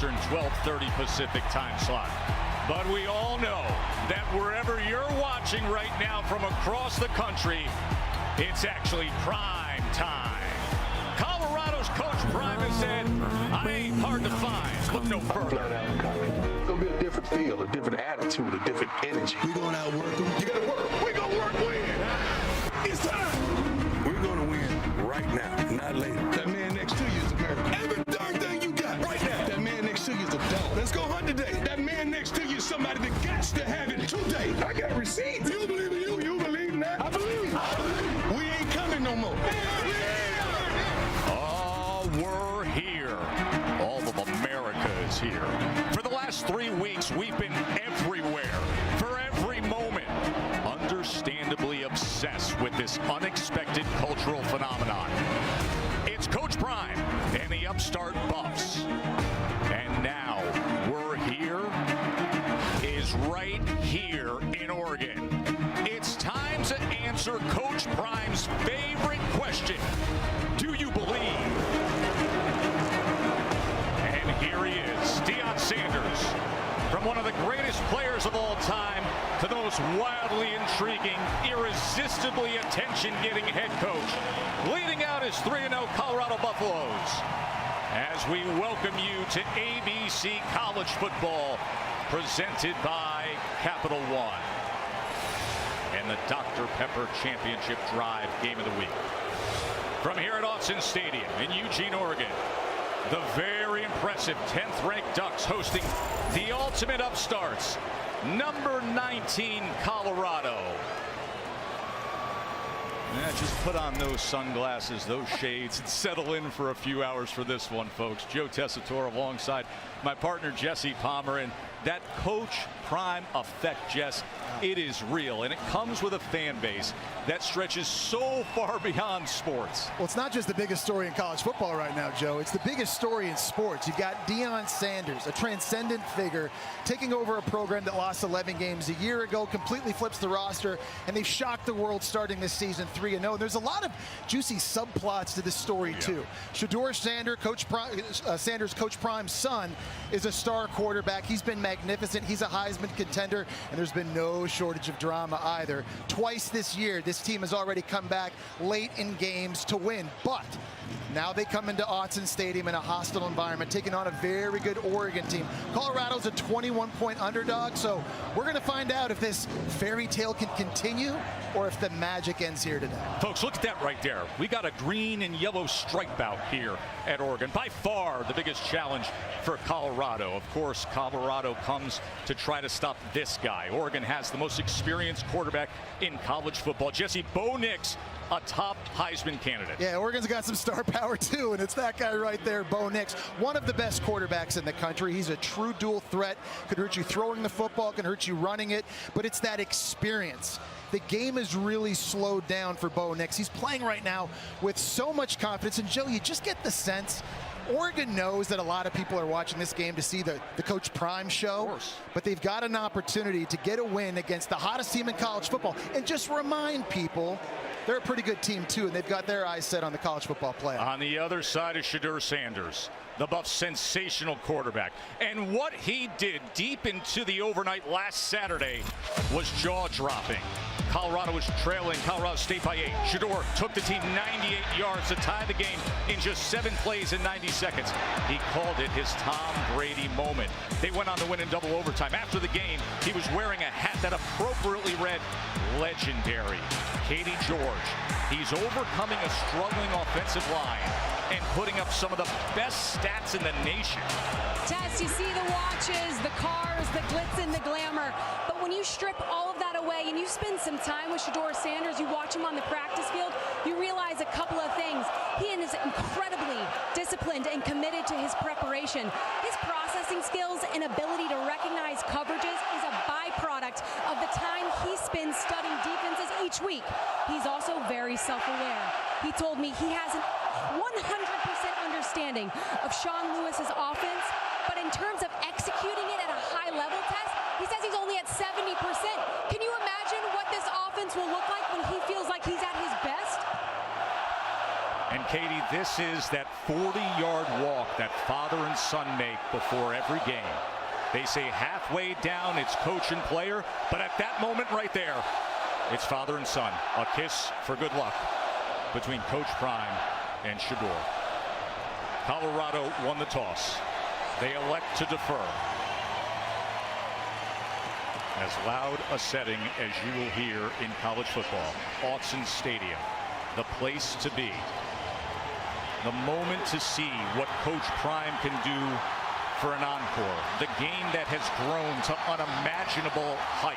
12:30 Pacific time slot. But we all know that wherever you're watching right now from across the country, it's actually prime time. Colorado's Coach Prime has said, I ain't hard to find. Look no further. It's going to be a different feel, a different attitude, a different energy. We're going to outwork them. You got to work. We're going to work win. It's time. We're going to win right now, not later. That man next to you is American. Every darn thing you got right now. That man next to you is a dog. Let's go hunt today. That man next to you is somebody that got to have it today. I got receipts. You believe in you. You believe in that. I believe. We ain't coming no more. We're here. All of America is here. For the last 3 weeks, we've been everywhere, for every moment, understandably obsessed with this unexpected cultural phenomenon. It's Coach Prime and the upstart Buffs. And now, we're here is right here in Oregon. It's time to answer Coach Prime's favorite question. Do you believe? Here he is, Deion Sanders, from one of the greatest players of all time to the most wildly intriguing, irresistibly attention-getting head coach, leading out his 3-0 Colorado Buffaloes. As we welcome you to ABC College Football, presented by Capital One, and the Dr. Pepper Championship Drive Game of the Week. From here at Autzen Stadium in Eugene, Oregon, the very impressive 10th-ranked Ducks hosting the ultimate upstarts, number 19 Colorado. Yeah, just put on those sunglasses, those shades, and settle in for a few hours for this one, folks. Joe Tessitore alongside my partner Jesse Palmer, and that Coach Prime effect, Jess, it is real, and it comes with a fan base that stretches so far beyond sports. Well, it's not just the biggest story in college football right now, Joe. It's the biggest story in sports. You've got Deion Sanders, a transcendent figure, taking over a program that lost 11 games a year ago, completely flips the roster, and they've shocked the world starting this season 3-0. There's a lot of juicy subplots to this story, too. Shedeur Sanders, Coach Prime's son, is a star quarterback. He's been magnificent. He's a Heisman contender, and there's been no shortage of drama either. Twice this year, this team has already come back late in games to win, but now they come into Autzen Stadium in a hostile environment, taking on a very good Oregon team. Colorado's a 21-point underdog, so we're going to find out if this fairy tale can continue or if the magic ends here today. Folks, look at that right there. We got a green and yellow stripe out here at Oregon. By far the biggest challenge for Colorado. Of course, Colorado comes to try to stop this guy. Oregon has the most experienced quarterback in college football. Jesse, Bo Nix, a top Heisman candidate. Yeah, Oregon's got some star power too, and it's that guy right there, Bo Nix, one of the best quarterbacks in the country. He's a true dual threat. Could hurt you throwing the football, can hurt you running it, but it's that experience. The game is really slowed down for Bo Nix. He's playing right now with so much confidence, and Joe, you just get the sense Oregon knows that a lot of people are watching this game to see the Coach Prime show, but they've got an opportunity to get a win against the hottest team in college football and just remind people they're a pretty good team too, and they've got their eyes set on the college football playoff. On the other side is Shedeur Sanders, the Buffs' sensational quarterback. And what he did deep into the overnight last Saturday was jaw-dropping. Colorado was trailing Colorado State by 8. Shedeur took the team 98 yards to tie the game in just 7 plays in 90 seconds. He called it his Tom Brady moment. They went on to win in double overtime. After the game, he was wearing a hat that appropriately read legendary. Katie George. He's overcoming a struggling offensive line and putting up some of the best stats in the nation. Tess, you see the watches, the cars, the glitz and the glamour. But when you strip all of that away and you spend some time with Shedeur Sanders, you watch him on the practice field, you realize a couple of things. He is incredibly disciplined and committed to his preparation. His processing skills and ability to recognize coverages is a byproduct of the time he spends studying defenses each week. He's also very self-aware. He told me he has an 100% understanding of Sean Lewis's offense, but in terms of executing it at a high level, Tess, he says he's only at 70%. Can you imagine what this offense will look like when he feels like he's at his best? And Katie, this is that 40-yard walk that father and son make before every game. They say halfway down it's coach and player, but at that moment right there, it's father and son. A kiss for good luck between Coach Prime and Shedeur. Colorado won the toss. They elect to defer. As loud a setting as you will hear in college football. Autzen Stadium, the place to be. The moment to see what Coach Prime can do for an encore. The game that has grown to unimaginable height.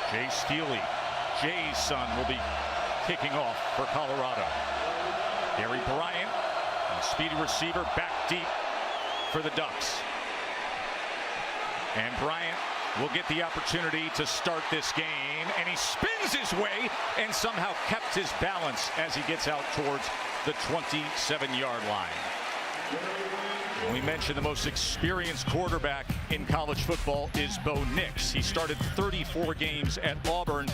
Jay Steele, Jay's son, will be kicking off for Colorado. Gary Bryant, a speedy receiver, back deep for the Ducks. And Bryant will get the opportunity to start this game, and he spins his way and somehow kept his balance as he gets out towards the 27-yard line. We mentioned the most experienced quarterback in college football is Bo Nix. He started 34 games at Auburn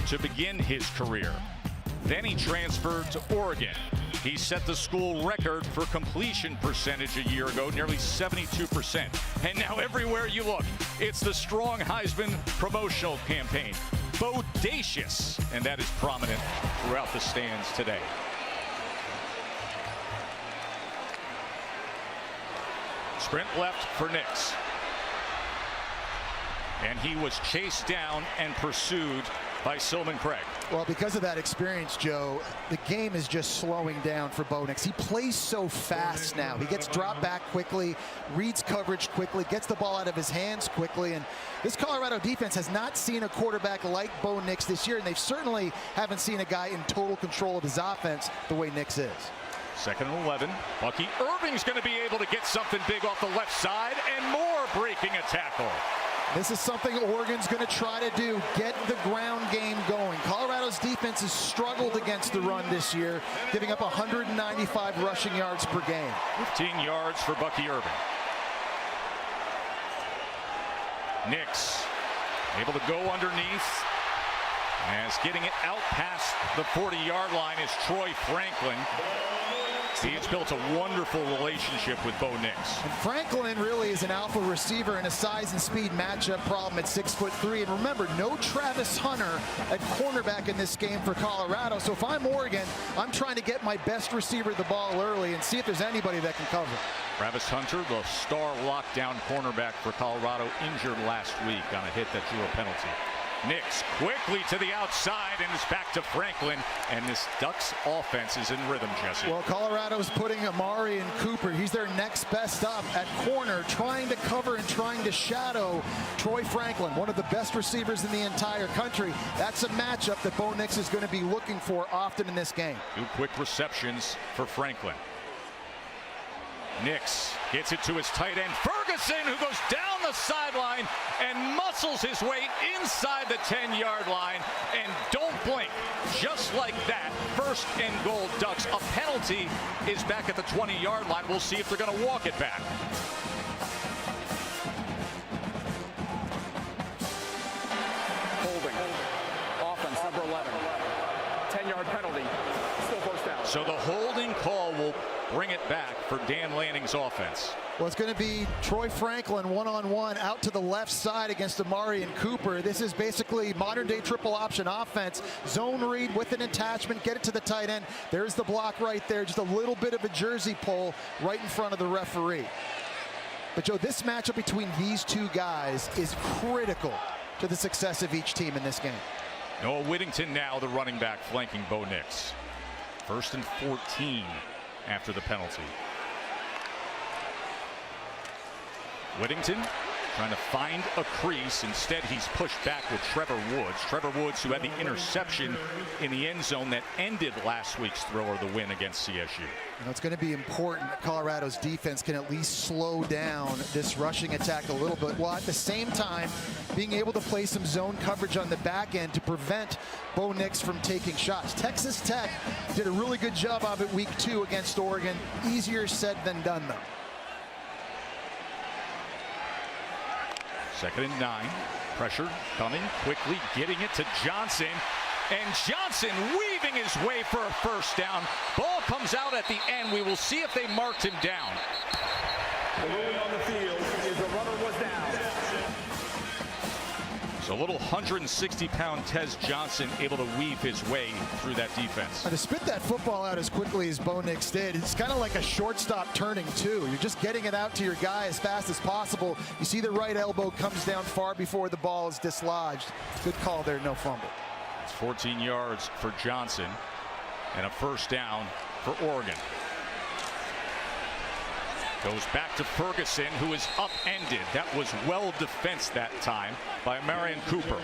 to begin his career. Then he transferred to Oregon. He set the school record for completion percentage a year ago, nearly 72%. And now everywhere you look, it's the strong Heisman promotional campaign. Bodacious, and that is prominent throughout the stands today. Sprint left for Nix. And he was chased down and pursued by Silman Craig. Well, because of that experience, Joe, the game is just slowing down for Bo Nix. He plays so fast now. He gets dropped back quickly, reads coverage quickly, gets the ball out of his hands quickly. And this Colorado defense has not seen a quarterback like Bo Nix this year, and they certainly haven't seen a guy in total control of his offense the way Nix is. 2nd and 11. Bucky Irving's going to be able to get something big off the left side, and more breaking a tackle. This is something Oregon's going to try to do, get the ground game going. Colorado's defense has struggled against the run this year, giving up 195 rushing yards per game. 15 yards for Bucky Irving. Nix able to go underneath, as getting it out past the 40-yard line is Troy Franklin. He has built a wonderful relationship with Bo Nix. And Franklin really is an alpha receiver in a size and speed matchup problem at 6'3". And remember, no Travis Hunter at cornerback in this game for Colorado. So if I'm Oregon, I'm trying to get my best receiver the ball early and see if there's anybody that can cover. Travis Hunter, the star lockdown cornerback for Colorado, injured last week on a hit that drew a penalty. Nix quickly to the outside, and it's back to Franklin, and this Ducks offense is in rhythm, Jesse. Well, Colorado's putting Amari and Cooper. He's their next best up at corner, trying to cover and trying to shadow Troy Franklin, one of the best receivers in the entire country. That's a matchup that Bo Nix is going to be looking for often in this game. 2 quick receptions for Franklin. Nix gets it to his tight end, Ferguson, who goes down the sideline and muscles his way inside the 10-yard line. And don't blink, just like that, 1st and goal Ducks. A penalty is back at the 20-yard line. We'll see if they're going to walk it back. Holding. Offense, number 11. 10-yard penalty. Still 1st down. So the holding call will bring it back for Dan Lanning's offense. Well, it's going to be Troy Franklin one-on-one out to the left side against Amari and Cooper. This is basically modern-day triple option offense. Zone read with an attachment, get it to the tight end. There's the block right there, just a little bit of a jersey pull right in front of the referee. But, Joe, this matchup between these two guys is critical to the success of each team in this game. Noah Whittington now the running back flanking Bo Nix. 1st and 14 after the penalty. Whittington trying to find a crease. Instead, he's pushed back with Trevor Woods. Trevor Woods, who had the interception in the end zone that ended last week's throw or the win against CSU. It's going to be important that Colorado's defense can at least slow down this rushing attack a little bit, while at the same time being able to play some zone coverage on the back end to prevent Bo Nix from taking shots. Texas Tech did a really good job of it week 2 against Oregon. Easier said than done, though. 2nd and 9. Pressure coming quickly, getting it to Johnson. And Johnson weaving his way for a first down. Ball comes out at the end. We will see if they marked him down. The ruling on the field is the runner was down. So a little 160-pound Tez Johnson able to weave his way through that defense. And to spit that football out as quickly as Bo Nix did, it's kind of like a shortstop turning too. You're just getting it out to your guy as fast as possible. You see the right elbow comes down far before the ball is dislodged. Good call there, no fumble. It's 14 yards for Johnson and a first down for Oregon. Goes back to Ferguson, who is upended. That was well defensed that time by Marion Cooper.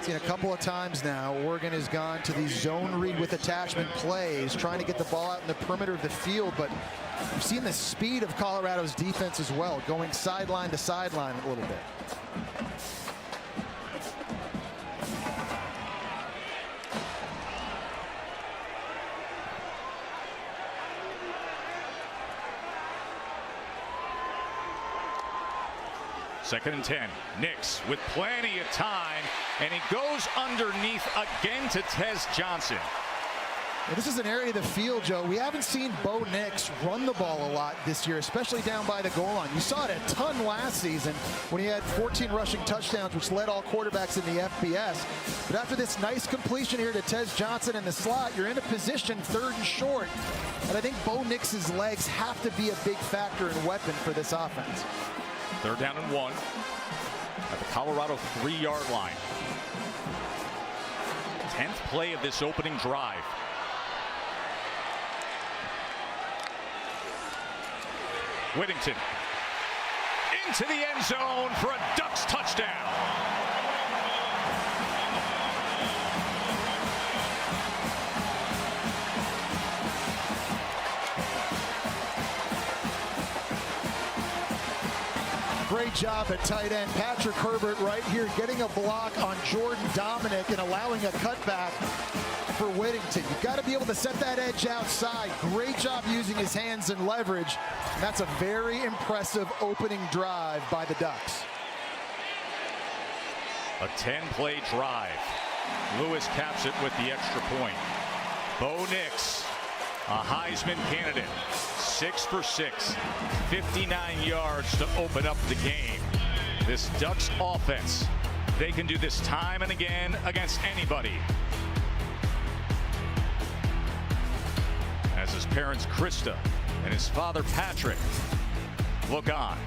Seen a couple of times now, Oregon has gone to these zone read with attachment plays, trying to get the ball out in the perimeter of the field, but we've seen the speed of Colorado's defense as well, going sideline to sideline a little bit. Second and 10. Nix with plenty of time, and he goes underneath again to Tez Johnson. Well, this is an area of the field, Joe. We haven't seen Bo Nix run the ball a lot this year, especially down by the goal line. You saw it a ton last season when he had 14 rushing touchdowns, which led all quarterbacks in the FBS. But after this nice completion here to Tez Johnson in the slot, you're in a position 3rd and short. And I think Bo Nix's legs have to be a big factor and weapon for this offense. 3rd down and 1 at the Colorado 3-yard line. 10th play of this opening drive. Whittington into the end zone for a Ducks touchdown. Great job at tight end. Patrick Herbert right here getting a block on Jordan Dominic and allowing a cutback for Whittington. You've got to be able to set that edge outside. Great job using his hands and leverage. And that's a very impressive opening drive by the Ducks. A 10-play drive. Lewis caps it with the extra point. Bo Nix, a Heisman candidate. 6 for 6, 59 yards to open up the game. This Ducks offense, they can do this time and again against anybody. As his parents Krista and his father Patrick look on.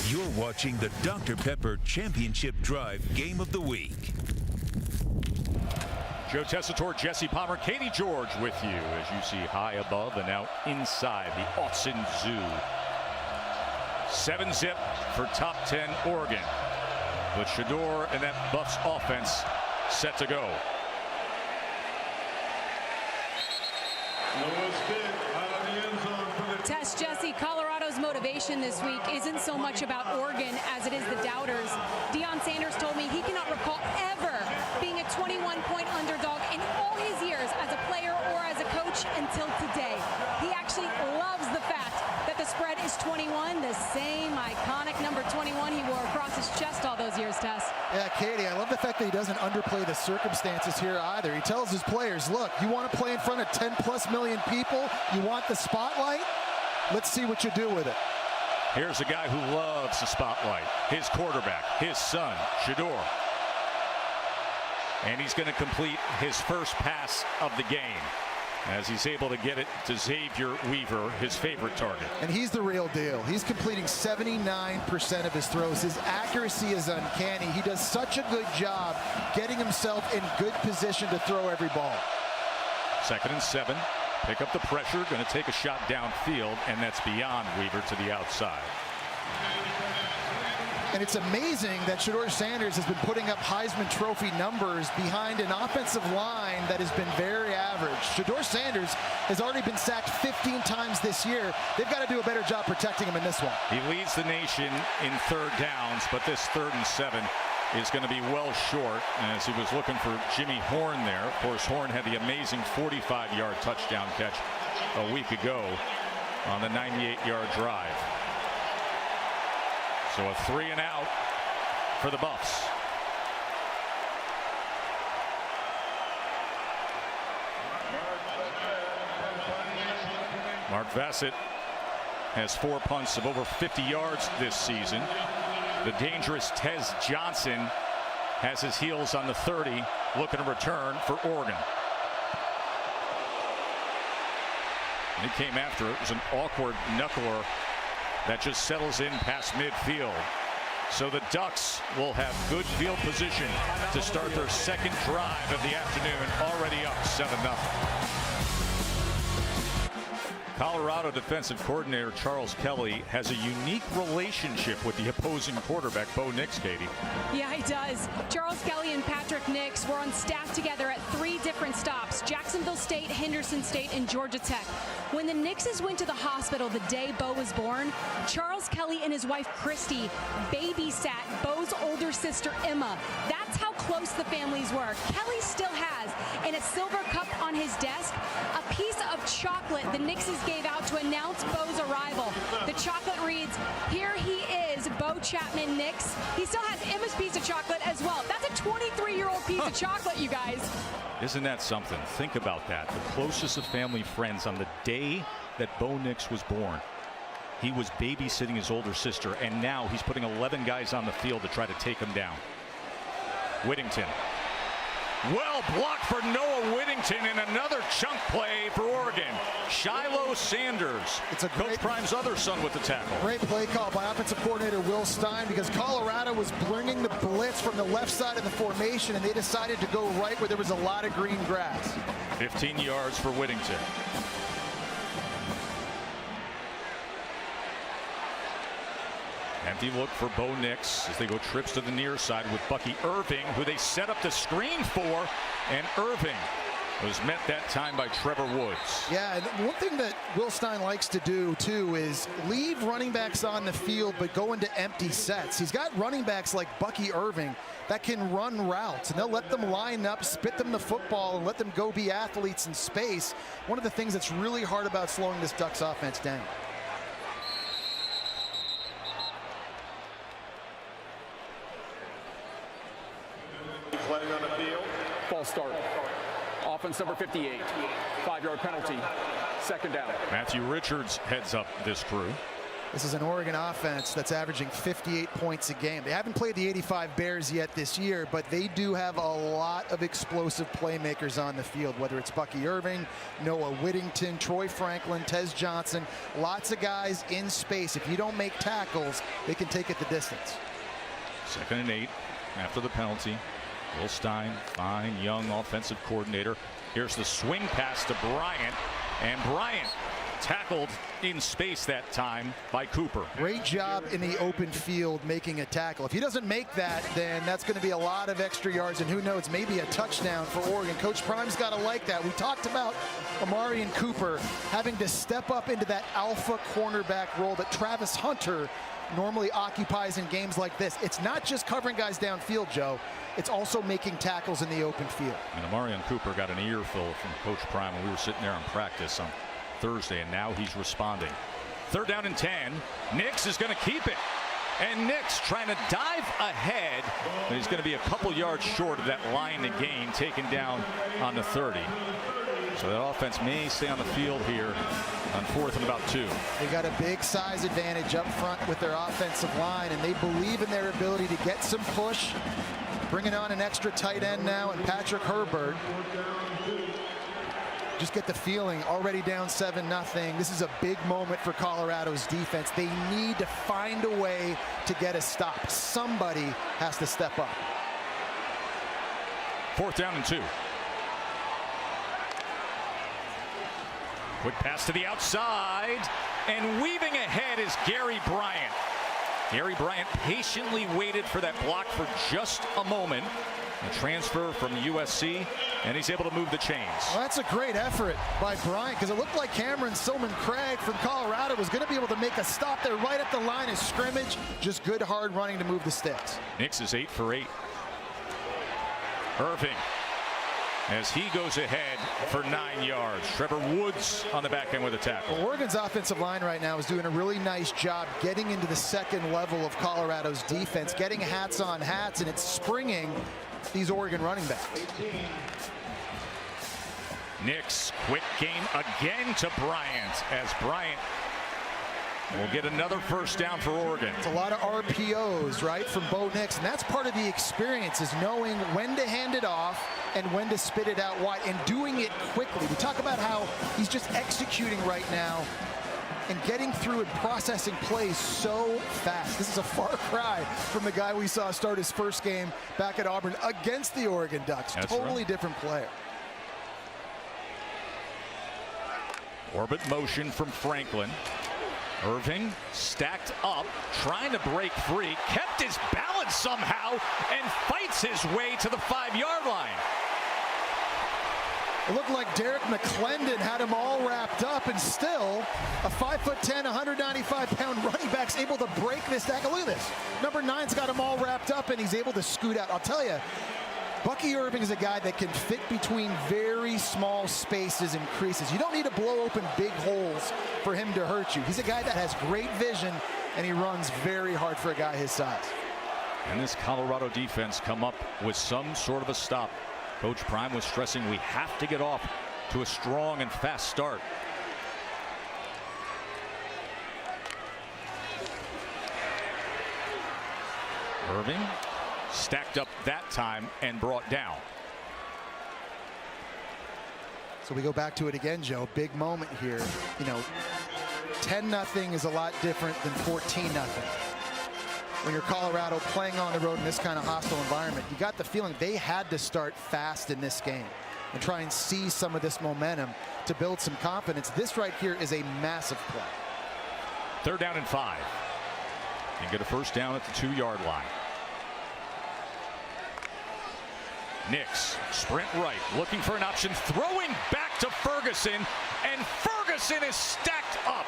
You're watching the Dr. Pepper Championship Drive Game of the Week. Joe Tessitore, Jesse Palmer, Katie George with you as you see high above and now inside the Austin Zoo. 7-zip for top 10 Oregon. With Shador and that Buffs offense set to go. Test Jesse, Colorado's motivation this week isn't so much about Oregon as it is the doubters. Deion Sanders told me he cannot recall ever being a 21-point underdog in all his years as a player or as a coach until today. He actually loves the fact that the spread is 21, the same iconic number 21 he wore across his chest all those years, Tess. Yeah, Katie, I love the fact that he doesn't underplay the circumstances here either. He tells his players, look, you want to play in front of 10+ million people? You want the spotlight? Let's see what you do with it. Here's a guy who loves the spotlight. His quarterback, his son, Shador. And he's going to complete his first pass of the game as he's able to get it to Xavier Weaver, his favorite target. And he's the real deal. He's completing 79% of his throws. His accuracy is uncanny. He does such a good job getting himself in good position to throw every ball. 2nd and 7. pick up the pressure, going to take a shot downfield, and that's beyond Weaver to the outside. And it's amazing that Shedeur Sanders has been putting up Heisman Trophy numbers behind an offensive line that has been very average. Shedeur Sanders has already been sacked 15 times this year. They've got to do a better job protecting him in this one. He leads the nation in third downs, but this 3rd and 7 is going to be well short as he was looking for Jimmy Horn there. Of course, Horn had the amazing 45-yard touchdown catch a week ago on the 98-yard drive. So a 3 and out for the Buffs. Mark Vassett has 4 punts of over 50 yards this season. The dangerous Tez Johnson has his heels on the 30, looking to return for Oregon. And he came after it. It was an awkward knuckler that just settles in past midfield. So the Ducks will have good field position to start their second drive of the afternoon, already up 7-0. Colorado defensive coordinator Charles Kelly has a unique relationship with the opposing quarterback, Bo Nix, Katie. Yeah, he does. Charles Kelly and Patrick Nix were on staff together at 3 different stops: Jacksonville State, Henderson State, and Georgia Tech. When the Nixes went to the hospital the day Bo was born, Charles Kelly and his wife Christy babysat Bo's older sister Emma. That's how close the families were. Kelly still has, in a silver cup on his desk, a piece of chocolate the Nixes gave out to announce Bo's arrival. The chocolate reads, "Here he is, Bo Chapman Nix." He still has Emma's piece of chocolate as well. That's a 23-year-old piece of chocolate, you guys. Isn't that something? Think about that. The closest of family friends on the day that Bo Nix was born. He was babysitting his older sister, and now he's putting 11 guys on the field to try to take him down. Whittington. Well blocked for Noah Whittington, and another chunk play for Oregon. Shiloh Sanders, It's a Coach Prime's other son, with the tackle. Great play call by offensive coordinator Will Stein, because Colorado was bringing the blitz from the left side of the formation, and they decided to go right where there was a lot of green grass. 15 yards for Whittington. Empty look for Bo Nix as they go trips to the near side with Bucky Irving, who they set up the screen for, and Irving was met that time by Trevor Woods. Yeah, and one thing that Will Stein likes to do too is leave running backs on the field but go into empty sets. He's got running backs like Bucky Irving that can run routes, and they'll let them line up, spit them the football, and let them go be athletes in space. One of the things that's really hard about slowing this Ducks offense down. Playing on the field. False start. Offense number 58. 5-yard penalty. 2nd down. Matthew Richards heads up this crew. This is an Oregon offense that's averaging 58 points a game. They haven't played the 85 Bears yet this year, but they do have a lot of explosive playmakers on the field, whether it's Bucky Irving, Noah Whittington, Troy Franklin, Tez Johnson. Lots of guys in space. If you don't make tackles, they can take it the distance. 2nd and 8 after the penalty. Will Stein, fine young offensive coordinator. Here's the swing pass to Bryant, and Bryant tackled in space that time by Cooper. Great job in the open field making a tackle. If he doesn't make that, then that's going to be a lot of extra yards, and who knows, maybe a touchdown for Oregon. Coach Prime's got to like that. We talked about Amarian Cooper having to step up into that alpha cornerback role that Travis Hunter normally occupies in games like this. It's not just covering guys downfield, Joe. It's also making tackles in the open field. And Amarian Cooper got an earful from Coach Prime when we were sitting there in practice on Thursday, and now he's responding. 3rd down and 10. Nix is going to keep it. And Nix trying to dive ahead. But he's going to be a couple yards short of that line to gain, taken down on the 30. So that offense may stay on the field here on 4th and about 2. They got a big size advantage up front with their offensive line, and they believe in their ability to get some push. Bringing on an extra tight end now, and Patrick Herbert. Just get the feeling, already down 7-0. This is a big moment for Colorado's defense. They need to find a way to get a stop. Somebody has to step up. 4th down and 2. Quick pass to the outside, and weaving ahead is Gary Bryant. Gary Bryant patiently waited for that block for just a moment. A transfer from USC, and he's able to move the chains. Well, that's a great effort by Bryant, because it looked like Cameron Silman-Craig from Colorado was going to be able to make a stop there right at the line of scrimmage. Just good hard running to move the sticks. Nix is 8 for 8. Irving, as he goes ahead for 9 yards. Trevor Woods on the back end with a tackle. Well, Oregon's offensive line right now is doing a really nice job getting into the second level of Colorado's defense, getting hats on hats, and it's springing these Oregon running backs. Nix, quick game again to Bryant, as Bryant will get another first down for Oregon. It's a lot of RPOs, right, from Bo Nix, and that's part of the experience, is knowing when to hand it off and when to spit it out wide and doing it quickly. We talk about how he's just executing right now and getting through and processing plays so fast. This is a far cry from the guy we saw start his first game back at Auburn against the Oregon Ducks. That's totally right. different player. Orbit motion from Franklin. Irving stacked up, trying to break free, kept his balance somehow, and fights his way to the 5-yard line. It looked like Derek McClendon had him all wrapped up, and still a 5'10", 195-pound running back's able to break this tackle. Look at this. Number 9's got him all wrapped up, and he's able to scoot out. I'll tell you, Bucky Irving is a guy that can fit between very small spaces and creases. You don't need to blow open big holes for him to hurt you. He's a guy that has great vision, and he runs very hard for a guy his size. And this Colorado defense come up with some sort of a stop. Coach Prime was stressing we have to get off to a strong and fast start. Irving stacked up that time and brought down. So we go back to it again, Joe. Big moment here. You know, 10-0 is a lot different than 14-0. When you're Colorado playing on the road in this kind of hostile environment, you got the feeling they had to start fast in this game and try and seize some of this momentum to build some confidence. This right here is a massive play. 3rd down and 5. And get a first down at the 2-yard line. Nix, sprint right, looking for an option, throwing back to Ferguson, and Ferguson is stacked up.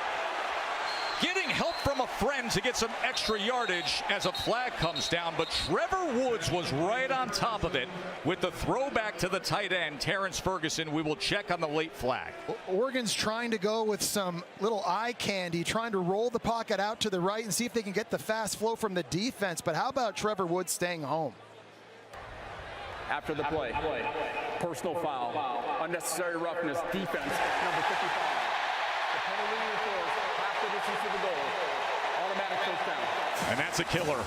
Getting help from a friend to get some extra yardage as a flag comes down, but Trevor Woods was right on top of it with the throwback to the tight end, Terrence Ferguson. We will check on the late flag. Oregon's trying to go with some little eye candy, trying to roll the pocket out to the right and see if they can get the fast flow from the defense, but how about Trevor Woods staying home? After the play, personal foul, unnecessary roughness, defense, number 55. The penalty enforced, half the distance to the goal, automatic first down. And that's a killer.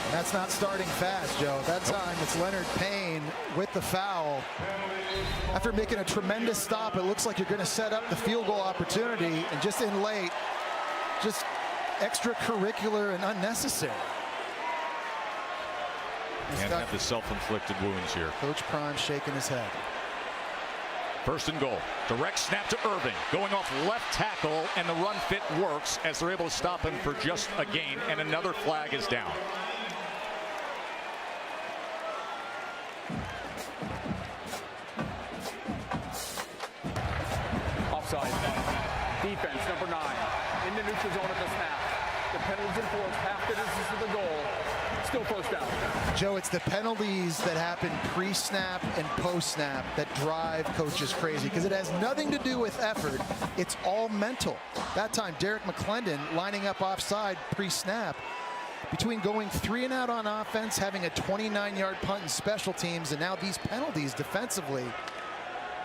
And that's not starting fast, Joe. That time it's Leonard Payne with the foul. After making a tremendous stop, it looks like you're going to set up the field goal opportunity, and just in late, just extracurricular and unnecessary. And have the self-inflicted wounds here. Coach Prime shaking his head. 1st and goal. Direct snap to Irving. Going off left tackle, and the run fit works as they're able to stop him for just a gain, and another flag is down. Offside. Defense, number 9. In the neutral zone at the snap. The penalty's enforced, half the distance to the goal. Still first down. Joe, it's the penalties that happen pre-snap and post-snap that drive coaches crazy, because it has nothing to do with effort. It's all mental. That time, Derek McClendon lining up offside pre-snap. Between going 3 and out on offense, having a 29-yard punt in special teams, and now these penalties defensively,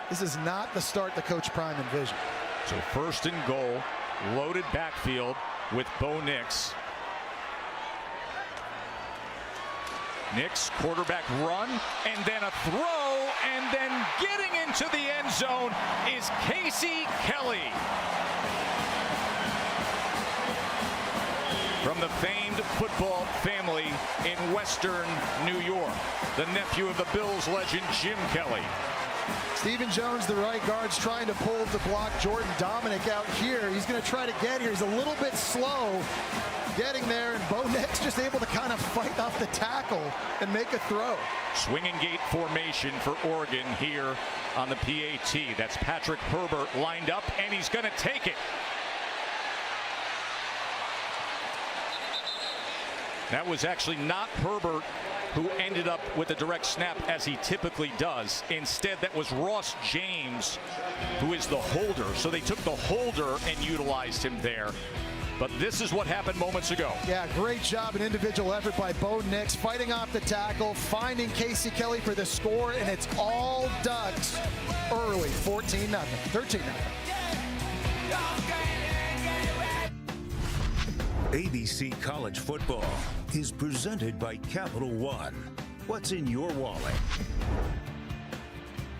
this is not the start that Coach Prime envisioned. So 1st and goal, loaded backfield with Bo Nix. Nix, quarterback run, and then a throw, and then getting into the end zone is Casey Kelly. From the famed football family in Western New York, the nephew of the Bills legend Jim Kelly. Stephen Jones, the right guard's trying to pull the block. Jordan Dominic out here. He's going to try to get here. He's a little bit slow getting there, and Bo Nix just able to kind of fight off the tackle and make a throw. Swinging gate formation for Oregon here on the PAT. That's Patrick Herbert lined up, and he's going to take it. That was actually not Herbert who ended up with a direct snap as he typically does. Instead, that was Ross James, who is the holder. So they took the holder and utilized him there. But this is what happened moments ago. Yeah, great job, an individual effort by Bo Nix, fighting off the tackle, finding Casey Kelly for the score, and it's all Ducks early, 14-0, 13-0. ABC College Football is presented by Capital One. What's in your wallet?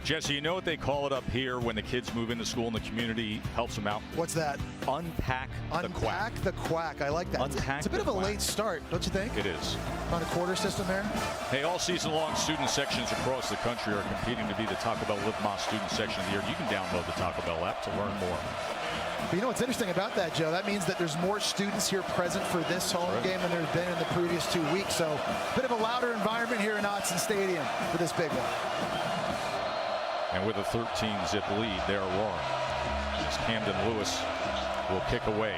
Jesse, you know what they call it up here when the kids move into school and the community helps them out? What's that? Unpack the quack. Unpack the quack. I like that. Unpack it's a bit of a late start, don't you think? It is. On a quarter system there? Hey, all season long, student sections across the country are competing to be the Taco Bell Live Más student section of the year. You can download the Taco Bell app to learn more. But you know what's interesting about that, Joe? That means that there's more students here present for this home game than there's been in the previous 2 weeks. So a bit of a louder environment here in Autzen Stadium for this big one. And with a 13-zip lead, they're roaring. As Camden Lewis will kick away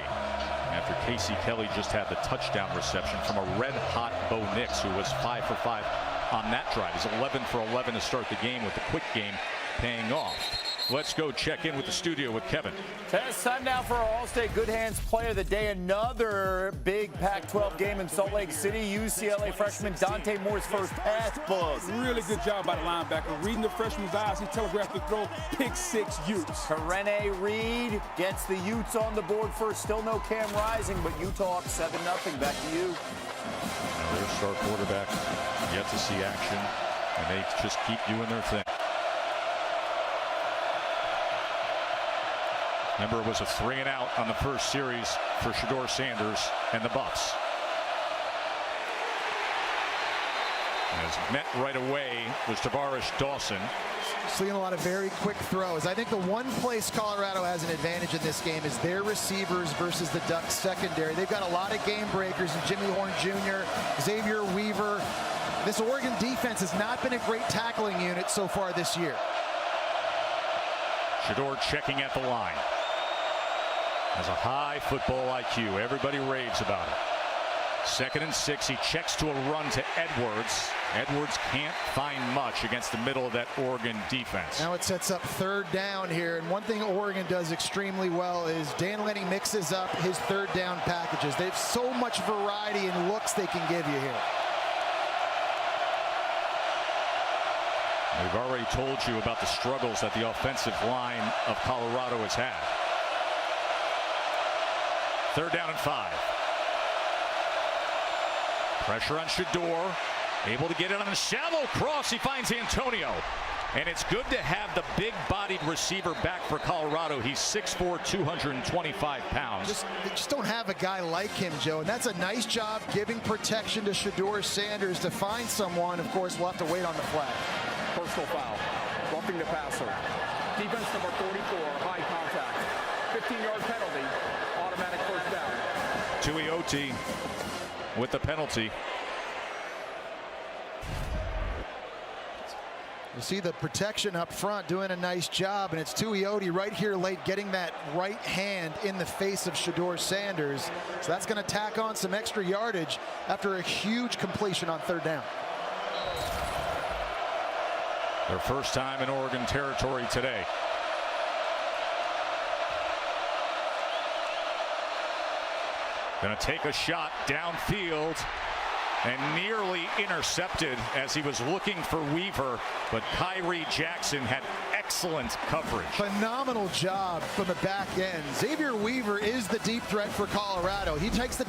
after Casey Kelly just had the touchdown reception from a red-hot Bo Nix, who was 5 for 5 on that drive. He's 11 for 11 to start the game, with the quick game paying off. Let's go check in with the studio with Kevin. It's time now for our All-State Good Hands Player of the Day. Another big Pac-12 game in Salt Lake City. UCLA freshman Dante Moore's first pass buzz. Really good job by the linebacker. Reading the freshman's eyes, he telegraphed the throw. Pick six Utes. Karene Reed gets the Utes on the board first. Still no Cam Rising, but Utah up 7-0. Back to you. Now their star quarterback yet to see action, and they just keep doing their thing. Remember, it was a 3-and-out on the first series for Shedeur Sanders and the Buffs. As met right away was Tavares Dawson. Seeing a lot of very quick throws. I think the one place Colorado has an advantage in this game is their receivers versus the Ducks secondary. They've got a lot of game breakers in Jimmy Horn Jr., Xavier Weaver. This Oregon defense has not been a great tackling unit so far this year. Shedeur checking at the line. Has a high football IQ. Everybody raves about it. 2nd and 6. He checks to a run to Edwards. Edwards can't find much against the middle of that Oregon defense. Now it sets up 3rd down here. And one thing Oregon does extremely well is Dan Lenny mixes up his 3rd down packages. They have so much variety in looks they can give you here. We've already told you about the struggles that the offensive line of Colorado has had. 3rd down and 5. Pressure on Shedeur. Able to get it on a shallow cross. He finds Antonio. And it's good to have the big-bodied receiver back for Colorado. He's 6'4", 225 pounds. They just don't have a guy like him, Joe. And that's a nice job giving protection to Shedeur Sanders to find someone. Of course, we'll have to wait on the flag. Personal foul. Roughing the passer. Defense number 44. High contact. 15-yard penalty. Automatic first down. Tuioti with the penalty. You see the protection up front doing a nice job, and it's Tuioti right here late getting that right hand in the face of Shedeur Sanders. So that's going to tack on some extra yardage after a huge completion on 3rd down. Their first time in Oregon territory today. Going to take a shot downfield and nearly intercepted as he was looking for Weaver, but Kyrie Jackson had excellent coverage. Phenomenal job from the back end. Xavier Weaver is the deep threat for Colorado. He takes the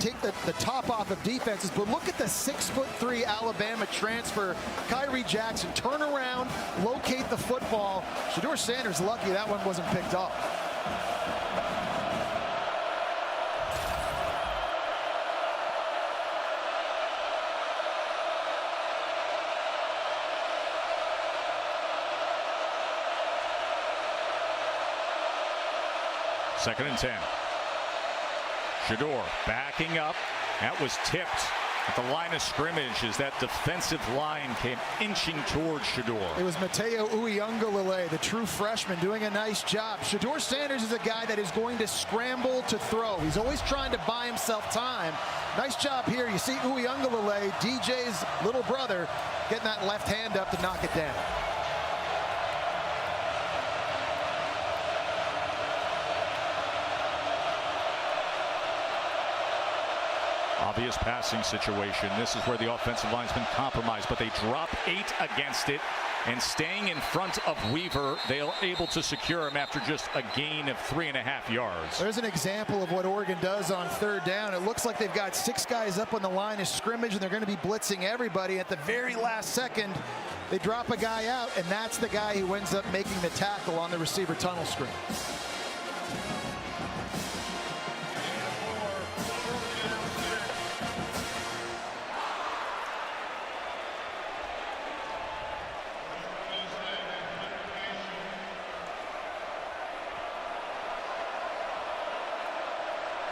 top off of defenses, but look at the 6'3" Alabama transfer. Kyrie Jackson, turn around, locate the football. Shedeur Sanders lucky that one wasn't picked off. 2nd and 10. Shador backing up. That was tipped at the line of scrimmage as that defensive line came inching towards Shador. It was Mateo Uiagalelei, the true freshman, doing a nice job. Shador Sanders is a guy that is going to scramble to throw. He's always trying to buy himself time. Nice job here. You see Uiagalelei, DJ's little brother, getting that left hand up to knock it down. Obvious passing situation. This is where the offensive line's been compromised, but they drop 8 against it, and staying in front of Weaver, they're able to secure him after just a gain of 3.5 yards. There's an example of what Oregon does on 3rd down. It looks like they've got 6 guys up on the line of scrimmage, and they're going to be blitzing everybody. At the very last second, they drop a guy out, and that's the guy who ends up making the tackle on the receiver tunnel screen.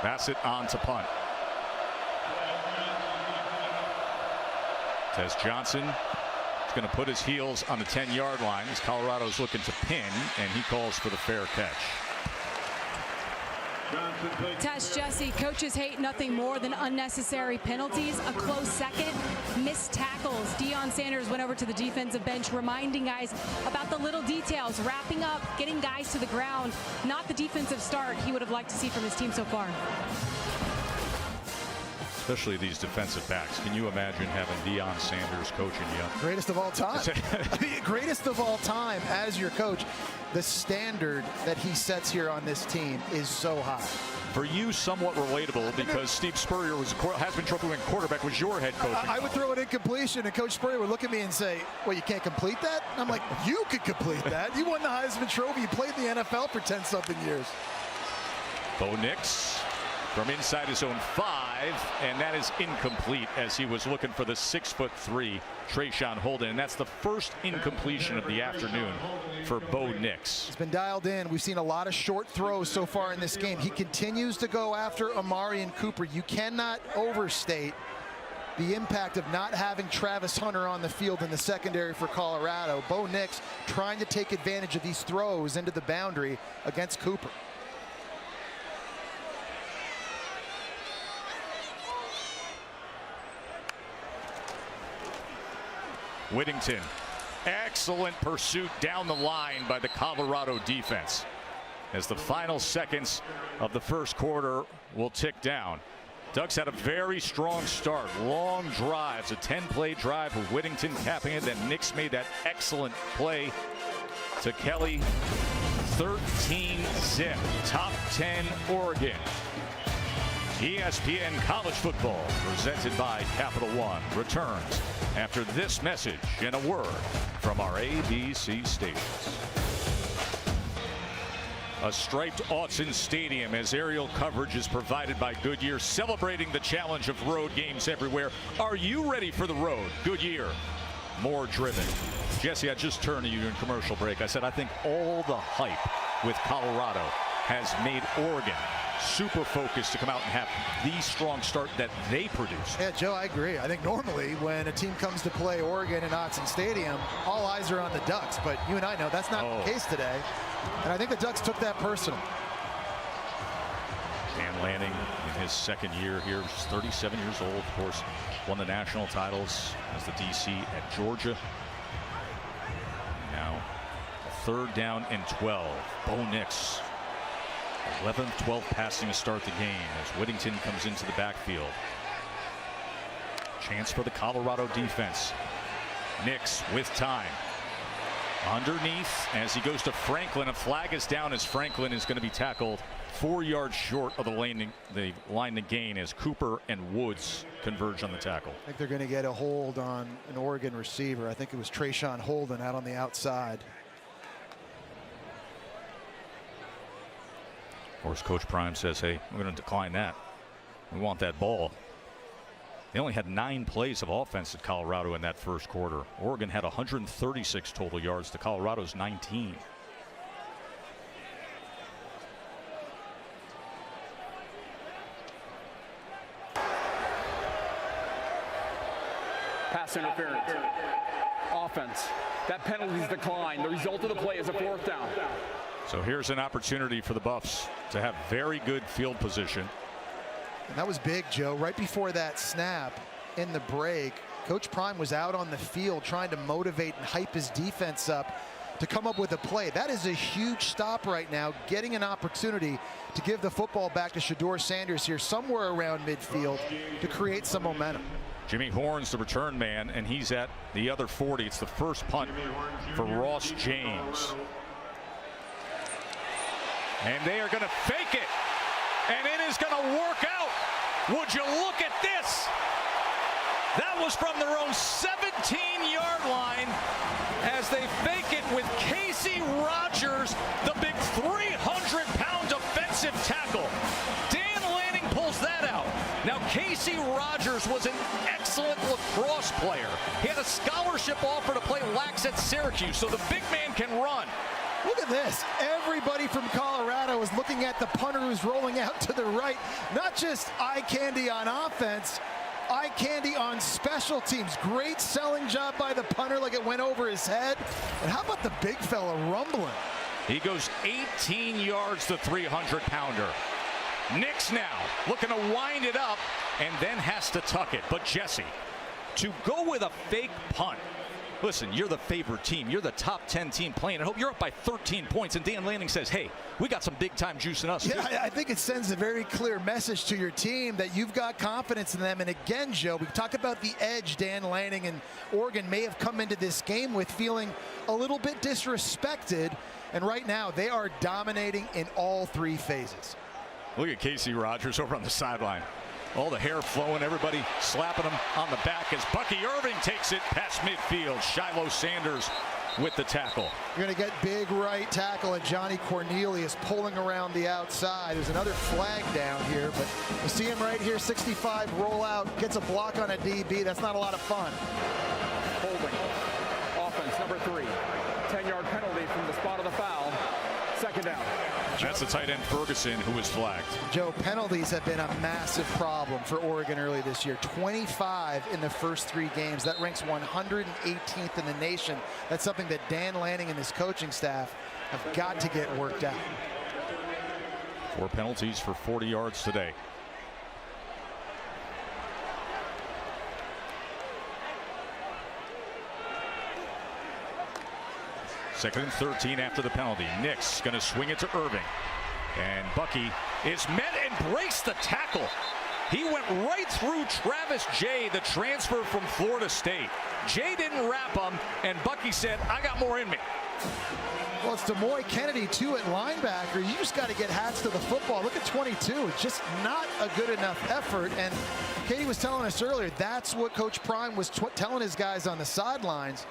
Bassett on to punt. Tez Johnson is going to put his heels on the 10-yard line as Colorado's looking to pin, and he calls for the fair catch. Tess, Jesse, coaches hate nothing more than unnecessary penalties. A close second, missed tackles. Deion Sanders went over to the defensive bench, reminding guys about the little details, wrapping up, getting guys to the ground. Not the defensive start he would have liked to see from his team so far. Especially these defensive backs. Can you imagine having Deion Sanders coaching you? Greatest of all time. Greatest of all time as your coach. The standard that he sets here on this team is so high. For you, somewhat relatable because Steve Spurrier was Heisman Trophy winning quarterback, was your head coach. I would throw it incompletion, and Coach Spurrier would look at me and say, well, you can't complete that? And I'm like, you could complete that. You won the Heisman Trophy. You played the NFL for 10-something years. Bo Nix from inside his own 5, and that is incomplete as he was looking for the 6'3" Trayshawn Holden, and that's the first incompletion of the afternoon for Bo Nix. He's been dialed in. We've seen a lot of short throws so far in this game. He continues to go after Amari and Cooper. You cannot overstate the impact of not having Travis Hunter on the field in the secondary for Colorado. Bo Nix trying to take advantage of these throws into the boundary against Cooper. Whittington, excellent pursuit down the line by the Colorado defense as the final seconds of the first quarter will tick down. Ducks had a very strong start, long drives, a 10-play drive with Whittington capping it. Then Nix made that excellent play to Kelly. 13-zip, top 10 Oregon. ESPN College Football, presented by Capital One, returns after this message and a word from our ABC stations. A striped Autzen Stadium as aerial coverage is provided by Goodyear, celebrating the challenge of road games everywhere. Are you ready for the road? Goodyear, more driven. Jesse, I just turned to you in commercial break. I said I think all the hype with Colorado has made Oregon super focused to come out and have the strong start that they produced. Yeah, Joe, I agree. I think normally when a team comes to play Oregon in Autzen Stadium, all eyes are on the Ducks, but you and I know that's not the case today. And I think the Ducks took that personal. Dan Lanning in his second year here, just 37 years old, of course, won the national titles as the DC at Georgia. Now, 3rd down and 12. Bo Nix, 11th, 12th passing to start the game as Whittington comes into the backfield. Chance for the Colorado defense. Nix with time. Underneath as he goes to Franklin. A flag is down as Franklin is going to be tackled 4 yards short of the line to gain as Cooper and Woods converge on the tackle. I think they're going to get a hold on an Oregon receiver. I think it was Trayshawn Holden out on the outside. Of course, Coach Prime says, hey, we're going to decline that. We want that ball. They only had 9 plays of offense at Colorado in that first quarter. Oregon had 136 total yards to Colorado's 19. pass interference. Offense, that penalty's declined. The result of the play is a 4th down. So here's an opportunity for the Buffs to have very good field position. And that was big, Joe. Right before that snap in the break, Coach Prime was out on the field trying to motivate and hype his defense up to come up with a play. That is a huge stop right now, getting an opportunity to give the football back to Shedeur Sanders here somewhere around midfield to create some momentum. Jimmy Horn's the return man, and he's at the other 40. It's the first punt for Ross James. And they are going to fake it, and it is going to work out. Would you look at this? That was from their own 17-yard line as they fake it with Casey Rogers, the big 300-pound defensive tackle. Dan Lanning pulls that out. Now, Casey Rogers was an excellent lacrosse player. He had a scholarship offer to play lax at Syracuse, so the big man can run. Look at this. Everybody from Colorado is looking at the punter who's rolling out to the right. Not just eye candy on offense, eye candy on special teams. Great selling job by the punter, like it went over his head. And how about the big fella rumbling? He goes 18 yards, the 300-pounder. Nix now looking to wind it up and then has to tuck it. But Jesse, to go with a fake punt. Listen, you're the favorite team. You're the top 10 team playing. I hope you're up by 13 points. And Dan Lanning says, hey, we got some big-time juice in us. Yeah, I think it sends a very clear message to your team that you've got confidence in them. And again, Joe, we talk about the edge Dan Lanning and Oregon may have come into this game with, feeling a little bit disrespected. And right now, they are dominating in all 3 phases. Look at Casey Rogers over on the sideline. All the hair flowing, everybody slapping him on the back as Bucky Irving takes it past midfield. Shiloh Sanders with the tackle. You're going to get big right tackle and Johnny Cornelius pulling around the outside. There's another flag down here, but you see him right here, 65 roll out, gets a block on a DB. That's not a lot of fun. Holding. Offense number 3. 10-yard penalty from the spot of the foul. 2nd down. That's the tight end Ferguson who was flagged. Joe, penalties have been a massive problem for Oregon early this year. 25 in the first 3 games. That ranks 118th in the nation. That's something that Dan Lanning and his coaching staff have got to get worked out. 4 penalties for 40 yards today. Second and 13 after the penalty. Nix going to swing it to Irving. And Bucky is met and breaks the tackle. He went right through Travis Jay, the transfer from Florida State. Jay didn't wrap him, and Bucky said, I got more in me. Well, it's Demoy Kennedy, too, at linebacker. You just got to get hats to the football. Look at 22. It's just not a good enough effort. And Katie was telling us earlier, that's what Coach Prime was telling his guys on the sidelines.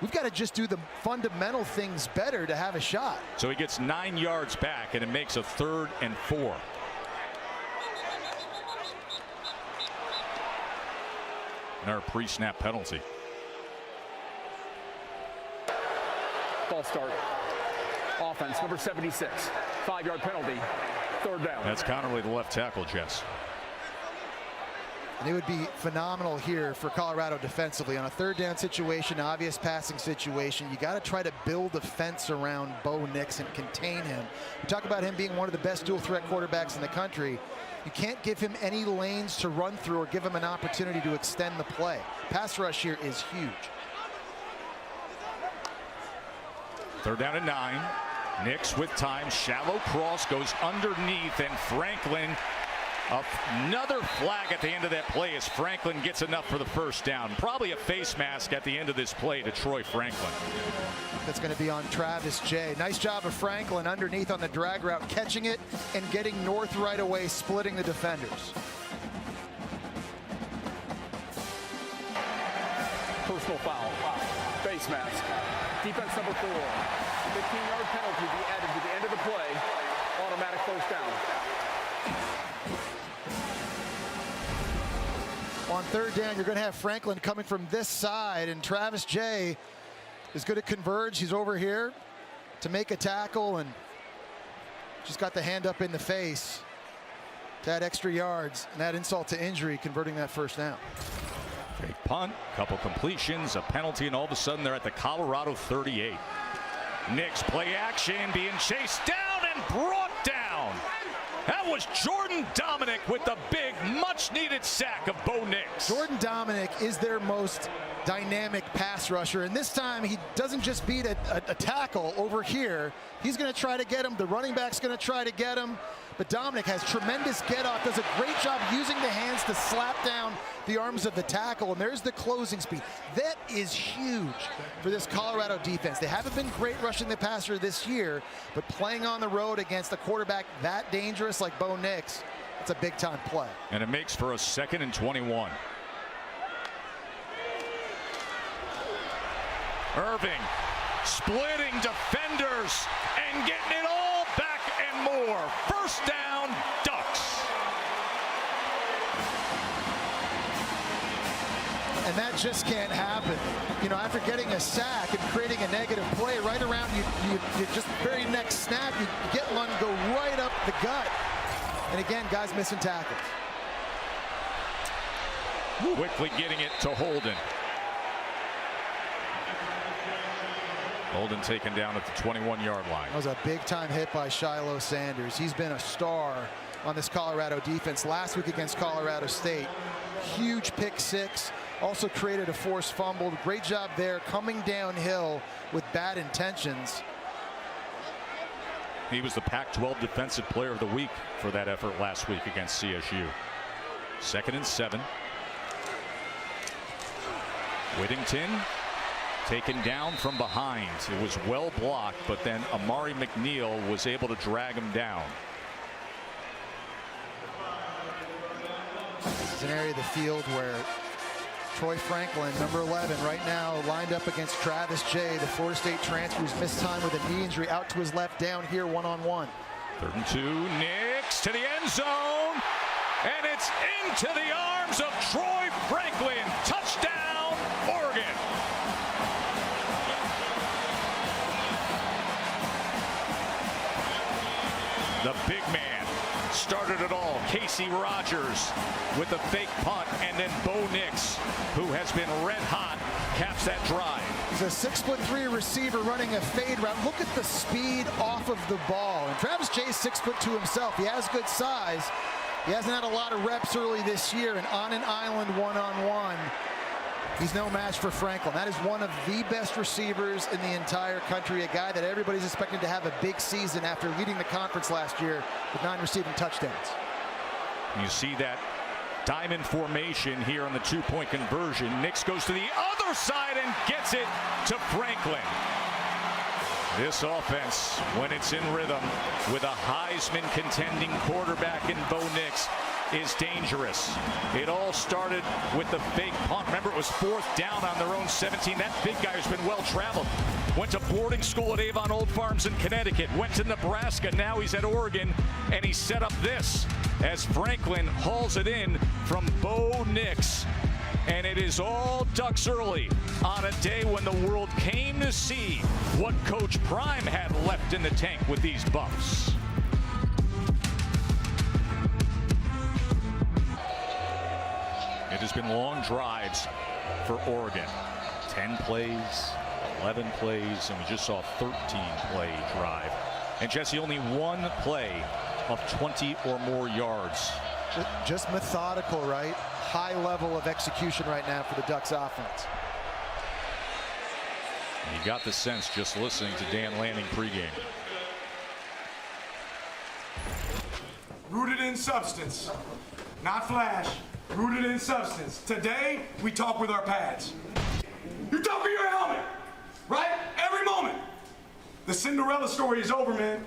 We've got to just do the fundamental things better to have a shot. So he gets 9 yards back, and it makes a 3rd and 4. Another pre-snap penalty. Ball start. Offense number 76. 5-yard penalty. 3rd down. That's Connerly, the left tackle, Jess. And it would be phenomenal here for Colorado defensively on a 3rd down situation, obvious passing situation. You got to try to build a fence around Bo Nix and contain him. We talk about him being one of the best dual threat quarterbacks in the country. You can't give him any lanes to run through or give him an opportunity to extend the play. Pass rush here is huge. 3rd down and 9. Nix with time. Shallow cross goes underneath, and Franklin. Another flag at the end of that play as Franklin gets enough for the 1st down. Probably a face mask at the end of this play to Troy Franklin. That's going to be on Travis Jay. Nice job of Franklin underneath on the drag route, catching it and getting north right away, splitting the defenders. Personal foul. Face mask. Defense number 4. 15-yard penalty be added to the end of the play. Automatic 1st down. On 3rd down, you're going to have Franklin coming from this side, and Travis Jay is going to converge. He's over here to make a tackle, and just got the hand up in the face to add extra yards and add insult to injury, converting that 1st down. Fake punt, couple completions, a penalty, and all of a sudden they're at the Colorado 38. Knicks play action, being chased down and brought down. That was Jordan Dominic with the big, much-needed sack of Bo Nix. Jordan Dominic is their most dynamic pass rusher, and this time he doesn't just beat a tackle over here. He's going to try to get him. The running back's going to try to get him. But Dominic has tremendous get-off, does a great job using the hands to slap down the arms of the tackle, and there's the closing speed. That is huge for this Colorado defense. They haven't been great rushing the passer this year, but playing on the road against a quarterback that dangerous like Bo Nix, it's a big-time play. And it makes for a 2nd and 21. Irving splitting defenders and getting it all back and more. First down, Ducks. And that just can't happen. You know, after getting a sack and creating a negative play right around you just very next snap, you get one, go right up the gut. And again, guys missing tackles. Quickly getting it to Holden. Holden taken down at the 21-yard line. That was a big-time hit by Shiloh Sanders. He's been a star on this Colorado defense. Last week against Colorado State, huge pick six. Also created a forced fumble. Great job there, coming downhill with bad intentions. He was the Pac-12 Defensive Player of the Week for that effort last week against CSU. 2nd and 7. Whittington taken down from behind. It was well blocked, but then Amari McNeil was able to drag him down. This is an area of the field where Troy Franklin, number 11, right now lined up against Travis Jay, the Florida State transfer who's missed time with a knee injury, out to his left, down here one-on-one. 3rd and 2, Nix to the end zone, and it's into the arms of Troy Franklin. Touchdown, Oregon. The big man started it all. Casey Rogers with the fake punt, and then Bo Nix, who has been red hot, caps that drive. He's a 6'3" receiver running a fade route. Look at the speed off of the ball. And Travis Jay's 6'2" himself. He has good size. He hasn't had a lot of reps early this year, and on an island one-on-one, he's no match for Franklin. That is one of the best receivers in the entire country, a guy that everybody's expecting to have a big season after leading the conference last year with 9 receiving touchdowns. You see that diamond formation here on the 2-point conversion. Nix goes to the other side and gets it to Franklin. This offense, when it's in rhythm with a Heisman contending quarterback in Bo Nix, is dangerous. It all started with the fake punt. Remember, it was 4th down on their own 17. That big guy who's been well traveled. Went to boarding school at Avon Old Farms in Connecticut. Went to Nebraska. Now he's at Oregon. And he set up this as Franklin hauls it in from Bo Nix. And it is all Ducks early on a day when the world came to see what Coach Prime had left in the tank with these Buffs. It has been long drives for Oregon. 10 plays, 11 plays, and we just saw a 13-play drive. And Jesse, only one play of 20 or more yards. Just methodical, right? High level of execution right now for the Ducks offense. You got the sense just listening to Dan Lanning pregame. Rooted in substance, not flash. Rooted in substance. Today, we talk with our pads. You talk with your helmet, right? Every moment. The Cinderella story is over, man.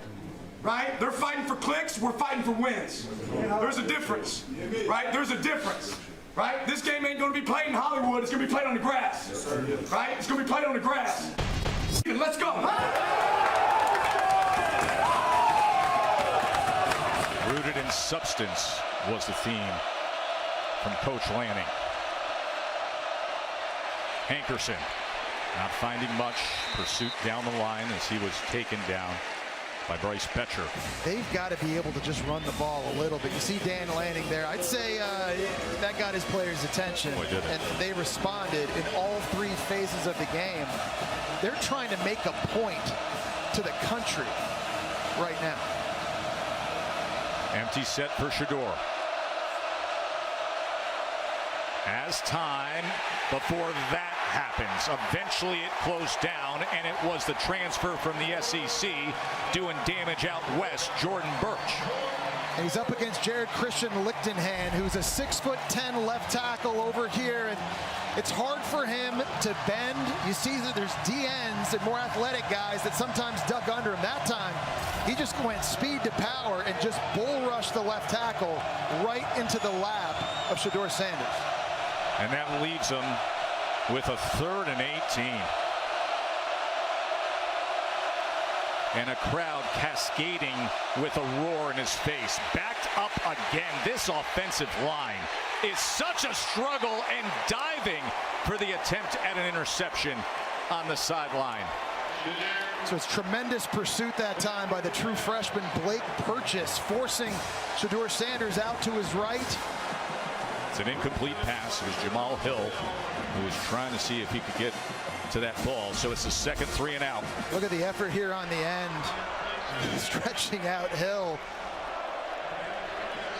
Right? They're fighting for clicks, we're fighting for wins. There's a difference, right? There's a difference, right? This game ain't gonna be played in Hollywood, it's gonna be played on the grass, right? It's gonna be played on the grass. Let's go. Rooted in substance was the theme from Coach Lanning. Hankerson not finding much. Pursuit down the line as he was taken down. by Bryce Betcher. They've got to be able to just run the ball a little bit. You see Dan Lanning there. I'd say that got his players' attention. Boy, did it. And they responded in all three phases of the game. They're trying to make a point to the country right now. Empty set for Shedeur. As time before that happens, eventually it closed down, and it was the transfer from the SEC doing damage out west, Jordan Birch. And he's up against Jared Christian Lichtenhand, who's a 6'10" left tackle over here, and it's hard for him to bend. You see that there's DNs and more athletic guys that sometimes duck under him. That time, he just went speed to power and just bull rushed the left tackle right into the lap of Shedeur Sanders. And that leaves him with a 3rd and 18. And a crowd cascading with a roar in his face. Backed up again. This offensive line is such a struggle, and diving for the attempt at an interception on the sideline. So it's tremendous pursuit that time by the true freshman Blake Purchase, forcing Shedeur Sanders out to his right. It's an incomplete pass. It was Jamal Hill who was trying to see if he could get to that ball. So it's the second 3 and out. Look at the effort here on the end. Stretching out Hill.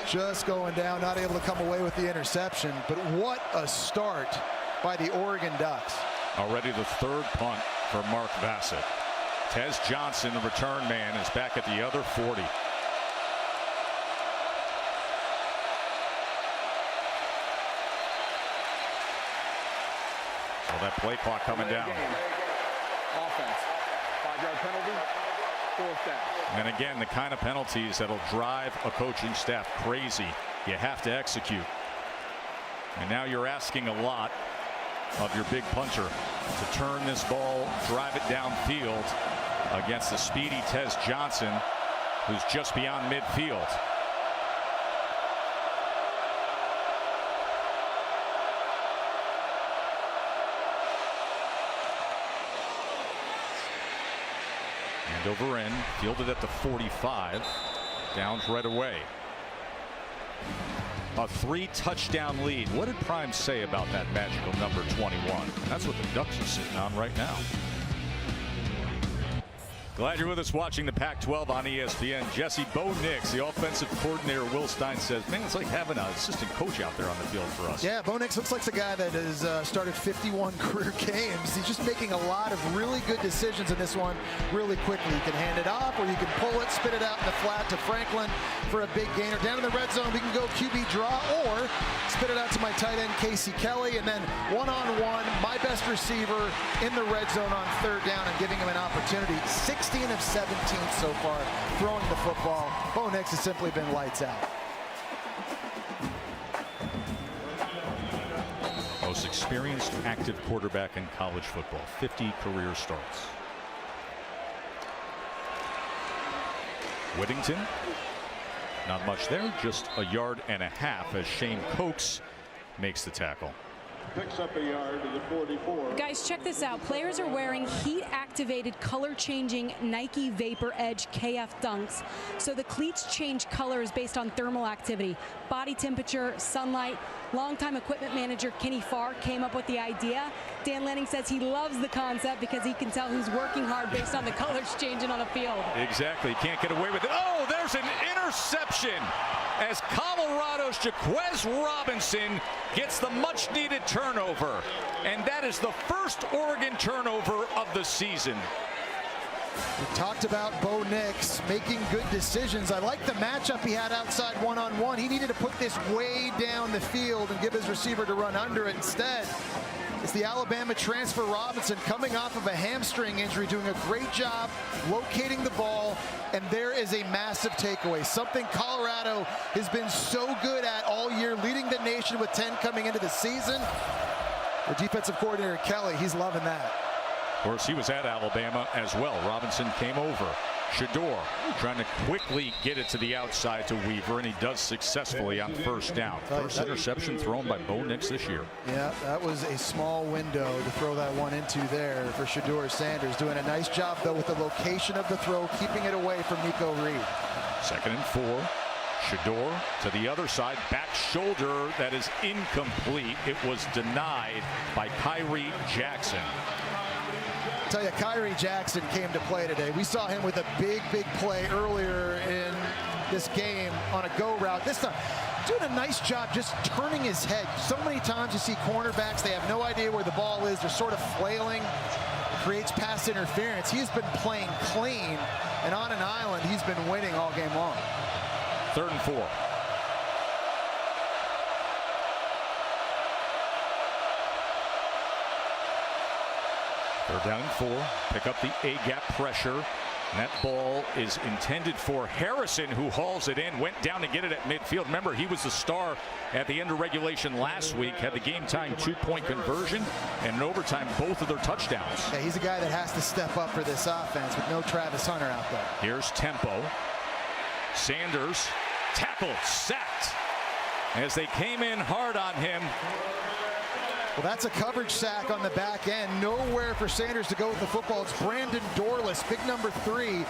Just going down, not able to come away with the interception. But what a start by the Oregon Ducks. Already the 3rd punt for Mark Bassett. Tez Johnson, the return man, is back at the other 40. So that play clock coming down. Offense. 5-yard penalty. 4th down. And again, the kind of penalties that'll drive a coaching staff crazy. You have to execute. And now you're asking a lot of your big punter to turn this ball, drive it downfield against the speedy Tez Johnson, who's just beyond midfield. And over in, fielded at the 45, downs right away. A 3-touchdown lead. What did Prime say about that magical number 21? That's what the Ducks are sitting on right now. Glad you're with us watching the Pac-12 on ESPN. Jesse Bo Nix, the offensive coordinator. Will Stein says, man, it's like having an assistant coach out there on the field for us. Yeah, Bo Nix looks like the guy that has started 51 career games. He's just making a lot of really good decisions in this one really quickly. You can hand it off, or you can pull it, spit it out in the flat to Franklin for a big gainer. Down in the red zone, we can go QB draw, or spit it out to my tight end, Casey Kelly, and then one-on-one, my best receiver in the red zone on 3rd down and giving him an opportunity. 16 of 17 so far throwing the football. Bo Nix has simply been lights out. Most experienced active quarterback in college football. 50 career starts. Whittington, not much there, just a yard and a half as Shane Cokes makes the tackle. Picks up a yard to the 44. Guys, check this out. Players are wearing heat-activated, color-changing Nike Vapor Edge KF Dunks. So the cleats change colors based on thermal activity, body temperature, sunlight. Longtime equipment manager Kenny Farr came up with the idea. Dan Lanning says he loves the concept because he can tell who's working hard based on the colors changing on the field. Exactly. Can't get away with it. Oh, there's an interception as Colorado's Jaquez Robinson gets the much-needed turnover. And that is the first Oregon turnover of the season. We talked about Bo Nix making good decisions. I like the matchup he had outside one-on-one. He needed to put this way down the field and give his receiver to run under it. Instead, it's the Alabama transfer Robinson coming off of a hamstring injury, doing a great job locating the ball, and there is a massive takeaway. Something Colorado has been so good at all year, leading the nation with 10 coming into the season. The defensive coordinator, Kelly, he's loving that. Of course, he was at Alabama as well. Robinson came over Shador trying to quickly get it to the outside to Weaver, and he does successfully on first down. First interception thrown by Bo Nix this year. Yeah, that was a small window to throw that one into there for Shador Sanders. Doing a nice job, though, with the location of the throw, keeping it away from Nico Reed. 2nd and 4. Shador to the other side, back shoulder, that is incomplete. It was denied by Kyrie Jackson. I tell you, Kyrie Jackson came to play today. We saw him with a big play earlier in this game on a go route. This time, doing a nice job just turning his head. So many times you see cornerbacks, they have no idea where the ball is. They're sort of flailing. Creates pass interference. He's been playing clean, and on an island, he's been winning all game long. 3rd and 4. They're down and 4. Pick up the A-gap pressure. And that ball is intended for Harrison, who hauls it in. Went down to get it at midfield. Remember, he was the star at the end of regulation last week. Had the game-tying 2-point conversion. And in overtime, both of their touchdowns. Yeah, he's a guy that has to step up for this offense with no Travis Hunter out there. Here's tempo. Sanders tackled, sacked. As they came in hard on him. Well, that's a coverage sack on the back end. Nowhere for Sanders to go with the football. It's Brandon Dorless, big number 3,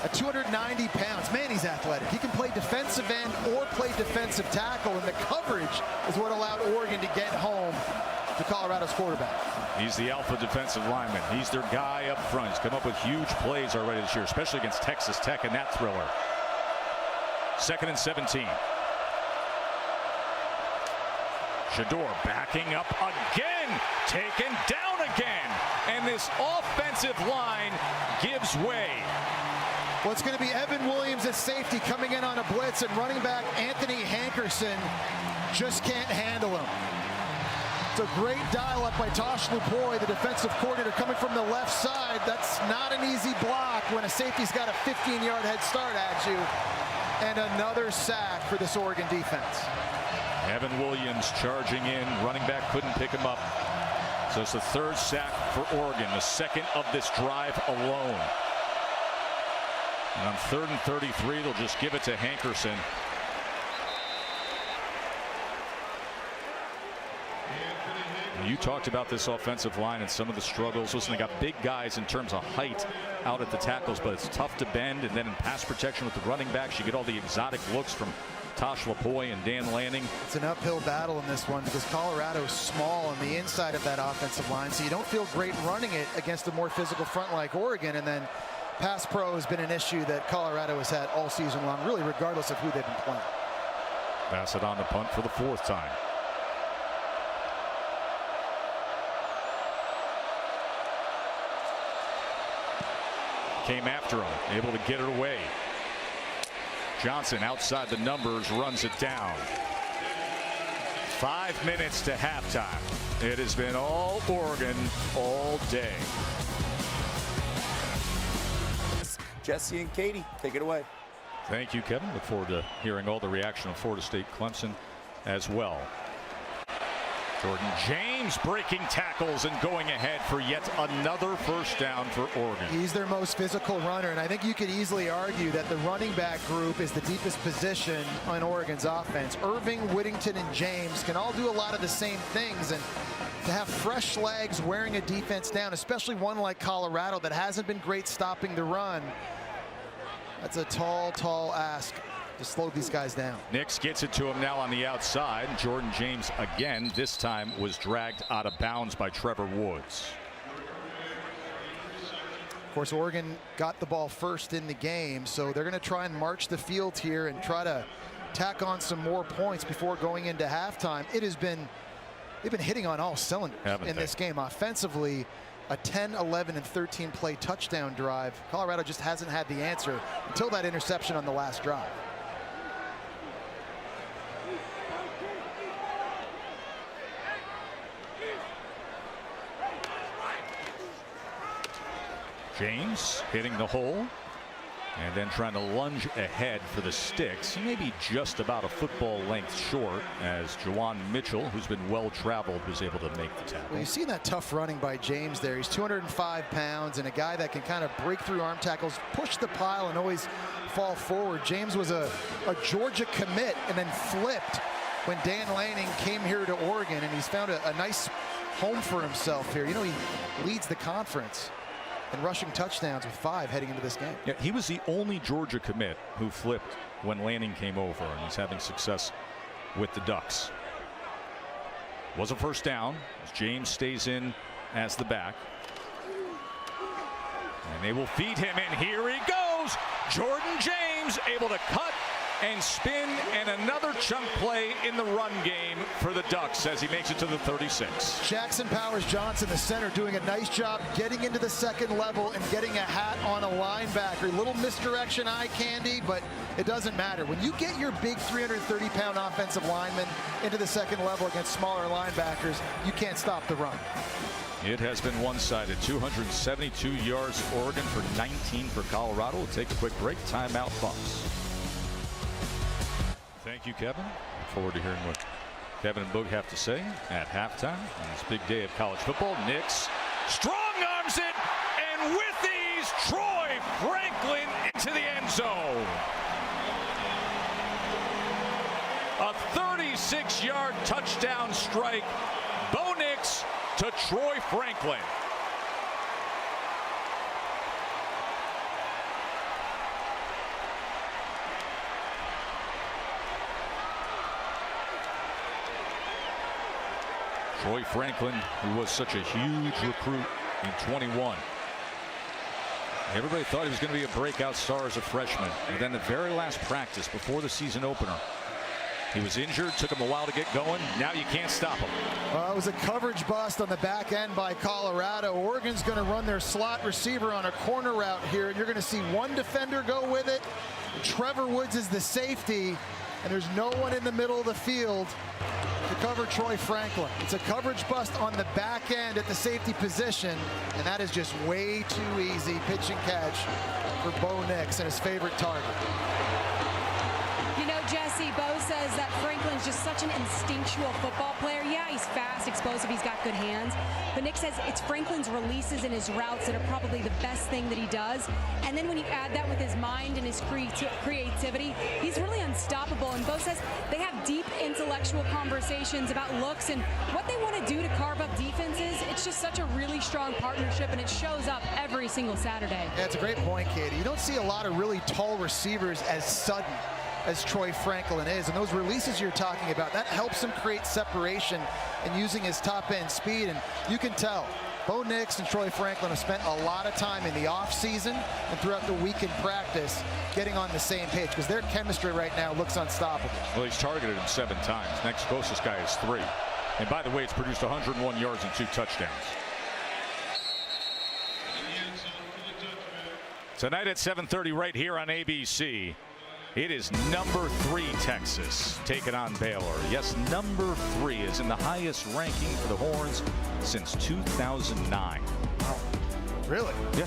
at 290 pounds. Man, he's athletic. He can play defensive end or play defensive tackle, and the coverage is what allowed Oregon to get home to Colorado's quarterback. He's the alpha defensive lineman. He's their guy up front. He's come up with huge plays already this year, especially against Texas Tech in that thriller. 2nd and 17. Shador backing up again, taken down again, and this offensive line gives way. Well, it's going to be Evan Williams at safety coming in on a blitz, and running back Anthony Hankerson just can't handle him. It's a great dial-up by Tosh Lupoy, the defensive coordinator, coming from the left side. That's not an easy block when a safety's got a 15-yard head start at you. And another sack for this Oregon defense. Evan Williams charging in. Running back couldn't pick him up. So it's the 3rd sack for Oregon, the 2nd of this drive alone. And on 3rd and 33, they'll just give it to Hankerson. You talked about this offensive line and some of the struggles. Listen, they got big guys in terms of height out at the tackles, but it's tough to bend. And then in pass protection with the running backs, you get all the exotic looks from Tosh Lupoy and Dan Lanning. It's an uphill battle in this one because Colorado is small on the inside of that offensive line, so you don't feel great running it against a more physical front like Oregon. And then pass pro has been an issue that Colorado has had all season long, really regardless of who they've been playing. Pass it on the punt for the 4th time. Came after him, able to get it away. Johnson outside the numbers, runs it down. 5 minutes to halftime. It has been all Oregon all day. Jesse and Katie, take it away. Thank you, Kevin. Look forward to hearing all the reaction of Florida State Clemson as well. Jordan James breaking tackles and going ahead for yet another first down for Oregon. He's their most physical runner, and I think you could easily argue that the running back group is the deepest position on Oregon's offense. Irving, Whittington, and James can all do a lot of the same things, and to have fresh legs wearing a defense down, especially one like Colorado that hasn't been great stopping the run, that's a tall ask to slow these guys down. Nix gets it to him now on the outside. Jordan James again, this time was dragged out of bounds by Trevor Woods. Of course, Oregon got the ball first in the game, so they're going to try and march the field here and try to tack on some more points before going into halftime. They've been hitting on all cylinders in this game. Offensively, a 10, 11, and 13 play touchdown drive. Colorado just hasn't had the answer until that interception on the last drive. James hitting the hole. And then trying to lunge ahead for the sticks. He may be just about a football length short, as Juwan Mitchell, who's been well traveled, was able to make the tackle. Well, you see that tough running by James there. He's 205 pounds and a guy that can kind of break through arm tackles, push the pile, and always fall forward. James was a Georgia commit and then flipped when Dan Lanning came here to Oregon, and he's found a nice home for himself here. You know, he leads the conference in rushing touchdowns with 5 heading into this game. Yeah, he was the only Georgia commit who flipped when Lanning came over, and he's having success with the Ducks. Was a first down as James stays in as the back. And they will feed him, and here he goes. Jordan James able to cut and spin, and another chunk play in the run game for the Ducks as he makes it to the 36. Jackson Powers Johnson, the center, doing a nice job getting into the second level and getting a hat on a linebacker. Little misdirection, eye candy, but it doesn't matter. When you get your big 330-pound offensive lineman into the second level against smaller linebackers, you can't stop the run. It has been one-sided. 272 yards for Oregon for 19 for Colorado. We'll take a quick break. Timeout, Bucks. Thank you, Kevin. Look forward to hearing what Kevin and Boog have to say at halftime on this big day of college football. Nix strong arms it, and with these, Troy Franklin into the end zone. A 36-yard touchdown strike. Bo Nix to Troy Franklin. Troy Franklin, who was such a huge recruit in 21. Everybody thought he was going to be a breakout star as a freshman. And then the very last practice before the season opener, he was injured, took him a while to get going. Now you can't stop him. It was a coverage bust on the back end by Colorado. Oregon's going to run their slot receiver on a corner route here, and you're going to see one defender go with it. Trevor Woods is the safety, and there's no one in the middle of the field to cover Troy Franklin. It's a coverage bust on the back end at the safety position, and that is just way too easy. Pitch and catch for Bo Nix and his favorite target. You know, Jesse, Bo says that Franklin's just such an instinctual football player. Yeah, he's fast, explosive, he's got good hands. But Nick says it's Franklin's releases and his routes that are probably the best thing that he does. And then when you add that with his mind and his creativity, he's really unstoppable. And Bo says they have deep intellectual conversations about looks and what they want to do to carve up defenses. It's just such a really strong partnership, and it shows up every single Saturday. Yeah, it's a great point, Katie. You don't see a lot of really tall receivers as sudden as Troy Franklin is, and those releases you're talking about, that helps him create separation and using his top end speed. And you can tell Bo Nix and Troy Franklin have spent a lot of time in the off season and throughout the week in practice getting on the same page, because their chemistry right now looks unstoppable. Well, he's targeted him 7 times. Next closest guy is 3. And by the way, it's produced 101 yards and 2 touchdowns. Tonight at 7:30 right here on ABC. It is number 3 Texas taking on Baylor. Yes, number 3 is in the highest ranking for the Horns since 2009. Wow. Really? Yeah.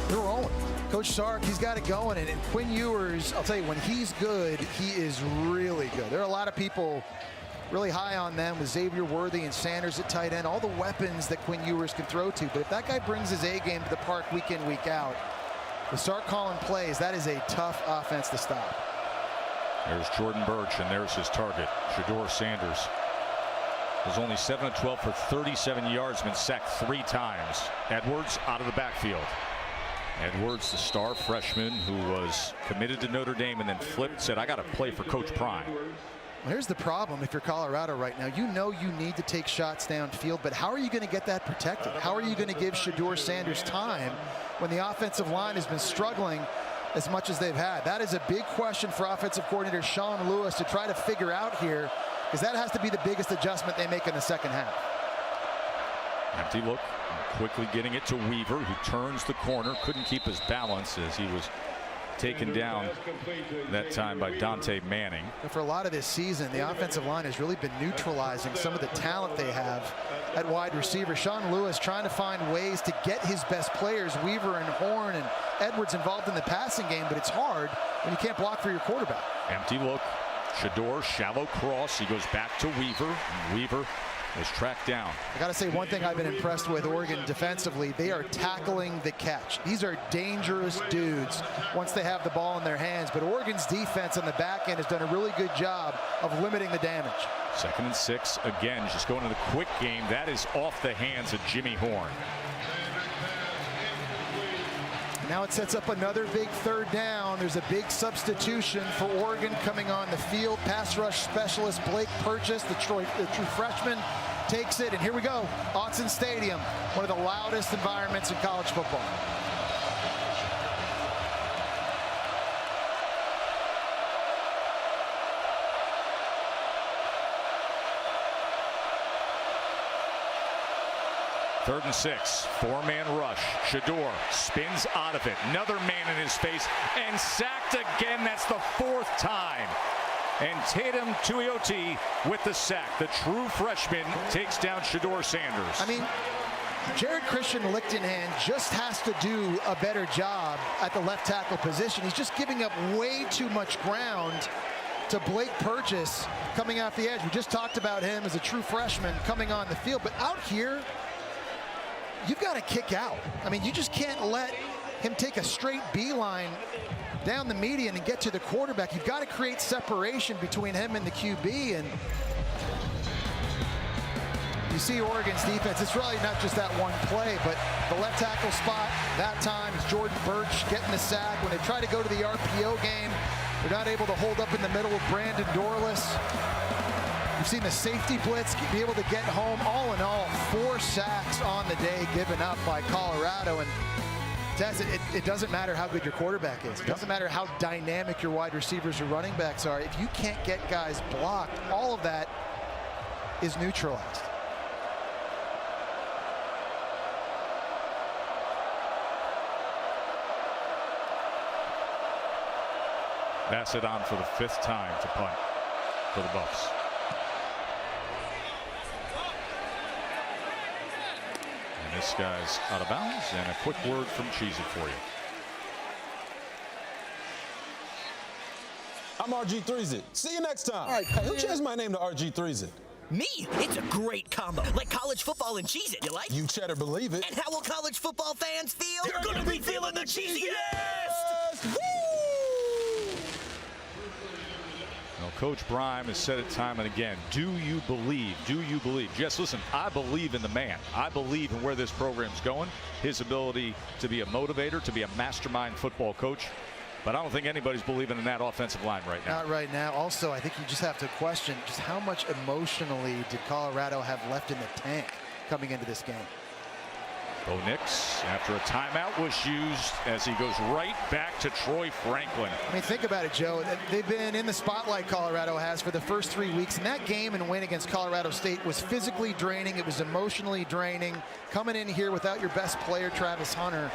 They're rolling. Coach Sark, he's got it going. And Quinn Ewers, I'll tell you, when he's good, he is really good. There are a lot of people really high on them with Xavier Worthy and Sanders at tight end, all the weapons that Quinn Ewers can throw to. But if that guy brings his A game to the park week in, week out, to start calling plays, that is a tough offense to stop. There's Jordan Birch, and there's his target, Shedeur Sanders. Was only 7 of 12 for 37 yards, been sacked 3 times. Edwards out of the backfield. Edwards, the star freshman who was committed to Notre Dame and then flipped, said, I got to play for Coach Prime. Well, here's the problem if you're Colorado right now. You know you need to take shots downfield, but how are you going to get that protected? How are you going to give Shedeur Sanders time when the offensive line has been struggling as much as they've had? That is a big question for offensive coordinator Sean Lewis to try to figure out here, because that has to be the biggest adjustment they make in the second half. Empty look, quickly getting it to Weaver, who turns the corner, couldn't keep his balance as he was taken down that time by Dante Manning. For a lot of this season, the offensive line has really been neutralizing some of the talent they have at wide receiver. Sean Lewis trying to find ways to get his best players, Weaver and Horn and Edwards, involved in the passing game, but it's hard when you can't block for your quarterback. Empty look. Shador, shallow cross. He goes back to Weaver. And Weaver is tracked down. I got to say, one thing I've been impressed with Oregon defensively, they are tackling the catch. These are dangerous dudes once they have the ball in their hands. But Oregon's defense on the back end has done a really good job of limiting the damage. 2nd and 6. Again, just going to the quick game. That is off the hands of Jimmy Horn. Now it sets up another big 3rd down. There's a big substitution for Oregon coming on the field. Pass rush specialist Blake Purchase, the true freshman, takes it. And here we go. Autzen Stadium, one of the loudest environments in college football. Third and 6, 4-man rush. Shador spins out of it. Another man in his face and sacked again. That's the 4th time. And Tatum Tuioti with the sack. The true freshman takes down Shador Sanders. I mean, Jared Christian Lichtenhand just has to do a better job at the left tackle position. He's just giving up way too much ground to Blake Purchase coming off the edge. We just talked about him as a true freshman coming on the field. But out here, you've got to kick out. I mean, you just can't let him take a straight beeline down the median and get to the quarterback. You've got to create separation between him and the QB. And you see Oregon's defense, it's really not just that one play, but the left tackle spot that time is Jordan Birch getting the sack. When they try to go to the RPO game, they're not able to hold up in the middle with Brandon Dorless. You've seen the safety blitz be able to get home. All in all, 4 sacks on the day given up by Colorado. And Tess, it doesn't matter how good your quarterback is. It doesn't matter how dynamic your wide receivers or running backs are. If you can't get guys blocked, all of that is neutralized. Bassett on for the 5th time to punt for the Buffs. And this guy's out of bounds, and a quick word from Cheesy for you. I'm RG3Z. See you next time. All right, hey, who changed my name to RG3Z? Me? It's a great combo. Like college football and Cheez-It. You like? You cheddar believe it. And how will college football fans feel? They're gonna be feeling the cheesiest! Woo! Well, Coach Brime has said it time and again. Do you believe? Do you believe? Jess, listen, I believe in the man. I believe in where this program's going, his ability to be a motivator, to be a mastermind football coach. But I don't think anybody's believing in that offensive line right now. Not right now. Also, I think you just have to question just how much emotionally did Colorado have left in the tank coming into this game. Bo Nix, after a timeout was used, as he goes right back to Troy Franklin. I mean, think about it, Joe. They've been in the spotlight, Colorado has, for the first 3 weeks. And that game and win against Colorado State was physically draining. It was emotionally draining. Coming in here without your best player, Travis Hunter.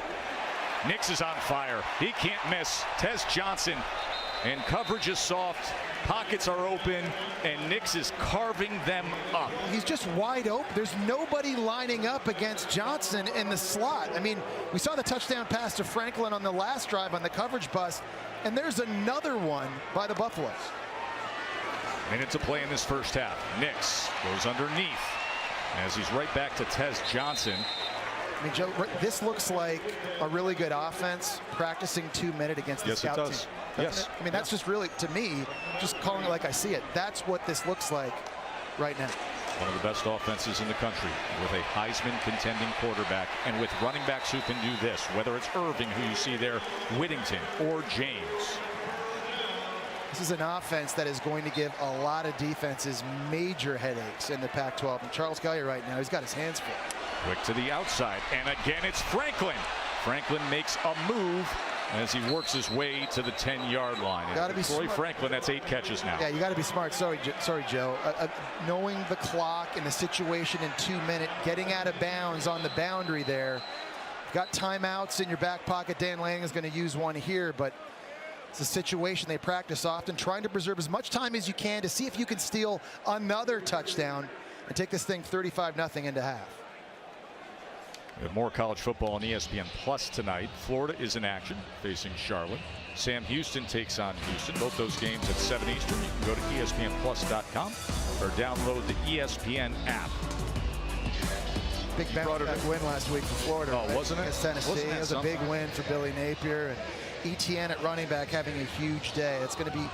Nix is on fire. He can't miss. Tez Johnson, and coverage is soft. Pockets are open, and Nix is carving them up. He's just wide open. There's nobody lining up against Johnson in the slot. I mean, we saw the touchdown pass to Franklin on the last drive on the coverage bust, and there's another one by the Buffaloes. Minute to play in this first half. Nix goes underneath as he's right back to Tez Johnson. I mean, Joe, this looks like a really good offense practicing 2 minutes against the scout team. Yes, it does. Yes. I mean, that's just really, to me, just calling it like I see it. That's what this looks like right now. One of the best offenses in the country with a Heisman contending quarterback and with running backs who can do this, whether it's Irving, who you see there, Whittington, or James. This is an offense that is going to give a lot of defenses major headaches in the Pac-12. And Charles Geier right now, he's got his hands full. Quick to the outside, and again it's Franklin. Franklin makes a move as he works his way to the 10-yard line. Got to be Troy smart. Franklin, that's 8 catches now. Yeah, you got to be smart. Sorry, Joe. Knowing the clock and the situation in 2 minutes, getting out of bounds on the boundary there. Got timeouts in your back pocket. Dan Lang is going to use one here, but It's a situation they practice often, trying to preserve as much time as you can to see if you can steal another touchdown and take this thing 35-0 into half. We have more college football on ESPN Plus tonight. Florida is in action facing Charlotte. Sam Houston takes on Houston. Both those games at 7 Eastern. You can go to ESPNplus.com or download the ESPN app. Big bounce-back win last week for Florida. Oh, wasn't it? Against Tennessee. It was a big win for Billy Napier. And ETN at running back having a huge day. It's going to be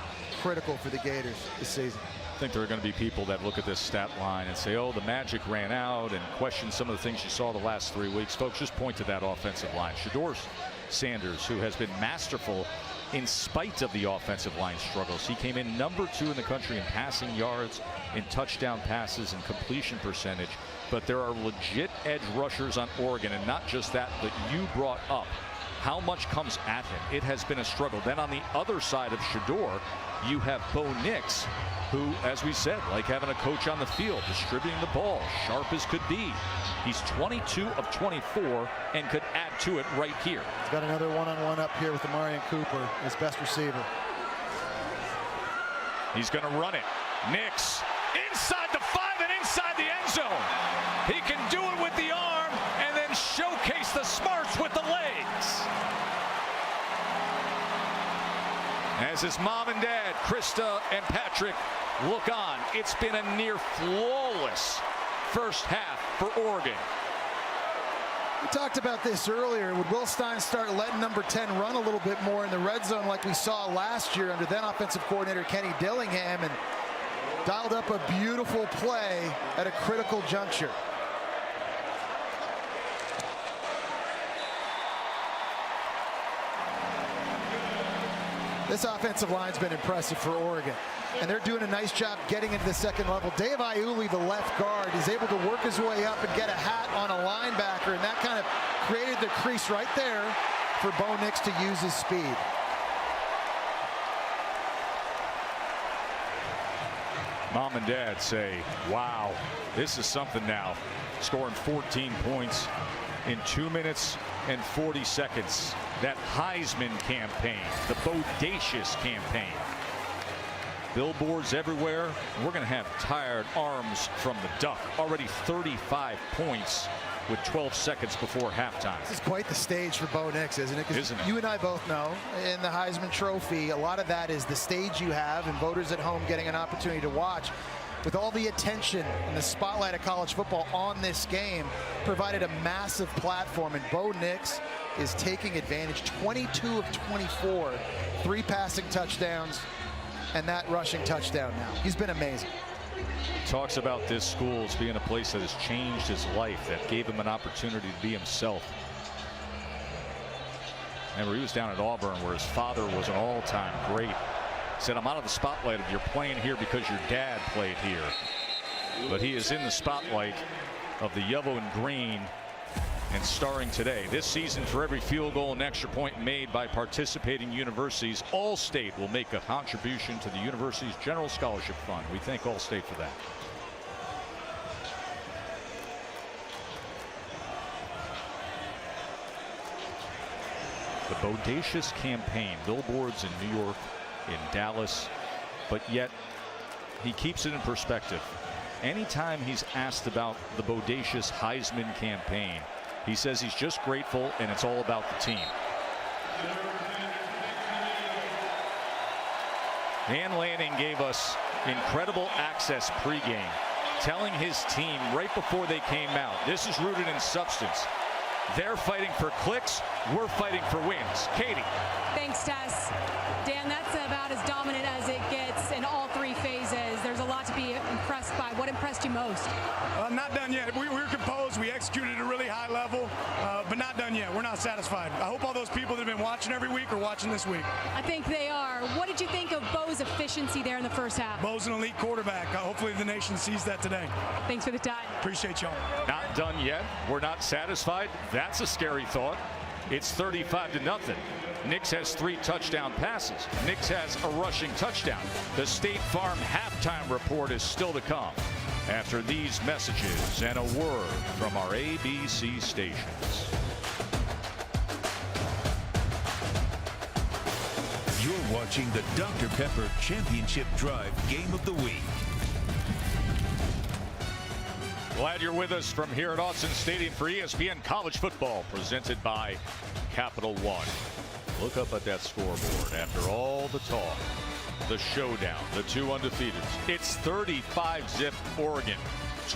critical for the Gators this season. I think there are going to be people that look at this stat line and say, oh, the magic ran out, and question some of the things you saw the last 3 weeks. Folks, just point to that offensive line. Shedeur Sanders, who has been masterful in spite of the offensive line struggles. He came in #2 in the country in passing yards, in touchdown passes, and completion percentage. But there are legit edge rushers on Oregon, and not just that you brought up. How much comes at him? It has been a struggle. Then on the other side of Shedeur, you have Bo Nix, who, as we said, like having a coach on the field, distributing the ball, sharp as could be. He's 22 of 24 and could add to it right here. He's got another one-on-one up here with Amarian Cooper, his best receiver. He's going to run it. Nix inside the 5 and inside the end zone. He can do it with the arm and then showcase the smarts with the legs. As his mom and dad, Krista and Patrick, look on. It's been a near flawless first half for Oregon. We talked about this earlier. Would Will Stein start letting number 10 run a little bit more in the red zone like we saw last year under then offensive coordinator Kenny Dillingham, and dialed up a beautiful play at a critical juncture. This offensive line's been impressive for Oregon, and they're doing a nice job getting into the second level. Dave Iuli, the left guard, is able to work his way up and get a hat on a linebacker, and that kind of created the crease right there for Bo Nix to use his speed. Mom and dad say, wow, this is something now. Scoring 14 points in 2 minutes and 40 seconds. That Heisman campaign, the bodacious campaign. Billboards everywhere. We're going to have tired arms from the Duck. Already 35 points with 12 seconds before halftime. This is quite the stage for Bo Nix, isn't it? Isn't it? You and I both know in the Heisman Trophy, a lot of that is the stage you have and voters at home getting an opportunity to watch. With all the attention and the spotlight of college football on this game, provided a massive platform, and Bo Nix is taking advantage. 22 of 24, 3 passing touchdowns, and that rushing touchdown now. He's been amazing. Talks about this school as being a place that has changed his life, that gave him an opportunity to be himself. Remember, he was down at Auburn where his father was an all-time great. Said, I'm out of the spotlight of you're playing here because your dad played here. But he is in the spotlight of the yellow and green and starring today. This season, for every field goal and extra point made by participating universities, Allstate will make a contribution to the university's general scholarship fund. We thank Allstate for that. The bodacious campaign, billboards in New York, in Dallas, but yet he keeps it in perspective. Anytime he's asked about the bodacious Heisman campaign, he says he's just grateful and it's all about the team. Dan Lanning gave us incredible access pregame, telling his team right before they came out, this is rooted in substance. They're fighting for clicks, we're fighting for wins. Katie. Thanks, Tess. Dan, that's about as dominant as it gets in all 3 phases. There's a lot to be impressed by. What impressed you most? Not done yet. We're composed. We executed at a really high level, but not done yet. We're not satisfied. I hope all those people that have been watching every week are watching this week. I think they are. What did you think of Bo's efficiency there in the first half? Bo's an elite quarterback. Hopefully the nation sees that today. Thanks for the time. Appreciate y'all. Not done yet. We're not satisfied. That's a scary thought. It's 35-0. Nix has 3 touchdown passes. Nix has a rushing touchdown. The State Farm halftime report is still to come after these messages and a word from our ABC stations. You're watching the Dr. Pepper Championship Drive Game of the Week. Glad you're with us from here at Autzen Stadium for ESPN College Football, presented by Capital One. Look up at that scoreboard after all the talk. The showdown, the two undefeateds. It's 35-zip Oregon,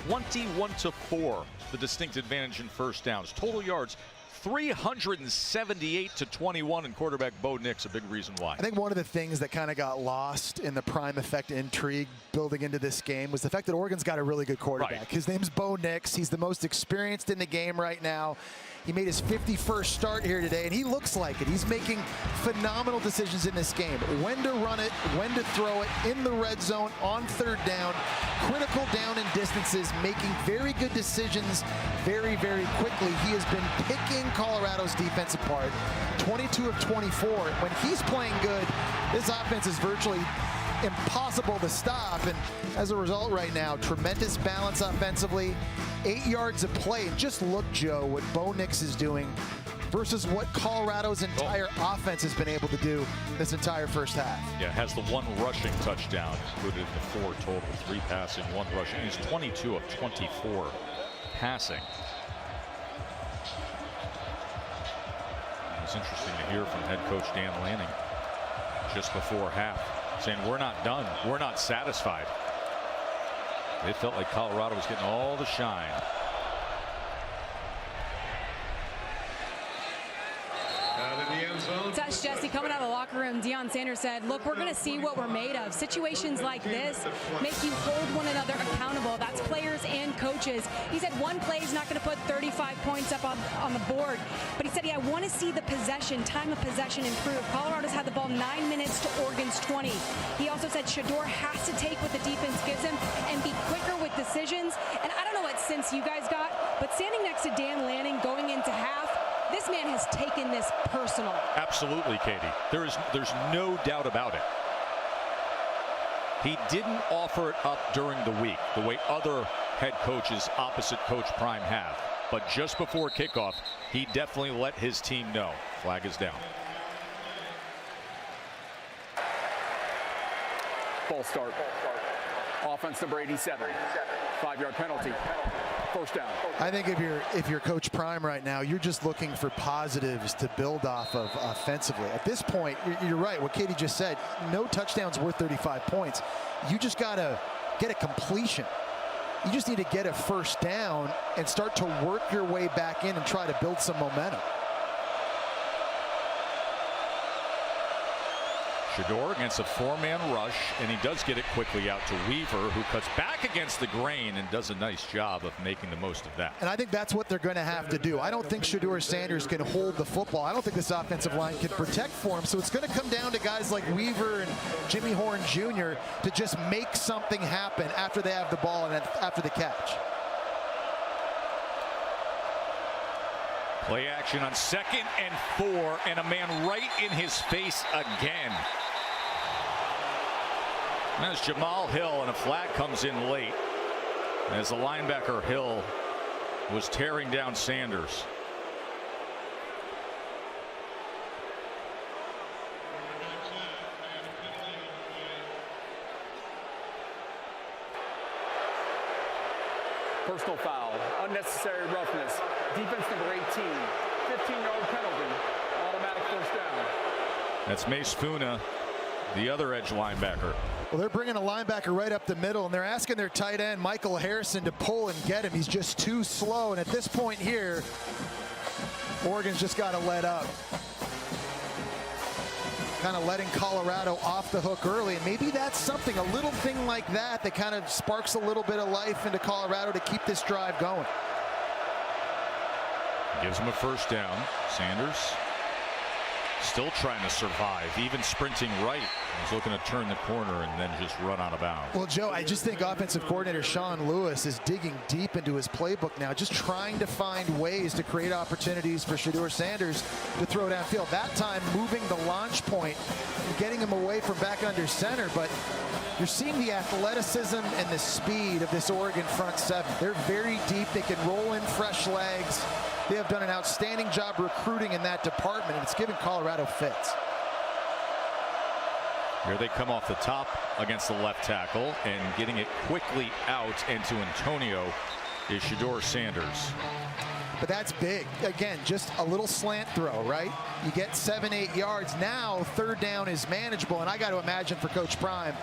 21-4. The distinct advantage in first downs. Total yards, 378-21, and quarterback Bo Nix, a big reason why. I think one of the things that kind of got lost in the prime effect intrigue building into this game was the fact that Oregon's got a really good quarterback. Right. His name's Bo Nix. He's the most experienced in the game right now. He made his 51st start here today, and he looks like it. He's making phenomenal decisions in this game. When to run it, when to throw it, in the red zone, on third down, critical down and distances, making very good decisions very, very quickly. He has been picking Colorado's defense apart. 22 of 24. When he's playing good, this offense is virtually impossible to stop, and as a result right now, tremendous balance offensively, 8 yards of play. And just look, Joe, what Bo Nix is doing versus what Colorado's entire offense has been able to do this entire first half. Yeah, has the one rushing touchdown included in the 4 total, 3 passing, 1 rushing. He's 22 of 24 passing. It's interesting to hear from head coach Dan Lanning just before half, saying we're not done, we're not satisfied. It felt like Colorado was getting all the shine. Touch Jesse coming out of the locker room. Deion Sanders said, look, we're going to see what we're made of. Situations like this make you hold one another accountable. That's players and coaches. He said one play is not going to put 35 points up on the board, but he said, I want to see the possession, time of possession improve. Colorado's had the ball 9 minutes to Oregon's 20. He also said Shedeur has to take what the defense gives him and be quicker with decisions. And I don't know what sense you guys got, but standing next to Dan Lanning going into half, this man has taken this personal. Absolutely, Katie. There's no doubt about it. He didn't offer it up during the week the way other head coaches opposite Coach Prime have. But just before kickoff, he definitely let his team know. Flag is down. False start. Offense number 87. 5-yard penalty. First down. I think if you're Coach Prime right now, you're just looking for positives to build off of offensively. At this point, you're right. What Katie just said, no touchdowns worth 35 points. You just got to get a completion. You just need to get a first down and start to work your way back in and try to build some momentum. Shedeur against a 4-man rush, and he does get it quickly out to Weaver, who cuts back against the grain and does a nice job of making the most of that. And I think that's what they're going to have to do. I don't think Shedeur Sanders can hold the football. I don't think this offensive line can protect for him. So it's going to come down to guys like Weaver and Jimmy Horn Jr. to just make something happen after they have the ball and after the catch. Play action on 2nd and 4, and a man right in his face again. That's Jamal Hill, and a flag comes in late as the linebacker Hill was tearing down Sanders. Personal foul, unnecessary roughness, defense number 18, 15-yard penalty, automatic first down. That's Mace Funa, the other edge linebacker. Well, they're bringing a linebacker right up the middle, and they're asking their tight end, Michael Harrison, to pull and get him. He's just too slow, and at this point here, Oregon's just got to let up. Kind of letting Colorado off the hook early, and maybe that's something, a little thing like that kind of sparks a little bit of life into Colorado to keep this drive going. Gives him a first down. Sanders still trying to survive, even sprinting right. He's looking to turn the corner and then just run out of bounds. Well, Joe, I just think offensive coordinator Sean Lewis is digging deep into his playbook now, just trying to find ways to create opportunities for Shedeur Sanders to throw downfield. That time moving the launch point and getting him away from back under center, but you're seeing the athleticism and the speed of this Oregon front seven. They're very deep. They can roll in fresh legs. They have done an outstanding job recruiting in that department, and it's given Colorado fits. Here they come off the top against the left tackle, and getting it quickly out into Antonio is Shedeur Sanders. But that's big. Again, just a little slant throw, right? You get 7-8 yards. Now third down is manageable, and I got to imagine for Coach Prime,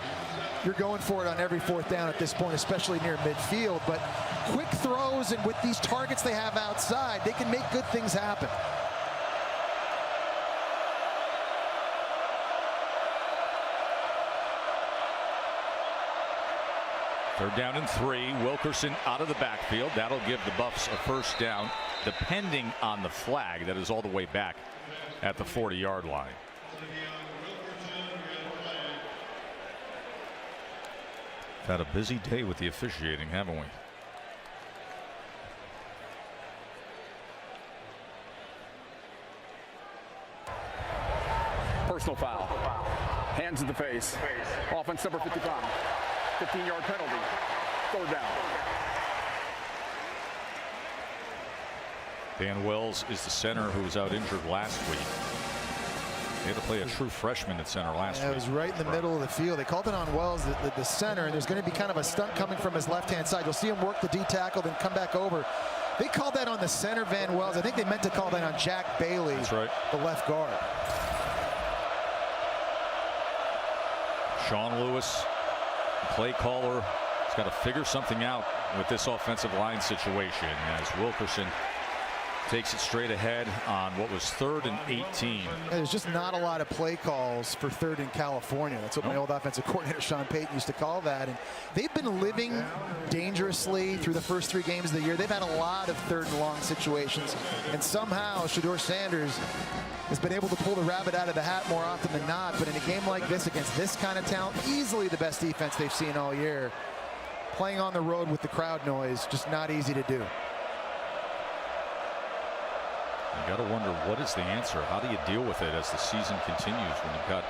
you're going for it on every fourth down at this point, especially near midfield. But quick throws, and with these targets they have outside, they can make good things happen. Third down and 3. Wilkerson out of the backfield. That'll give the Buffs a first down, depending on the flag. That is all the way back at the 40-yard line. We've had a busy day with the officiating, haven't we? Personal foul. Hands in the face. Offense number 55. 15-yard penalty. Third down. Dan Wells is the center who was out injured last week. They had to play a true freshman at center last week. It was right in the middle of the field. They called it on Wells, the center, and there's going to be kind of a stunt coming from his left-hand side. You'll see him work the D tackle, then come back over. They called that on the center, Van Wells. I think they meant to call that on Jack Bailey, that's right, the left guard. Sean Lewis, play caller, has got to figure something out with this offensive line situation as Wilkerson takes it straight ahead on what was 3rd and 18. There's just not a lot of play calls for 3rd in California. That's what my old offensive coordinator Sean Payton used to call that. And they've been living dangerously through the first 3 games of the year. They've had a lot of 3rd and long situations, and somehow Shedeur Sanders has been able to pull the rabbit out of the hat more often than not. But in a game like this, against this kind of talent, easily the best defense they've seen all year. Playing on the road with the crowd noise, just not easy to do. You got to wonder, what is the answer? How do you deal with it as the season continues when you've got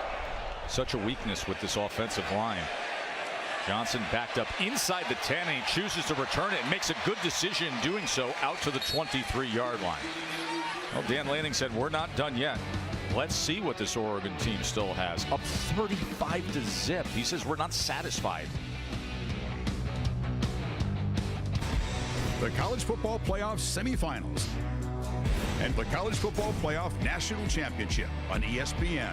such a weakness with this offensive line? Johnson backed up inside the 10, and he chooses to return it and makes a good decision doing so out to the 23-yard line. Well, Dan Lanning said, we're not done yet. Let's see what this Oregon team still has. Up 35-0. He says we're not satisfied. The College Football Playoff semifinals and the College Football Playoff National Championship on ESPN.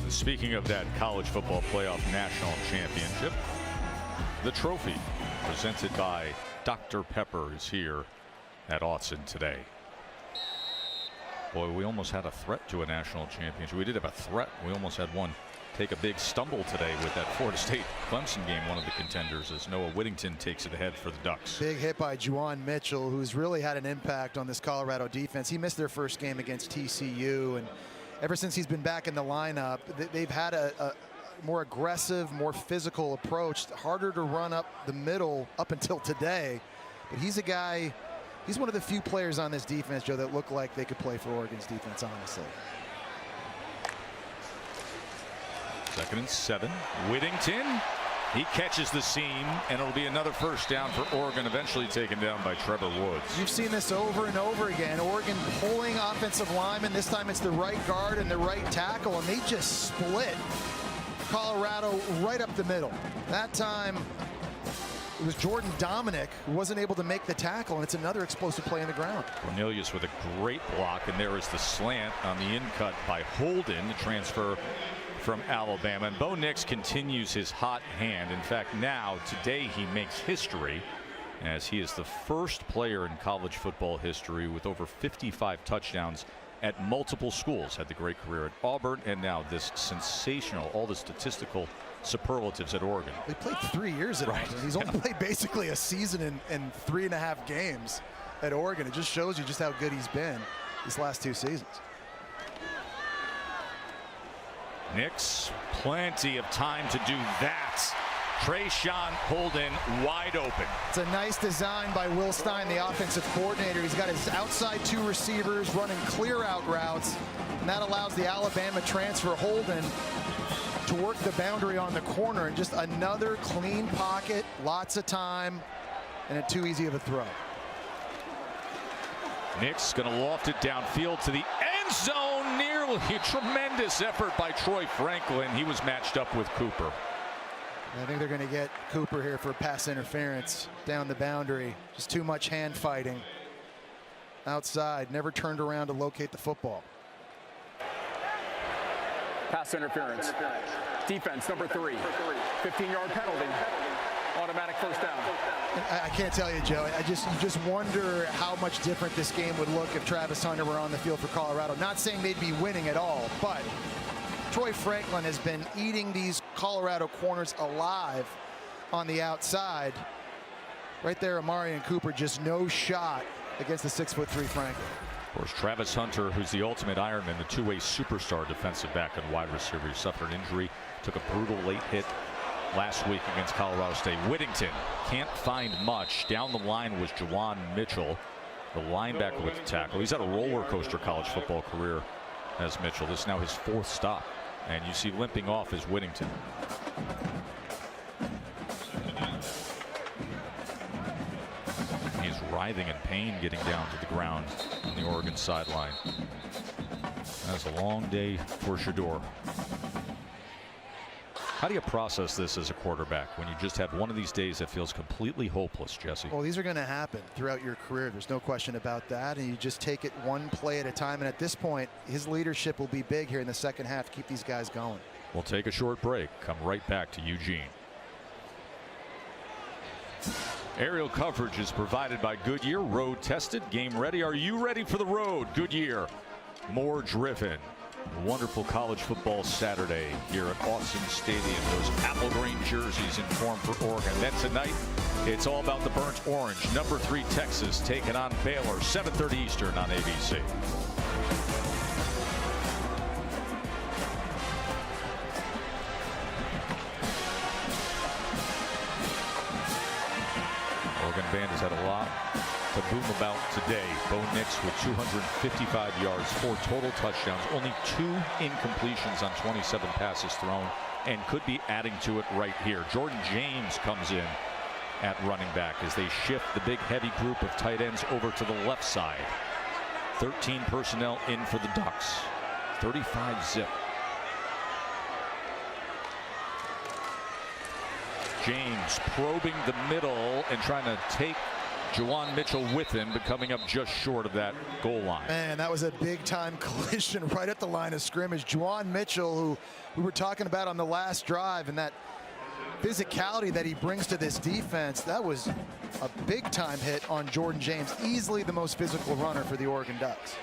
Speaking of that College Football Playoff National Championship, the trophy presented by Dr. Pepper is here at Autzen today. Boy, we almost had a threat to a national championship. We did have a threat. We almost had one take a big stumble today with that Florida State Clemson game, one of the contenders, as Noah Whittington takes it ahead for the Ducks. Big hit by Juwan Mitchell, who's really had an impact on this Colorado defense. He missed their first game against TCU, and ever since he's been back in the lineup, they've had a more aggressive, more physical approach, harder to run up the middle up until today. But he's a guy, he's one of the few players on this defense, Joe, that look like they could play for Oregon's defense, honestly. 2nd and 7. Whittington, he catches the seam, and it'll be another first down for Oregon, eventually taken down by Trevor Woods. You've seen this over and over again. Oregon pulling offensive linemen. This time it's the right guard and the right tackle, and they just split Colorado right up the middle. That time it was Jordan Dominic who wasn't able to make the tackle, and it's another explosive play on the ground. Cornelius with a great block, and there is the slant on the in cut by Holden, the transfer from Alabama. And Bo Nix continues his hot hand. In fact, now today he makes history, as he is the first player in college football history with over 55 touchdowns at multiple schools. Had the great career at Auburn, and now this sensational, all the statistical superlatives at Oregon. He played 3 years at Auburn. He's only played basically a season in 3.5 games at Oregon. It just shows you just how good he's been these last 2 seasons. Nix, plenty of time to do that. Trayshawn Holden wide open. It's a nice design by Will Stein, the offensive coordinator. He's got his outside 2 receivers running clear out routes, and that allows the Alabama transfer Holden to work the boundary on the corner, and just another clean pocket, lots of time, and too easy of a throw. Nix going to loft it downfield to the end zone, nearly Absolutely. Tremendous effort by Troy Franklin. He was matched up with Cooper. I think they're going to get Cooper here for pass interference down the boundary. Just too much hand fighting. Outside, never turned around to locate the football. Pass interference. Defense, number 3. 15-yard penalty. Automatic first down. I can't tell you, Joe. You just wonder how much different this game would look if Travis Hunter were on the field for Colorado. Not saying they'd be winning at all, but Troy Franklin has been eating these Colorado corners alive on the outside. Right there, Amari and Cooper, just no shot against the 6'3" Franklin. Of course, Travis Hunter, who's the ultimate Ironman, the two-way superstar defensive back and wide receiver. He suffered an injury, took a brutal late hit last week against Colorado State. Whittington can't find much. Down the line was Juwan Mitchell, the linebacker with the tackle. He's had a roller coaster college football career as Mitchell. This is now his 4th stop. And you see limping off is Whittington. He's writhing in pain getting down to the ground on the Oregon sideline. That's a long day for Shedeur. How do you process this as a quarterback when you just have one of these days that feels completely hopeless, Jesse? Well, these are going to happen throughout your career. There's no question about that. And you just take it one play at a time. And at this point, his leadership will be big here in the second half to keep these guys going. We'll take a short break. Come right back to Eugene. Aerial coverage is provided by Goodyear. Road tested, game ready. Are you ready for the road? Goodyear, more driven. Wonderful college football Saturday here at Austin Stadium. Those apple green jerseys in form for Oregon. Then tonight, it's all about the burnt orange. Number 3 Texas taking on Baylor. 7:30 Eastern on ABC. Oregon band has had a lot to boom about today. Bo Nix with 255 yards, 4 total touchdowns, only 2 incompletions on 27 passes thrown, and could be adding to it right here. Jordan James comes in at running back as they shift the big heavy group of tight ends over to the left side. 13 personnel in for the Ducks. 35 zip. James probing the middle and trying to take Juwan Mitchell with him, but coming up just short of that goal line. Man, that was a big-time collision right at the line of scrimmage. Juwan Mitchell, who we were talking about on the last drive, and that physicality that he brings to this defense, that was a big-time hit on Jordan James. Easily the most physical runner for the Oregon Ducks.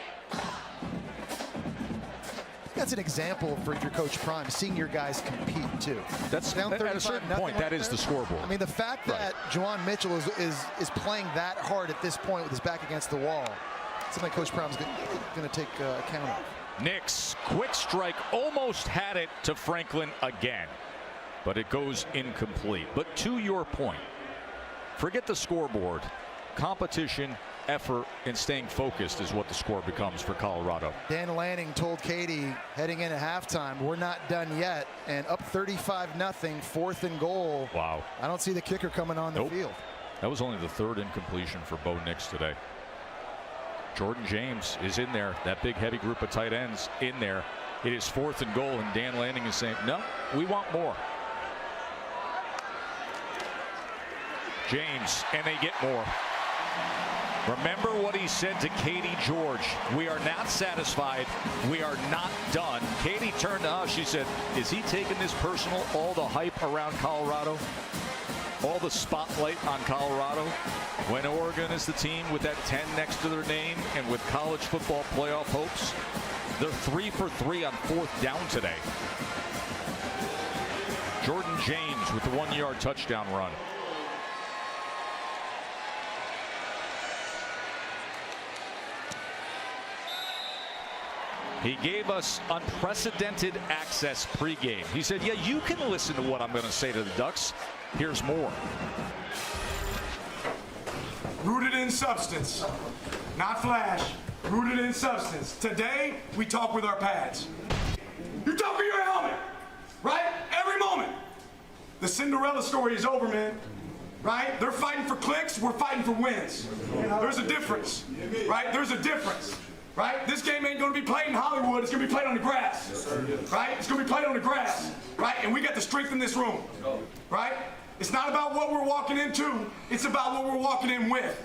That's an example for your Coach Prime, seeing your guys compete too. That's down at a certain point. That is the scoreboard. I mean, the fact that Juwan Mitchell is playing that hard at this point with his back against the wall, something Coach Prime's going to take account of. Nix, quick strike, almost had it to Franklin again, but it goes incomplete. But to your point, forget the scoreboard. Competition, effort, and staying focused is what the score becomes for Colorado. Dan Lanning told Katie heading into halftime, we're not done yet, and up 35-0, 4th and goal. Wow. I don't see the kicker coming on the field. That was only the 3rd incompletion for Bo Nix today. Jordan James is in there, that big heavy group of tight ends in there. It is 4th and goal, and Dan Lanning is saying, no, we want more. James, and they get more. Remember what he said to Katie George. We are not satisfied. We are not done. Katie turned to us. She said, is he taking this personal? All the hype around Colorado? All the spotlight on Colorado? When Oregon is the team with that 10 next to their name and with college football playoff hopes, they're 3 for 3 on 4th down today. Jordan James with the 1-yard touchdown run. He gave us unprecedented access pregame. He said, yeah, you can listen to what I'm going to say to the Ducks. Here's more. Rooted in substance, not flash. Rooted in substance. Today, we talk with our pads. You talk with your helmet, right? Every moment. The Cinderella story is over, man. Right? They're fighting for clicks. We're fighting for wins. There's a difference, right? There's a difference. right? This game ain't going to be played in Hollywood. It's going to be played on the grass, right? It's going to be played on the grass, right? And we got the strength in this room, right? It's not about what we're walking into. It's about what we're walking in with.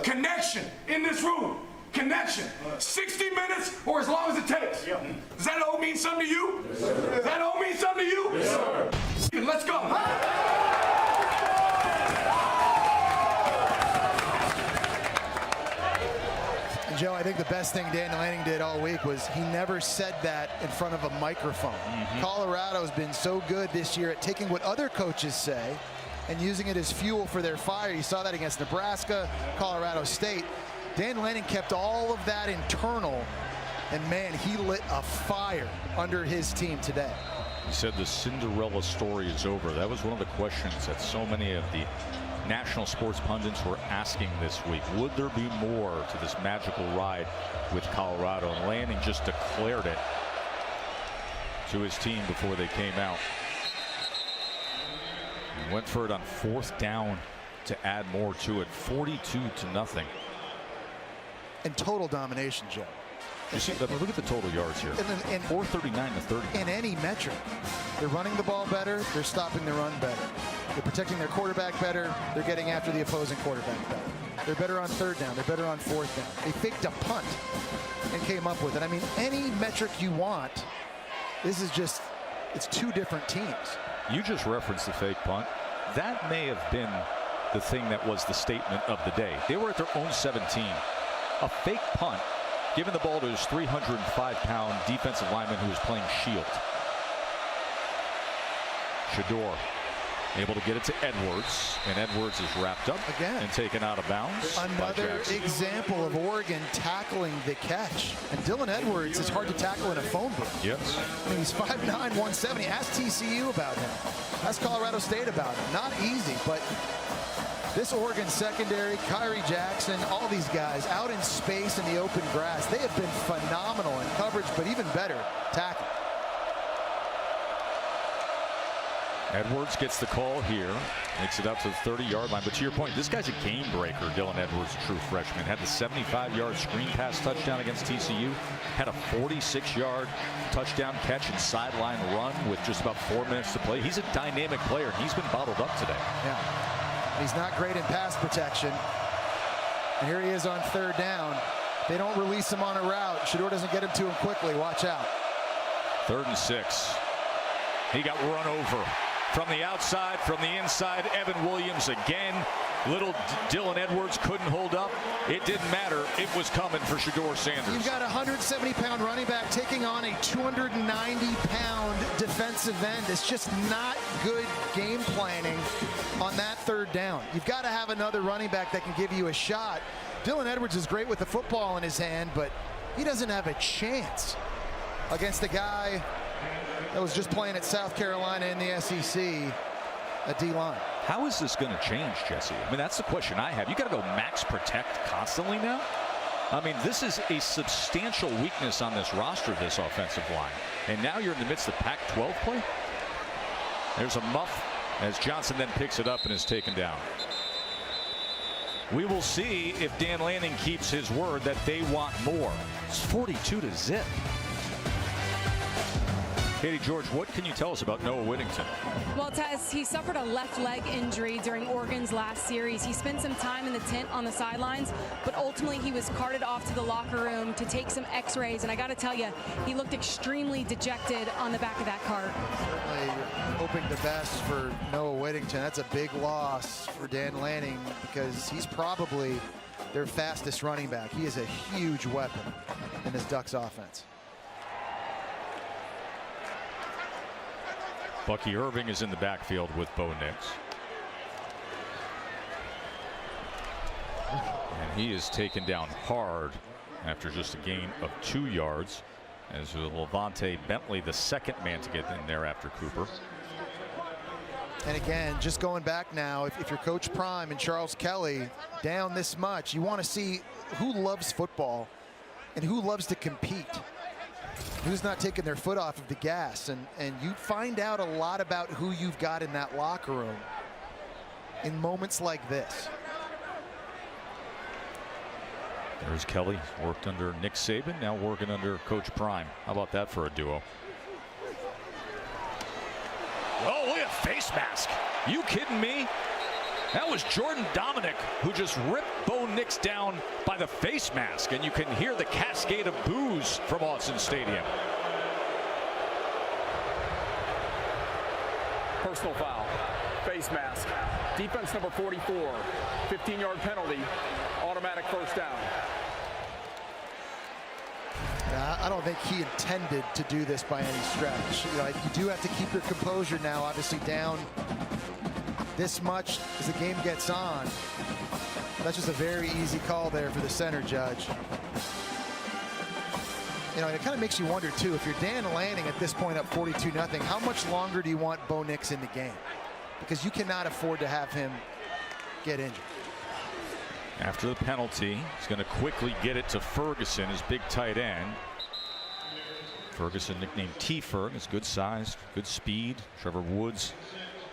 Connection in this room. Connection. 60 minutes or as long as it takes. Does that all mean something to you? Yes, does that all mean something to you? Yes, sir. Let's go. Joe, I think the best thing Dan Lanning did all week was he never said that in front of a microphone. Colorado's been so good this year at taking what other coaches say and using it as fuel for their fire. You saw that against Nebraska, Colorado State. Dan Lanning kept all of that internal, and man, he lit a fire under his team today. He said the Cinderella story is over. That was one of the questions that so many of the national sports pundits were asking this week. Would there be more to this magical ride with Colorado? And Lanning just declared it to his team before they came out. He went for it on 4th down to add more to it. 42-0. And total domination, Joe. You see, look at the total yards here. 439 to 30. In any metric, they're running the ball better. They're stopping the run better. They're protecting their quarterback better. They're getting after the opposing quarterback better. They're better on 3rd down. They're better on 4th down. They faked a punt and came up with it. I mean, any metric you want, this is just, it's two different teams. You just referenced the fake punt. That may have been the thing that was the statement of the day. They were at their own 17. A fake punt, giving the ball to his 305-pound defensive lineman who was playing shield. Shador able to get it to Edwards, and Edwards is wrapped up again and taken out of bounds. Another example of Oregon tackling the catch. And Dylan Edwards is hard to tackle in a phone booth. Yes. I mean, he's 5'9", 170. Ask TCU about him. Ask Colorado State about him. Not easy, but this Oregon secondary, Kyrie Jackson, all these guys out in space in the open grass, they have been phenomenal in coverage, but even better tackling. Edwards gets the call here, makes it up to the 30-yard line. But to your point, this guy's a game breaker. Dylan Edwards, a true freshman, had the 75-yard screen pass touchdown against TCU, had a 46-yard touchdown catch and sideline run with just about 4 minutes to play. He's a dynamic player, and he's been bottled up today. Yeah, he's not great in pass protection. And here he is on 3rd down. They don't release him on a route. Shador doesn't get him to him quickly. Watch out. 3rd and 6. He got run over. From the outside, from the inside, Evan Williams again. Little Dylan Edwards couldn't hold up. It didn't matter. It was coming for Shador Sanders. You've got a 170-pound running back taking on a 290-pound defensive end. It's just not good game planning on that 3rd down. You've got to have another running back that can give you a shot. Dylan Edwards is great with the football in his hand, but he doesn't have a chance against a guy that was just playing at South Carolina in the SEC, a D-line. How is this going to change, Jesse? I mean, that's the question I have. You got to go max protect constantly now? I mean, this is a substantial weakness on this roster, this offensive line. And now you're in the midst of Pac-12 play? There's a muff as Johnson then picks it up and is taken down. We will see if Dan Lanning keeps his word that they want more. It's 42-0. Katie George, what can you tell us about Noah Whittington? Well, Tess, he suffered a left leg injury during Oregon's last series. He spent some time in the tent on the sidelines, but ultimately he was carted off to the locker room to take some x-rays. And I got to tell you, he looked extremely dejected on the back of that cart. Certainly hoping the best for Noah Whittington. That's a big loss for Dan Lanning because he's probably their fastest running back. He is a huge weapon in this Ducks offense. Bucky Irving is in the backfield with Bo Nix. And he is taken down hard after just a gain of 2 yards. As Levante Bentley, the second man to get in there after Cooper. And again, just going back now, if you're Coach Prime and Charles Kelly down this much, you want to see who loves football and who loves to compete. Who's not taking their foot off of the gas, and you find out a lot about who you've got in that locker room in moments like this. There's Kelly, worked under Nick Saban, now working under Coach Prime. How about that for a duo? Oh, look at face mask. You kidding me? That was Jordan Dominic who just ripped Bo Nix down by the face mask, and you can hear the cascade of boos from Autzen Stadium. Personal foul, face mask, defense number 44, 15-yard penalty, automatic first down. I don't think he intended to do this by any stretch. You know, you do have to keep your composure now, obviously down this much as the game gets on. That's just a very easy call there for the center judge. You know, and it kind of makes you wonder, too, if you're Dan Lanning at this point up 42-0, how much longer do you want Bo Nix in the game? Because you cannot afford to have him get injured. After the penalty, he's going to quickly get it to Ferguson, his big tight end. Ferguson, nicknamed T-Ferg, is good size, good speed. Trevor Woods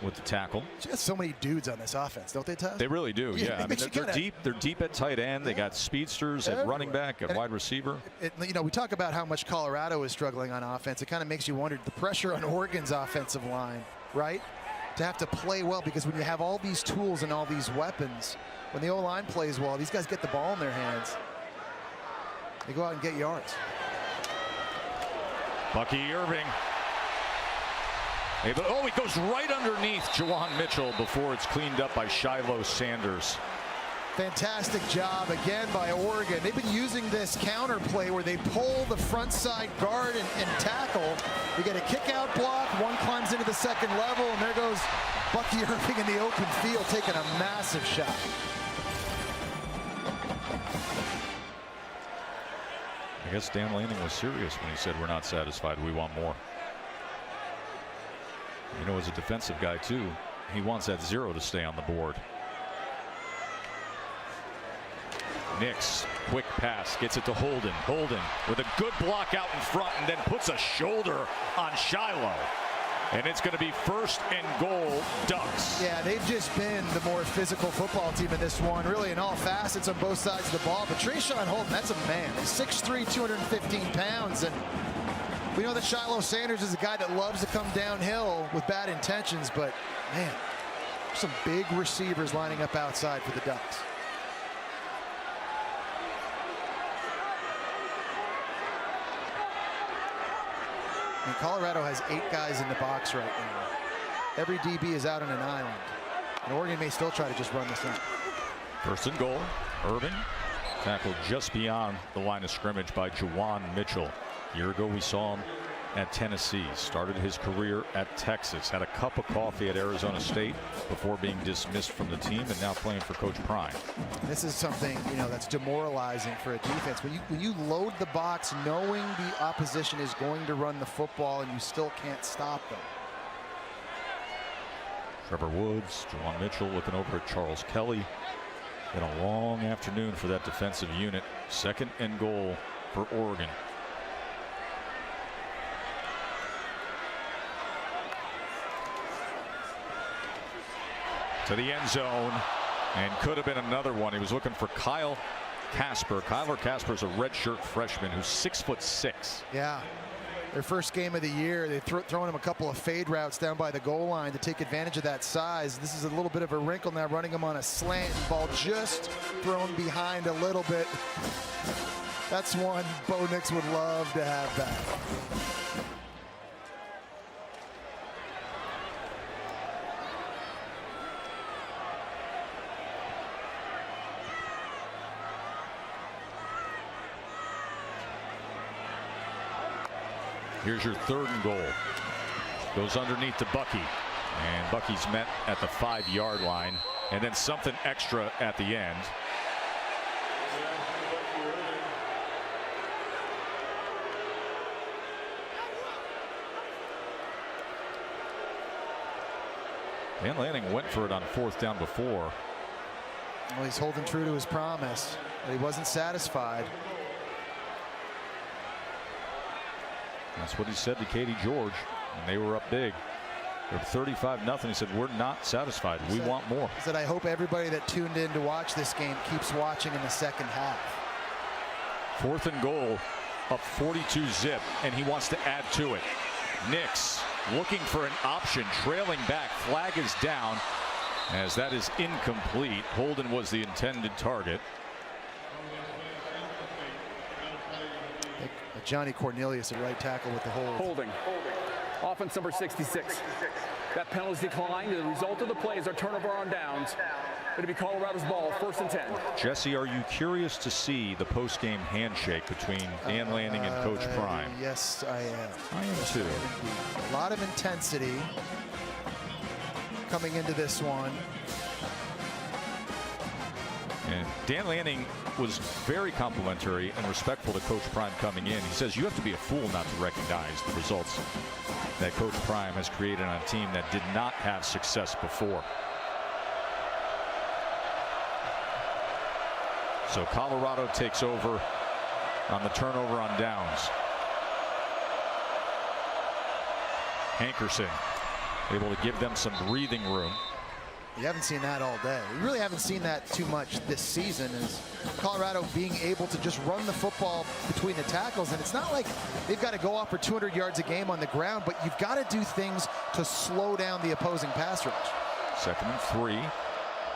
with the tackle. You got so many dudes on this offense, don't they, Taz? They really do, yeah. I mean, they're deep. They're deep at tight end. They got speedsters at running back, at wide receiver. You know, we talk about how much Colorado is struggling on offense. It kind of makes you wonder the pressure on Oregon's offensive line, right? To have to play well, because when you have all these tools and all these weapons, when the O-line plays well, these guys get the ball in their hands. They go out and get yards. Bucky Irving. He goes right underneath Juwan Mitchell before it's cleaned up by Shiloh Sanders. Fantastic job again by Oregon. They've been using this counter play where they pull the front side guard and tackle. You get a kick out block, one climbs into the second level, and there goes Bucky Irving in the open field taking a massive shot. I guess Dan Lanning was serious when he said we're not satisfied, we want more. You know, as a defensive guy too, he wants that 0 to stay on the board. Nix, quick pass, gets it to Holden. Holden with a good block out in front and then puts a shoulder on Shiloh. And it's going to be 1st and goal, Ducks. Yeah, they've just been the more physical football team in this one, really in all facets on both sides of the ball. But Trayshawn Holden, that's a man. He's 6'3", 215 pounds. And we know that Shiloh Sanders is a guy that loves to come downhill with bad intentions. But, man, some big receivers lining up outside for the Ducks. And Colorado has 8 guys in the box right now. Every DB is out on an island. And Oregon may still try to just run this in. 1st and goal. Irving tackled just beyond the line of scrimmage by Juwan Mitchell. A year ago we saw him at Tennessee. Started his career at Texas. Had a cup of coffee at Arizona State before being dismissed from the team, and now playing for Coach Prime. This is something, you know, that's demoralizing for a defense. When you load the box knowing the opposition is going to run the football and you still can't stop them. Trevor Woods, Juwan Mitchell looking over at Charles Kelly. Been a long afternoon for that defensive unit. 2nd and goal for Oregon. To the end zone, and could have been another one. He was looking for Kyle Casper. Kyler Casper is a redshirt freshman who's 6'6". Yeah, their first game of the year. They've thrown him a couple of fade routes down by the goal line to take advantage of that size. This is a little bit of a wrinkle now, running him on a slant. Ball just thrown behind a little bit. That's one Bo Nix would love to have back. Here's your 3rd and goal. Goes underneath to Bucky. And Bucky's met at the 5-yard line. And then something extra at the end. Dan Lanning went for it on 4th down before. Well, he's holding true to his promise. But he wasn't satisfied. That's what he said to Katie George, and they were up big. They're 35-0. He said, we're not satisfied. We want more. He said, I hope everybody that tuned in to watch this game keeps watching in the second half. 4th and goal, up 42-zip, and he wants to add to it. Nix looking for an option, trailing back. Flag is down as that is incomplete. Holden was the intended target. Johnny Cornelius at right tackle with the hold. Holding. Offense number 66. That penalty declined. The result of the play is our turnover on downs. It'll be Colorado's ball, 1st and 10. Jesse, are you curious to see the post-game handshake between Dan Lanning and Coach Prime? Yes, I am. I am too. A lot of intensity coming into this one. And Dan Lanning was very complimentary and respectful to Coach Prime coming in. He says you have to be a fool not to recognize the results that Coach Prime has created on a team that did not have success before. So Colorado takes over on the turnover on downs. Hankerson able to give them some breathing room. You haven't seen that all day. You really haven't seen that too much this season, is Colorado being able to just run the football between the tackles. And it's not like they've got to go off for 200 yards a game on the ground, but you've got to do things to slow down the opposing pass rush. 2nd and 3.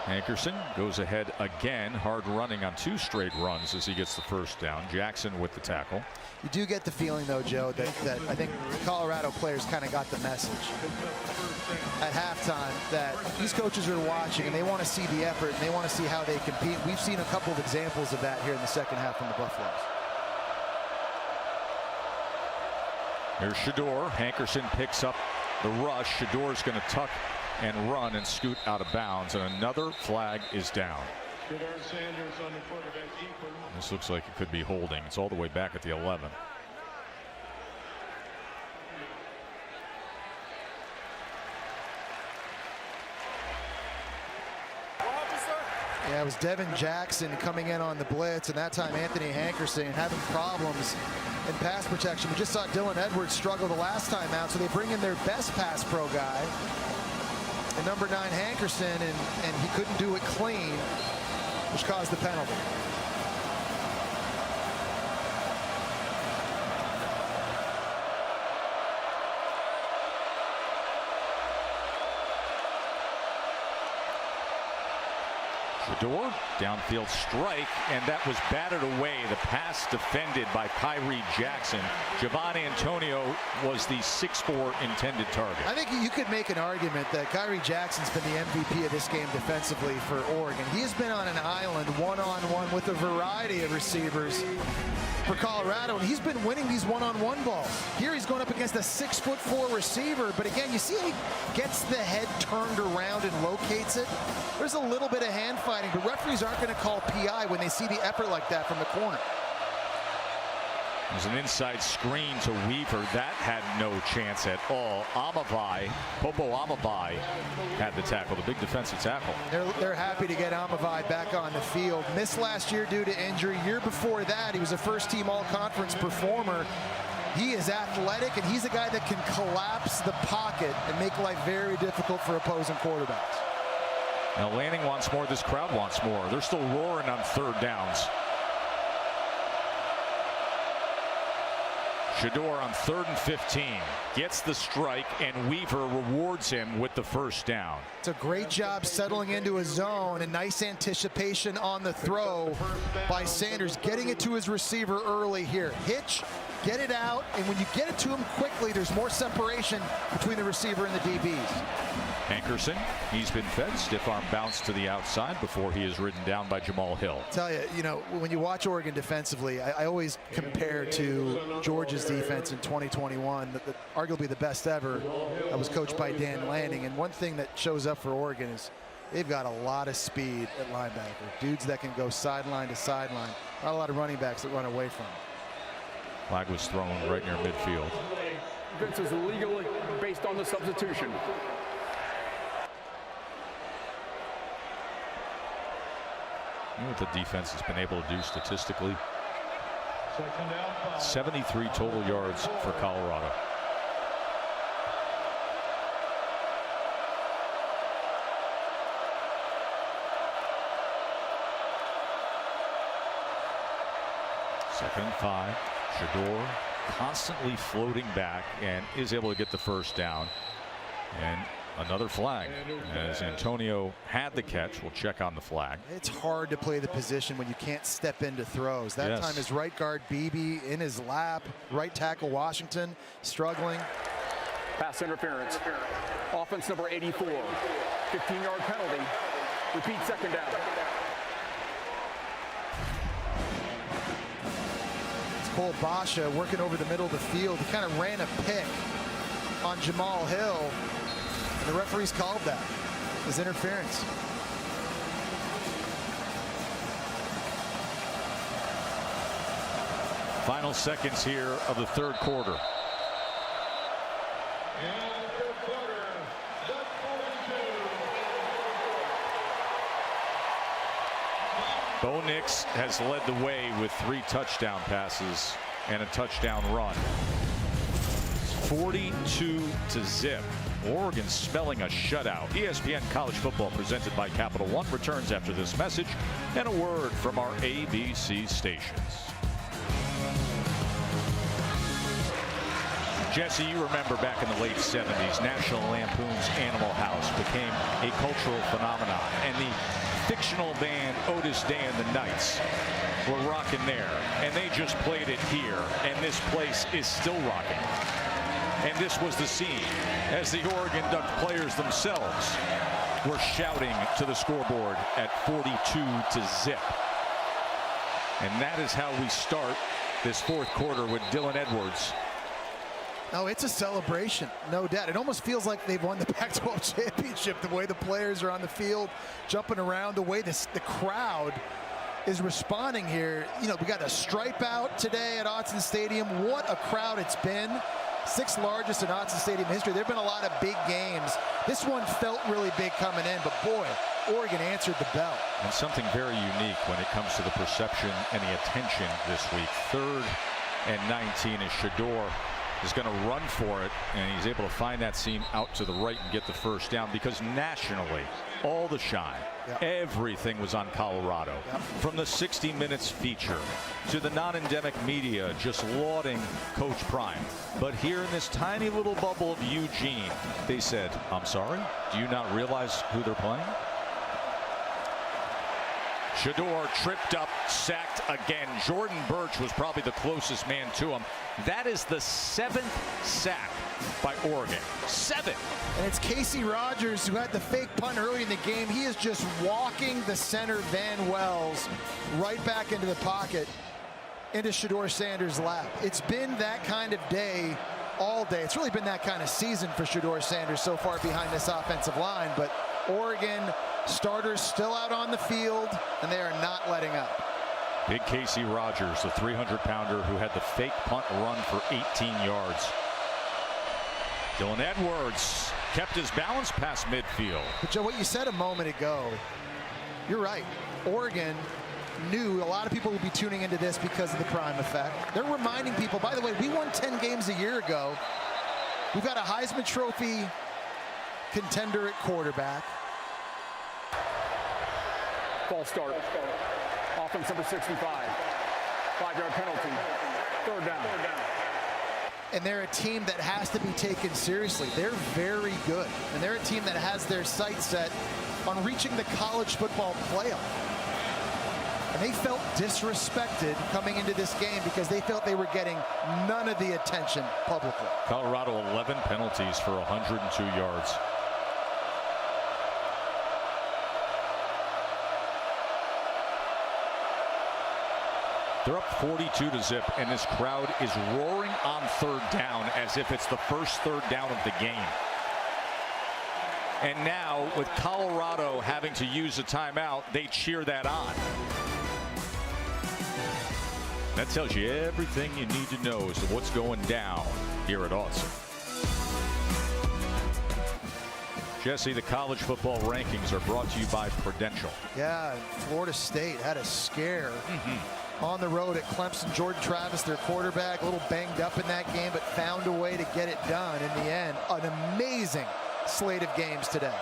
Hankerson goes ahead again, hard running on 2 straight runs as he gets the 1st down. Jackson with the tackle. You do get the feeling, though, Joe, that I think Colorado players kind of got the message at halftime that these coaches are watching and they want to see the effort and they want to see how they compete. We've seen a couple of examples of that here in the 2nd half from the Buffaloes. Here's Shedeur. Hankerson picks up the rush. Shedeur is going to tuck and run and scoot out of bounds, and another flag is down. This looks like it could be holding. It's all the way back at the 11. Yeah, it was Devin Jackson coming in on the blitz, and that time Anthony Hankerson having problems in pass protection. We just saw Dylan Edwards struggle the last time out, so they bring in their best pass pro guy, and number 9 Hankerson, and he couldn't do it clean, which caused the penalty. Shedeur, downfield strike, and that was batted away. The pass defended by Kyrie Jackson. Javon Antonio was the 6'4" intended target. I think you could make an argument that Kyrie Jackson's been the MVP of this game defensively for Oregon. He has been on an island one-on-one with a variety of receivers for Colorado, and he's been winning these one-on-one balls. Here he's going up against a 6'4" receiver, but again, you see how he gets the head turned around and locates it. There's a little bit of hand fighting, but referees aren't going to call PI when they see the effort like that from the corner. There's an inside screen to Weaver. That had no chance at all. Popo Amavai had the tackle, the big defensive tackle. They're happy to get Amavai back on the field. Missed last year due to injury. Year before that, he was a first-team all-conference performer. He is athletic, and he's a guy that can collapse the pocket and make life very difficult for opposing quarterbacks. Now Lanning wants more. This crowd wants more. They're still roaring on 3rd downs. Shedeur on 3rd and 15 gets the strike, and Weaver rewards him with the 1st down. It's a great job settling into a zone, and nice anticipation on the throw by Sanders, getting it to his receiver early here. Hitch, get it out, and when you get it to him quickly, there's more separation between the receiver and the DBs. Hankerson, he's been fed. Stiff arm bounce to the outside before he is ridden down by Jamal Hill. Tell you know, when you watch Oregon defensively, I always compare to Georgia's defense in 2021, arguably the best ever, that was coached by Dan Lanning. And one thing that shows up for Oregon is they've got a lot of speed at linebacker. Dudes that can go sideline to sideline. Not a lot of running backs that run away from them. Flag was thrown right near midfield. This is illegally based on the substitution. You know what the defense has been able to do statistically? 73 total yards for Colorado. 2nd and 5. Shador constantly floating back and is able to get the first down. And another flag as Antonio had the catch. We'll check on the flag. It's hard to play the position when you can't step into throws. That time is right guard Beebe in his lap. Right tackle Washington struggling. Pass interference. Offense number 84. 15-yard penalty. Repeat 2nd down. It's Cole Basha working over the middle of the field. He kind of ran a pick on Jamal Hill. And the referees called that as interference. Final seconds here of the 3rd quarter. Bo Nix has led the way with 3 touchdown passes and a touchdown run. 42-0. Oregon spelling a shutout. ESPN College Football presented by Capital One returns after this message and a word from our ABC stations. Jesse, you remember back in the late 70s, National Lampoon's Animal House became a cultural phenomenon, and the fictional band Otis Day and the Knights were rocking there, and they just played it here, and this place is still rocking. And this was the scene as the Oregon Duck players themselves were shouting to the scoreboard at 42-0. And that is how we start this 4th quarter with Dylan Edwards. Oh, it's a celebration, no doubt. It almost feels like they've won the Pac-12 championship, the way the players are on the field, jumping around, the way the crowd is responding here. You know, we got a stripe out today at Autzen Stadium. What a crowd it's been. 6th largest in Autzen Stadium history. There have been a lot of big games. This one felt really big coming in, but boy, Oregon answered the bell. And something very unique when it comes to the perception and the attention this week. 3rd and 19 as Shador is going to run for it, and he's able to find that seam out to the right and get the first down, because nationally, all the shine, everything was on Colorado. From the 60 Minutes feature to the non-endemic media just lauding Coach Prime. But here in this tiny little bubble of Eugene, they said, I'm sorry, do you not realize who they're playing? Shador tripped up, sacked again. Jordan Birch was probably the closest man to him. That is the 7th sack by Oregon. 7. And it's Casey Rogers who had the fake punt early in the game. He is just walking the center Van Wells right back into the pocket, into Shador Sanders' lap. It's been that kind of day all day. It's really been that kind of season for Shador Sanders so far behind this offensive line. But Oregon starters still out on the field, and they are not letting up. Big Casey Rogers, the 300-pounder who had the fake punt run for 18 yards. Dylan Edwards kept his balance past midfield. But Joe, what you said a moment ago, you're right. Oregon knew a lot of people would be tuning into this because of the Prime effect. They're reminding people, by the way, we won 10 games a year ago. We've got a Heisman Trophy contender at quarterback. False start. Offense number 65. 5-yard penalty. 3rd down. And they're a team that has to be taken seriously. They're very good. And they're a team that has their sights set on reaching the college football playoff. And they felt disrespected coming into this game because they felt they were getting none of the attention publicly. Colorado 11 penalties for 102 yards. They're up 42-0, and this crowd is roaring on 3rd down as if it's the first 3rd down of the game. And now, with Colorado having to use a timeout, they cheer that on. That tells you everything you need to know as to what's going down here at Autzen. Jesse, the college football rankings are brought to you by Prudential. Yeah, Florida State had a scare on the road at Clemson. Jordan Travis, their quarterback, a little banged up in that game, but found a way to get it done in the end. An amazing slate of games today.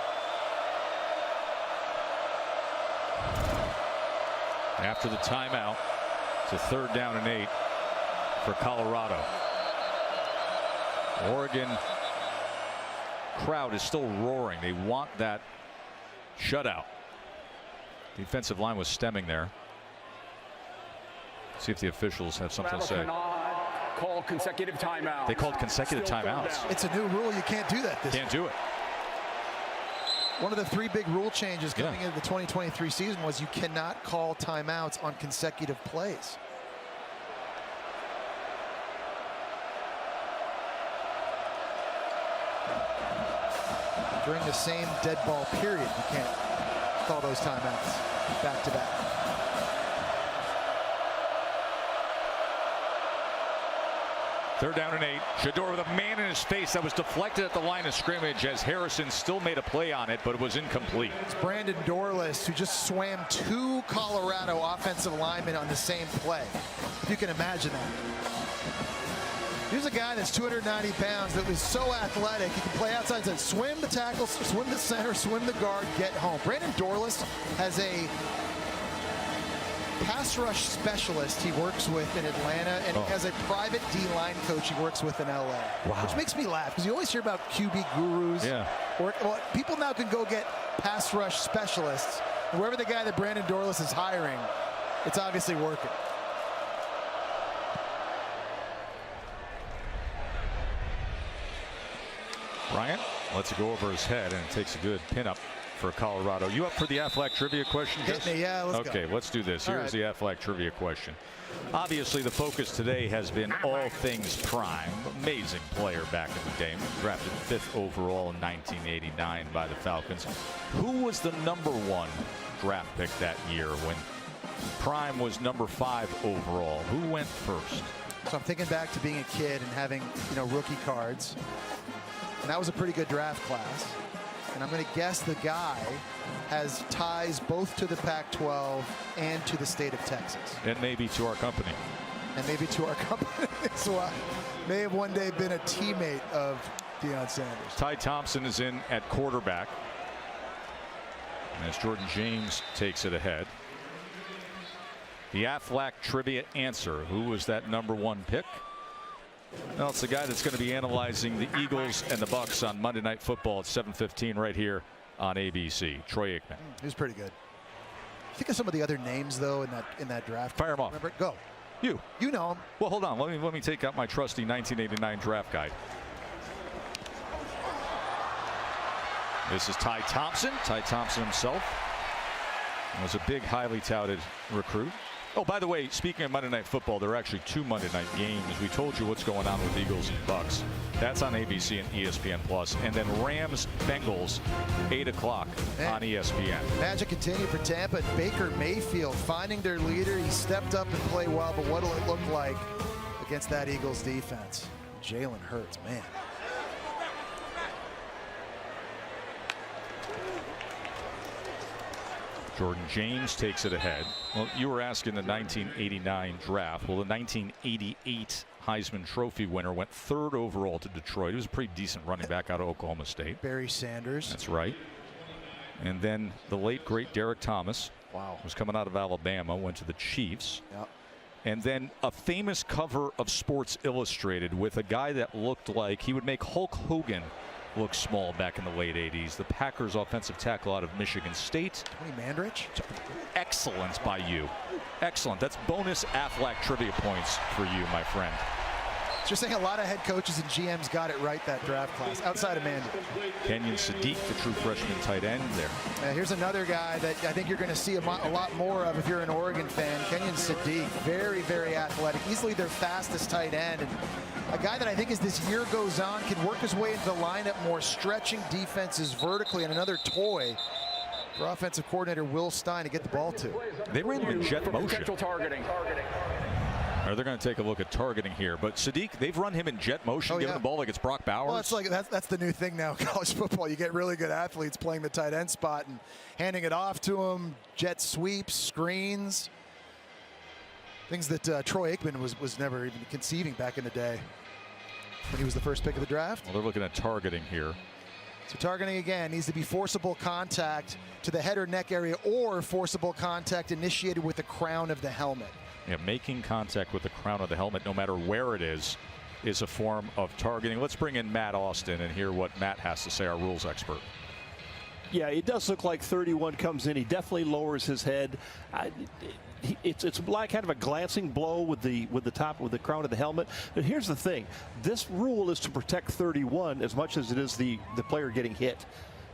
After the timeout, It's a 3rd down and 8 for Colorado. Oregon crowd is still roaring. They want that shutout. Defensive line was stemming there. See if the officials have something to say. Call consecutive timeouts. They called consecutive timeouts. It's a new rule. You can't do that. Can't do it. One of the 3 big rule changes coming into the 2023 season was you cannot call timeouts on consecutive plays. During the same dead ball period, you can't call those timeouts back to back. Third down and 8. Shador with a man in his face that was deflected at the line of scrimmage as Harrison still made a play on it, but it was incomplete. It's Brandon Dorless who just swam 2 Colorado offensive linemen on the same play. If you can imagine that. Here's a guy that's 290 pounds that was so athletic. He can play outside, so swim the tackle, swim the center, swim the guard, get home. Brandon Dorless has a pass rush specialist he works with in Atlanta, and he has a private D-line coach he works with in LA. Wow. Which makes me laugh because you always hear about QB gurus. Yeah. Well, people now can go get pass rush specialists. And wherever the guy that Brandon Dorless is hiring, it's obviously working. Bryant lets it go over his head and takes a good pinup for Colorado. You up for the Aflac trivia question, Jess? Hit me, yeah, let's go. Okay, let's do this. Here's the Aflac trivia question. Obviously, the focus today has been all things Prime. Amazing player back in the day. Drafted 5th overall in 1989 by the Falcons. Who was the #1 draft pick that year when Prime was number 5 overall? Who went first? So I'm thinking back to being a kid and having, rookie cards. And that was a pretty good draft class. And I'm going to guess the guy has ties both to the Pac-12 and to the state of Texas. And maybe to our company. And maybe to our company as well. May have one day been a teammate of Deion Sanders. Ty Thompson is in at quarterback. As Jordan James takes it ahead. The Aflac trivia answer. Who was that #1 pick? Well, it's the guy that's going to be analyzing the Eagles and the Bucks on Monday Night Football at 7:15 right here on ABC. Troy Aikman. He was pretty good. Think of some of the other names though in that draft. Fire him off. Remember? Go. You know him. Well, hold on. Let me take out my trusty 1989 draft guide. This is Ty Thompson. Ty Thompson himself was a big, highly touted recruit. Oh, by the way, speaking of Monday Night Football, there are actually 2 Monday night games. We told you what's going on with Eagles and Bucks. That's on ABC and ESPN+. And then Rams-Bengals, 8 o'clock on ESPN. Magic continue for Tampa. And Baker Mayfield finding their leader. He stepped up and played well, but what'll it look like against that Eagles defense? Jalen Hurts, man. Jordan James takes it ahead. Well, you were asking the 1989 draft. Well, the 1988 Heisman Trophy winner went 3rd overall to Detroit. He was a pretty decent running back out of Oklahoma State. Barry Sanders. That's right. And then the late, great Derek Thomas. Wow. Was coming out of Alabama, went to the Chiefs. Yep. And then a famous cover of Sports Illustrated with a guy that looked like he would make Hulk Hogan look small back in the late 80s. The Packers offensive tackle out of Michigan State. Tony Mandrich. Excellent by you. Excellent. That's bonus Aflac trivia points for you, my friend. Just saying a lot of head coaches and GMs got it right that draft class, outside of Mandrich. Kenyon Sadiq, the true freshman tight end there. Here's another guy that I think you're going to see a lot more of if you're an Oregon fan. Kenyon Sadiq, very, very athletic. Easily their fastest tight end. And a guy that I think as this year goes on can work his way into the lineup more, stretching defenses vertically, and another toy for offensive coordinator Will Stein to get the ball to. They ran him in jet motion. Potential targeting. Or they're going to take a look at targeting here. But Sadiq, they've run him in jet motion, giving the ball like it's Brock Bowers. Well, that's the new thing now in college football. You get really good athletes playing the tight end spot and handing it off to them, jet sweeps, screens. Things that Troy Aikman was never even conceiving back in the day when he was the first pick of the draft. Well, they're looking at targeting here. So targeting again needs to be forcible contact to the head or neck area or forcible contact initiated with the crown of the helmet. Yeah, making contact with the crown of the helmet, no matter where it is a form of targeting. Let's bring in Matt Austin and hear what Matt has to say, our rules expert. Yeah, it does look like 31 comes in. He definitely lowers his head. It's like kind of a glancing blow with the crown of the helmet. But here's the thing: this rule is to protect 31 as much as it is the player getting hit,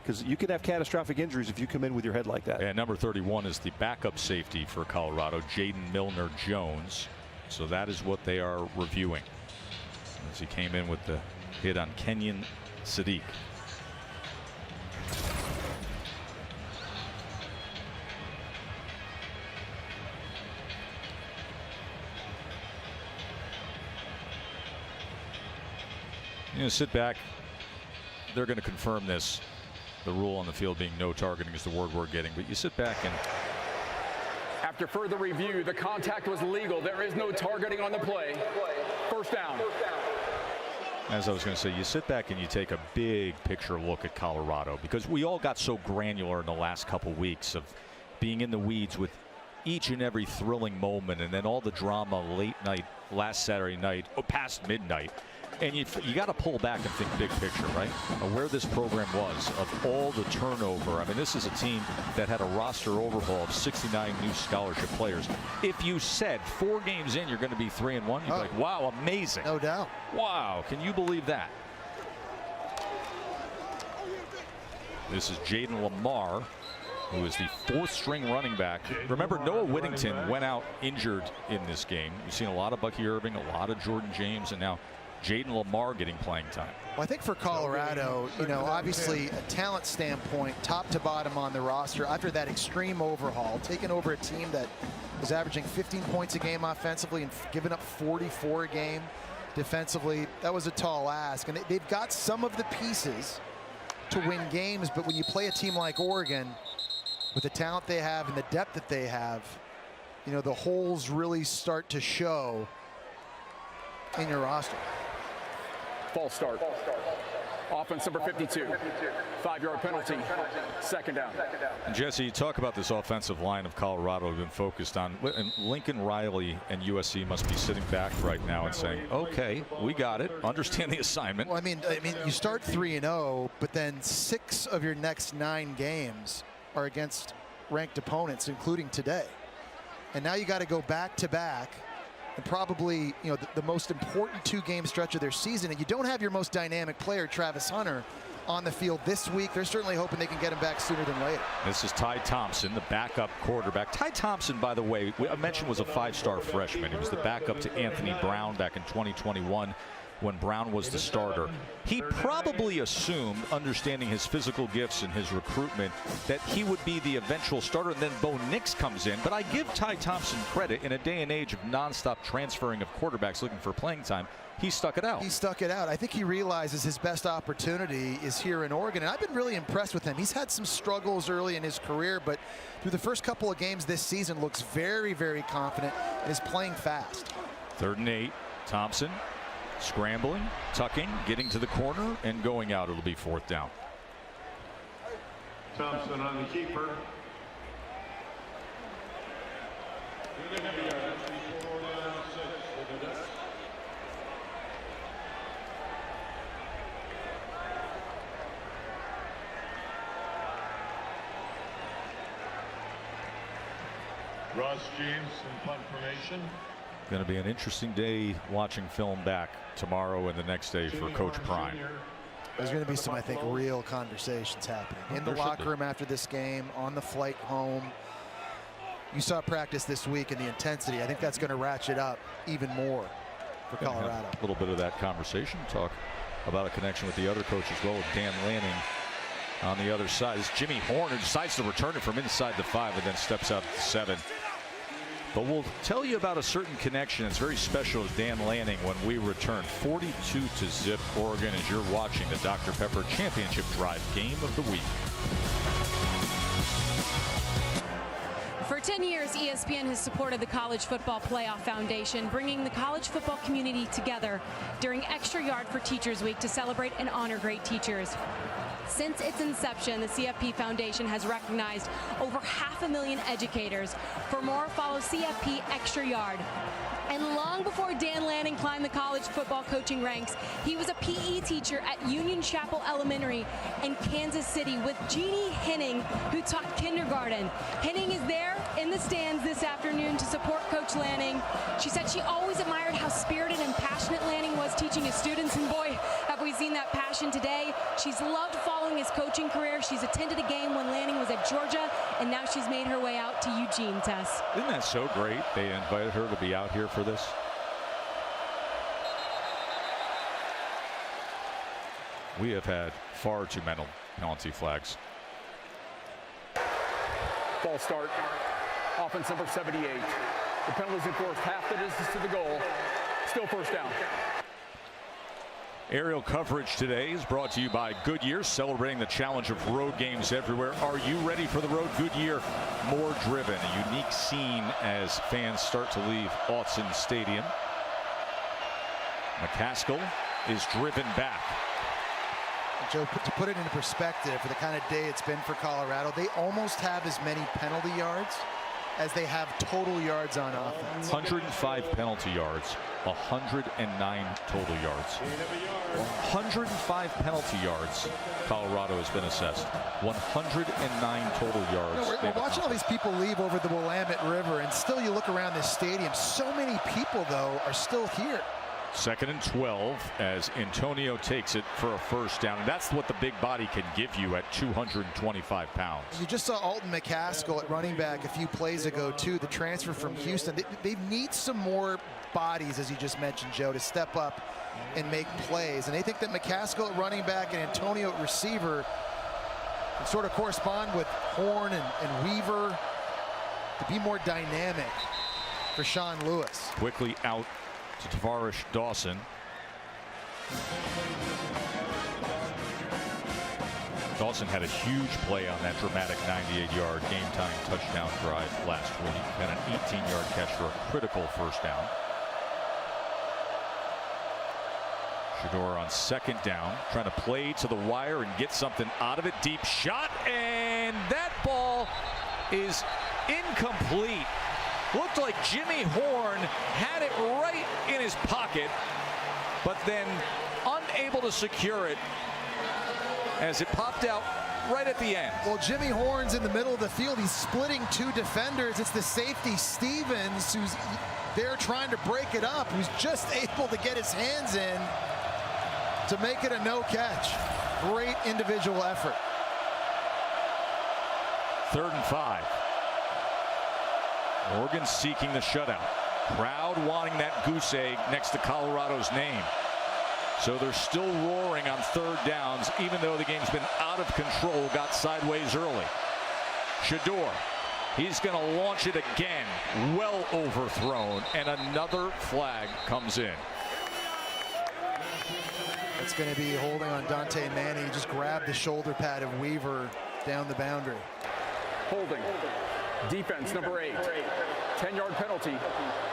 because you can have catastrophic injuries if you come in with your head like that. And number 31 is the backup safety for Colorado, Jaden Milner-Jones. So that is what they are reviewing, as he came in with the hit on Kenyon Sadiq. You know, sit back. They're going to confirm this. The rule on the field being no targeting is the word we're getting. But you sit back and... After further review, the contact was legal. There is no targeting on the play. First down. As I was going to say, you sit back and you take a big picture look at Colorado, because we all got so granular in the last couple weeks of being in the weeds with each and every thrilling moment, and then all the drama late night, last Saturday night, past midnight. And you got to pull back and think big picture, right? Where this program was, of all the turnover. I mean, this is a team that had a roster overhaul of 69 new scholarship players. If you said 4 games in you're going to be 3-1, you'd be like, wow, amazing. No doubt. Wow, can you believe that? This is Jaden Lamar, who is the 4th-string running back. Remember, Noah Whittington went out injured in this game. We've seen a lot of Bucky Irving, a lot of Jordan James, and now Jaden Lamar getting playing time. Well, I think for Colorado, you know, obviously a talent standpoint, top to bottom on the roster, after that extreme overhaul, taking over a team that was averaging 15 points a game offensively and giving up 44 a game defensively, that was a tall ask. And they've got some of the pieces to win games, but when you play a team like Oregon, with the talent they have and the depth that they have, you know, the holes really start to show in your roster. False start. Offense number 52. 5-yard penalty. Second down. Jesse, you talk about this offensive line of Colorado have been focused on, and Lincoln Riley and USC must be sitting back right now and saying, okay, we got it. Understand the assignment. Well, I mean, you start 3-0, but then 6 of your next 9 games are against ranked opponents, including today. And now you got to go back to back. And probably, you know, the most important 2-game stretch of their season, and you don't have your most dynamic player, Travis Hunter, on the field this week. They're certainly hoping they can get him back sooner than later. This is Ty Thompson, the backup quarterback. Ty Thompson, by the way, I mentioned was a 5-star freshman. He was the backup to Anthony Brown back in 2021 when Brown was the starter. He probably assumed, understanding his physical gifts and his recruitment, that he would be the eventual starter, and then Bo Nix comes in. But I give Ty Thompson credit. In a day and age of nonstop transferring of quarterbacks looking for playing time, he stuck it out. He stuck it out. I think he realizes his best opportunity is here in Oregon, and I've been really impressed with him. He's had some struggles early in his career, but through the first couple of games this season, looks very, very confident and is playing fast. 3rd and 8. Thompson scrambling, tucking, getting to the corner, and going out. It'll be 4th down. Thompson on the keeper. Ross James in punt formation. Going to be an interesting day watching film back tomorrow and the next day for Coach Prime. There's going to be some, I think, real conversations happening in the locker room after this game, on the flight home. You saw practice this week and the intensity. I think that's going to ratchet up even more for Colorado. A little bit of that conversation. Talk about a connection with the other coach as well, with Dan Lanning on the other side. It's Jimmy Horn who decides to return it from inside the 5 and then steps out to 7. But we'll tell you about a certain connection that's very special to Dan Lanning when we return. 42-0 Oregon, as you're watching the Dr. Pepper Championship Drive Game of the Week. For 10 years, ESPN has supported the College Football Playoff Foundation, bringing the college football community together during Extra Yard for Teachers Week to celebrate and honor great teachers. Since its inception, the CFP Foundation has recognized over 500,000 educators. For more, follow CFP Extra Yard. And long before Dan Lanning climbed the college football coaching ranks, he was a PE teacher at Union Chapel Elementary in Kansas City with Jeannie Henning, who taught kindergarten. Henning is there in the stands this afternoon to support Coach Lanning. She said she always admired how spirited and passionate Lanning was teaching his students, and boy, have we seen that passion today. She's loved following his coaching career. She's attended a game when Lanning was at Georgia, and now she's made her way out to Eugene, Tess. Isn't that so great? They invited her to be out here for this. We have had far too many penalty flags. False start. Offense number 78. The penalties enforced half the distance to the goal. Still first down. Aerial coverage today is brought to you by Goodyear, celebrating the challenge of road games everywhere. Are you ready for the road? Goodyear, more driven. A unique scene as fans start to leave Autzen Stadium. McCaskill is driven back. Joe, to put it into perspective, for the kind of day it's been for Colorado, they almost have as many penalty yards as they have total yards on offense. 105 penalty yards, 109 total yards. 105 penalty yards Colorado has been assessed. 109 total yards. We're watching all these people leave over the Willamette River, and still you look around this stadium, so many people, though, are still here. 2nd and 12 as Antonio takes it for a first down. And that's what the big body can give you at 225 pounds. You just saw Alton McCaskill at running back a few plays ago, too, the transfer from Houston. They need some more bodies, as you just mentioned, Joe, to step up and make plays. And they think that McCaskill at running back and Antonio at receiver can sort of correspond with Horn and Weaver to be more dynamic for Sean Lewis. Quickly out to Tavarish Dawson. Dawson had a huge play on that dramatic 98-yard game-time touchdown drive last week, and an 18-yard catch for a critical first down. Shedeur on 2nd down, trying to play to the wire and get something out of it. Deep shot, and that ball is incomplete. Looked like Jimmy Horn had it right in his pocket, but then unable to secure it as it popped out right at the end. Well, Jimmy Horn's in the middle of the field. He's splitting two defenders. It's the safety Stevens who's there trying to break it up, who's just able to get his hands in to make it a no catch. Great individual effort. 3rd and 5. Oregon seeking the shutout. Crowd wanting that goose egg next to Colorado's name. So they're still roaring on 3rd downs, even though the game's been out of control, got sideways early. Shedeur, he's going to launch it again, well overthrown, and another flag comes in. It's going to be holding on Dante Manning. He just grabbed the shoulder pad of Weaver down the boundary. Holding. Defense number 8. 10-yard penalty.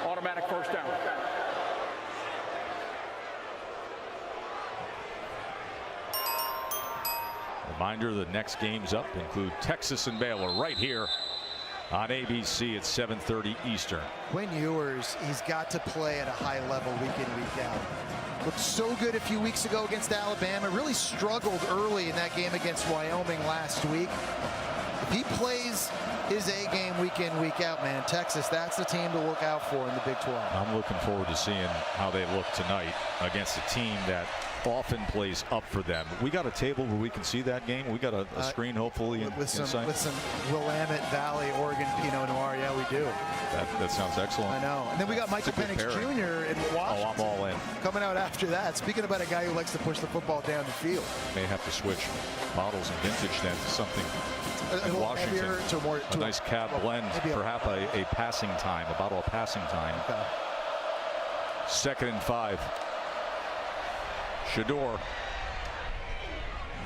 Automatic first down. Reminder, the next games up include Texas and Baylor right here on ABC at 7:30 Eastern. Quinn Ewers, he's got to play at a high level week in, week out. Looked so good a few weeks ago against Alabama. Really struggled early in that game against Wyoming last week. If he plays his A game week in, week out, man, Texas, that's the team to look out for in the Big 12. I'm looking forward to seeing how they look tonight against a team that often plays up for them. We got a table where we can see that game. We got a screen, hopefully, with some Willamette Valley, Oregon Pinot Noir. Yeah, we do. That sounds excellent. I know. And then we got Michael Penix Jr. in Washington. Oh, I'm all in. Coming out after that. Speaking about a guy who likes to push the football down the field. May have to switch bottles and vintage then to something in Washington. A nice cab blend, perhaps a passing time, a bottle of passing time. Okay. 2nd and 5. Shedeur.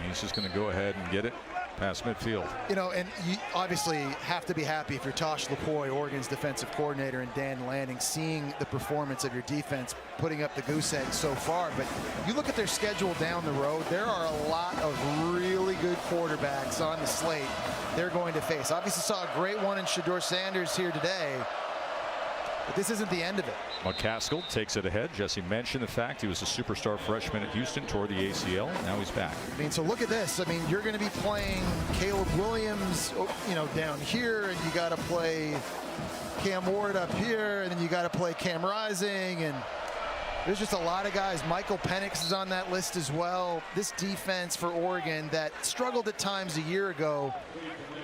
He's just going to go ahead and get it past midfield. You know, and you obviously have to be happy if you're Tosh Lupoi, Oregon's defensive coordinator, and Dan Lanning, seeing the performance of your defense putting up the goose egg so far. But you look at their schedule down the road, there are a lot of really good quarterbacks on the slate they're going to face. Obviously saw a great one in Shedeur Sanders here today, but this isn't the end of it. McCaskill takes it ahead. Jesse mentioned the fact he was a superstar freshman at Houston, tore the ACL. Now he's back. I mean, so look at this. I mean, you're going to be playing Caleb Williams, you know, down here, and you got to play Cam Ward up here, and then you got to play Cam Rising, and there's just a lot of guys. Michael Penix is on that list as well. This defense for Oregon that struggled at times a year ago,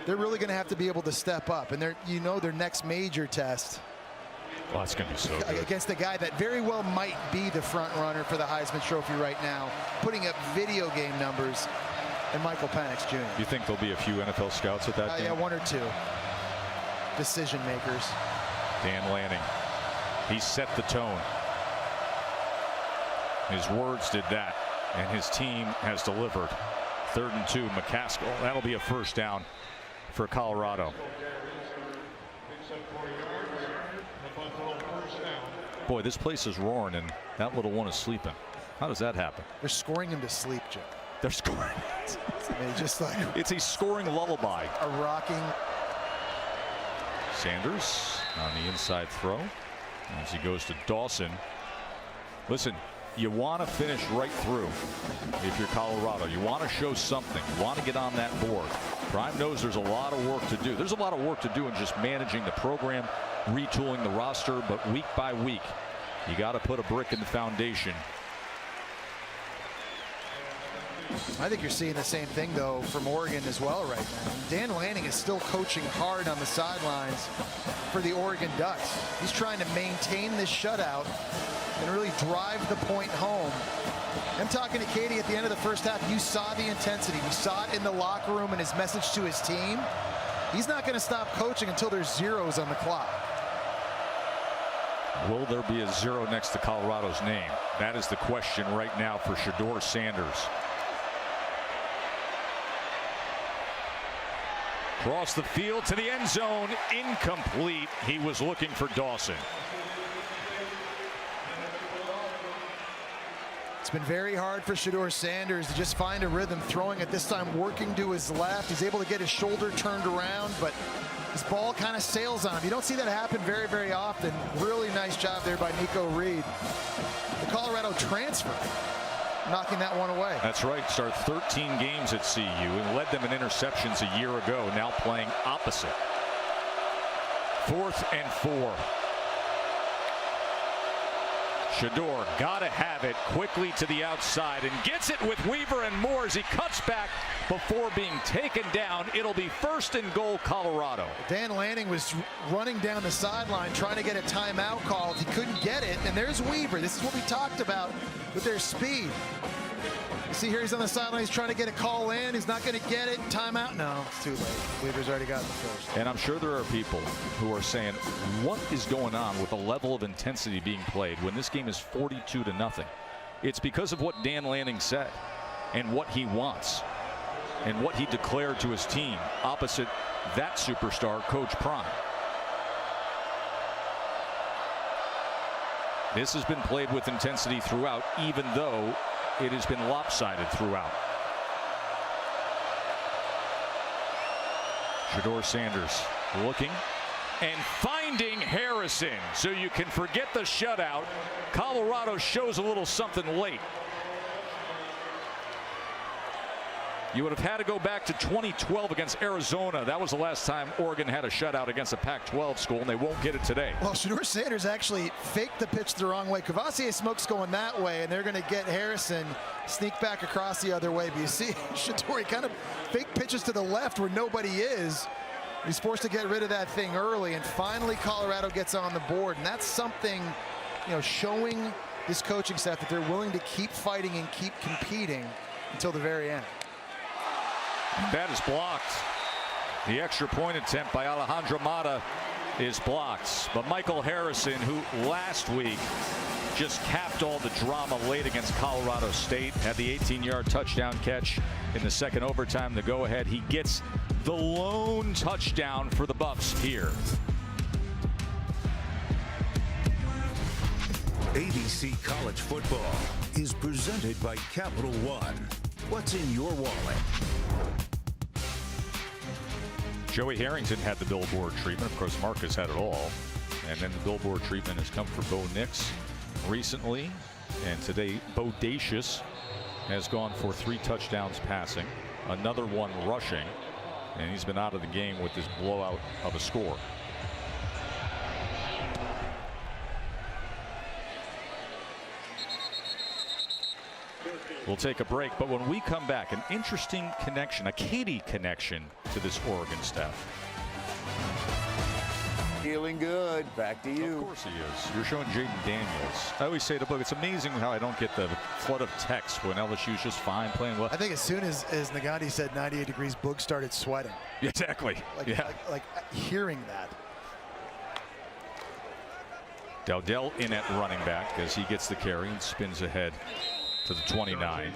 they're really going to have to be able to step up, and they're, you know, their next major test. Well, that's going to be so good. Against the guy that very well might be the front runner for the Heisman Trophy right now, putting up video game numbers, and Michael Penix Jr. You think there'll be a few NFL scouts at that game? Yeah, one or two decision makers. Dan Lanning, he set the tone. His words did that, and his team has delivered. 3rd and 2, McCaskill. That'll be a first down for Colorado. Boy, this place is roaring, and that little one is sleeping. How does that happen? They're scoring him to sleep, Jim. They're scoring. I mean, just like it's a scoring lullaby. A rocking. Sanders on the inside throw as he goes to Dawson. Listen, you want to finish right through if you're Colorado. You want to show something. You want to get on that board. Prime knows there's a lot of work to do. There's a lot of work to do in just managing the program, retooling the roster, but week by week, you got to put a brick in the foundation. I think you're seeing the same thing, though, from Oregon as well right now. Dan Lanning is still coaching hard on the sidelines for the Oregon Ducks. He's trying to maintain this shutout and really drive the point home. I'm talking to Katie at the end of the first half. You saw the intensity. We saw it in the locker room and his message to his team. He's not going to stop coaching until there's zeros on the clock. Will there be a zero next to Colorado's name? That is the question right now for Shedeur Sanders. Across the field to the end zone, incomplete. He was looking for Dawson. It's been very hard for Shedeur Sanders to just find a rhythm, throwing at this time, working to his left. He's able to get his shoulder turned around, but his ball kind of sails on him. You don't see that happen very, very often. Really nice job there by Nico Reed. The Colorado transfer, knocking that one away. That's right. Started 13 games at CU and led them in interceptions a year ago. Now playing opposite. 4th and 4. Shedeur got to have it quickly to the outside and gets it with Weaver and Moore as he cuts back before being taken down. It'll be 1st and goal, Colorado. Dan Lanning was running down the sideline trying to get a timeout called. He couldn't get it, and there's Weaver. This is what we talked about with their speed. You see here he's on the sideline. He's trying to get a call in. He's not going to get it. Timeout. No, it's too late. Weaver's already got the first. And I'm sure there are people who are saying, what is going on with the level of intensity being played when this game is 42-0? It's because of what Dan Lanning said and what he wants and what he declared to his team opposite that superstar, Coach Prime. This has been played with intensity throughout, even though it has been lopsided throughout. Shedeur Sanders looking and finding Harrison. So you can forget the shutout. Colorado shows a little something late. You would have had to go back to 2012 against Arizona. That was the last time Oregon had a shutout against a Pac-12 school, and they won't get it today. Well, Shedeur Sanders actually faked the pitch the wrong way. Kavasier Smoke's going that way, and they're going to get Harrison sneak back across the other way. But you see, Shedeur, he kind of fake pitches to the left where nobody is. He's forced to get rid of that thing early, and finally Colorado gets on the board. And that's something, you know, showing this coaching staff that they're willing to keep fighting and keep competing until the very end. That is blocked. The extra point attempt by Alejandro Mata is blocked. But Michael Harrison, who last week just capped all the drama late against Colorado State. Had the 18-yard touchdown catch in the second overtime, the go-ahead. He gets the lone touchdown for the Buffs here. ABC College Football is presented by Capital One. What's in your wallet? Joey Harrington had the billboard treatment. Of course, Marcus had it all. And then the billboard treatment has come for Bo Nix recently. And today, Bodacious has gone for 3 touchdowns passing, another one rushing. And he's been out of the game with this blowout of a score. We'll take a break, but when we come back, an interesting connection, a Katie connection to this Oregon staff. Feeling good. Back to you. Of course he is. You're showing Jaden Daniels. I always say to Boog, it's amazing how I don't get the flood of text when LSU's just fine, playing well. I think as soon as Nagandi said 98 degrees, Boog started sweating. Exactly. Like hearing that. Dowdell in at running back as he gets the carry and spins ahead to the 29.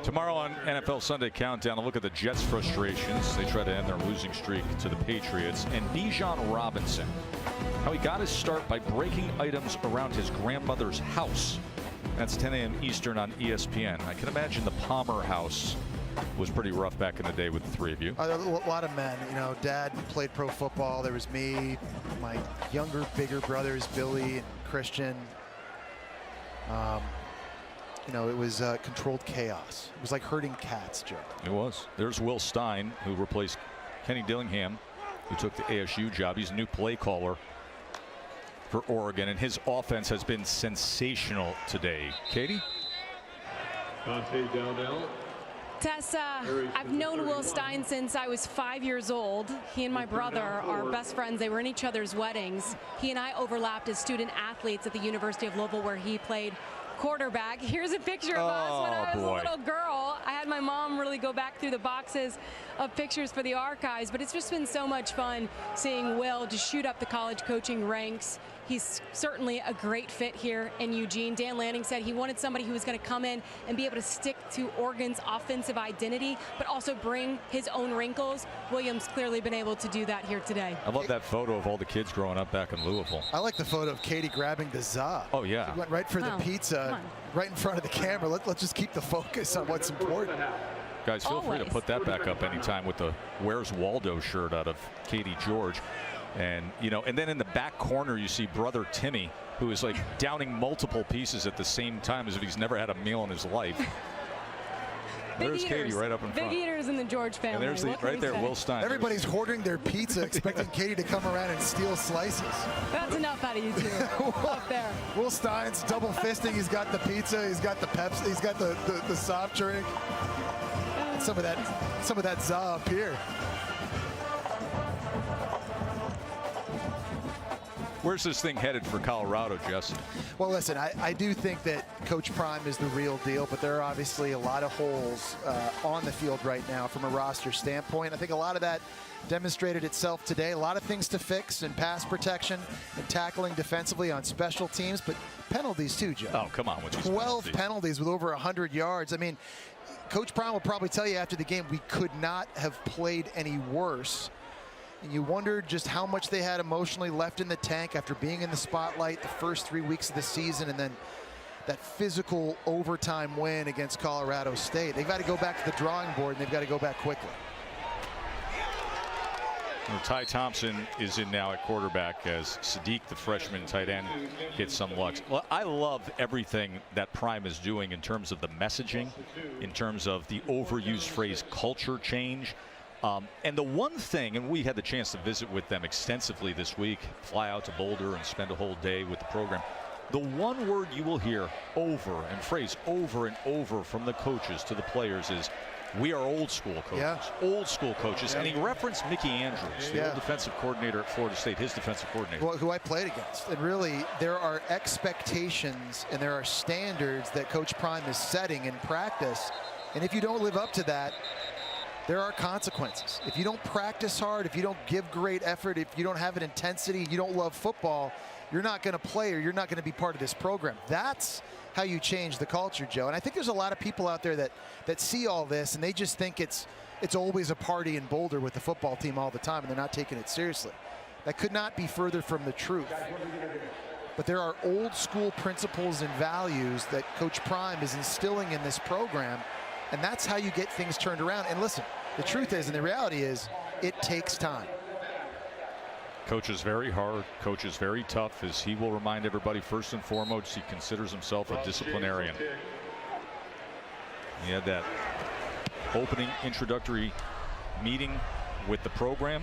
Tomorrow on NFL Sunday Countdown, a look at the Jets' frustrations. They try to end their losing streak to the Patriots. And Bijan Robinson, how he got his start by breaking items around his grandmother's house. That's 10 a.m. Eastern on ESPN. I can imagine the Palmer house was pretty rough back in the day with the 3 of you. A lot of men. You know, Dad played pro football. There was me, my younger, bigger brothers, Billy and Christian. You know, it was controlled chaos. It was like herding cats, Joe. It was. There's Will Stein, who replaced Kenny Dillingham, who took the ASU job. He's a new play caller for Oregon, and his offense has been sensational today. Katie? Dante Dowdell. Tessa, I've known Will Stein since I was 5 years old. He and my brother are best friends. They were in each other's weddings. He and I overlapped as student athletes at the University of Louisville, where he played quarterback. Here's a picture of us when I was a little girl. I had my mom really go back through the boxes of pictures for the archives, but it's just been so much fun seeing Will just shoot up the college coaching ranks. He's certainly a great fit here in Eugene. Dan Lanning said he wanted somebody who was going to come in and be able to stick to Oregon's offensive identity, but also bring his own wrinkles. Williams clearly been able to do that here today. I love that photo of all the kids growing up back in Louisville. I like the photo of Katie grabbing the za. Oh, yeah. She went right for the pizza, right in front of the camera. Let's just keep the focus on what's important. Guys, feel free to put that back up anytime with the Where's Waldo shirt out of Katie George. And, you know, and then in the back corner, you see brother Timmy, who is like downing multiple pieces at the same time as if he's never had a meal in his life. There's Katie right up in front. Big eaters in the George family. And there's right there, Will Stein. Everybody's hoarding their pizza, expecting Katie to come around and steal slices. That's enough out of you two up there. Will Stein's double fisting. He's got the pizza. He's got the Pepsi. He's got the soft drink. And some of that za up here. Where's this thing headed for Colorado, Jess? Well, listen, I do think that Coach Prime is the real deal, but there are obviously a lot of holes on the field right now from a roster standpoint. I think a lot of that demonstrated itself today. A lot of things to fix in pass protection and tackling defensively on special teams, but penalties too, Joe. Oh, come on. With 12 penalties with over 100 yards. I mean, Coach Prime will probably tell you after the game, we could not have played any worse. And you wondered just how much they had emotionally left in the tank after being in the spotlight the first 3 weeks of the season, and then that physical overtime win against Colorado State. They've got to go back to the drawing board, and they've got to go back quickly. Well, Ty Thompson is in now at quarterback as Sadiq, the freshman tight end, gets some looks. Well, I love everything that Prime is doing in terms of the messaging, in terms of the overused phrase culture change. And the one thing, and we had the chance to visit with them extensively this week, fly out to Boulder and spend a whole day with the program. The one word you will hear over and phrase over and over from the coaches to the players is, we are old school coaches. Yeah. Old school coaches. Yeah. And he referenced Mickey Andrews, the old defensive coordinator at Florida State, his defensive coordinator. Well, who I played against. And really, there are expectations and there are standards that Coach Prime is setting in practice. And if you don't live up to that, there are consequences. If you don't practice hard, if you don't give great effort, if you don't have an intensity, you don't love football, you're not going to play or you're not going to be part of this program. That's how you change the culture, Joe. And I think there's a lot of people out there that see all this and they just think it's always a party in Boulder with the football team all the time, and they're not taking it seriously. That could not be further from the truth. But there are old school principles and values that Coach Prime is instilling in this program, and that's how you get things turned around. And listen, the truth is, and the reality is, it takes time. Coach is very hard. Coach is very tough, as he will remind everybody first and foremost he considers himself a disciplinarian. He had that opening introductory meeting with the program,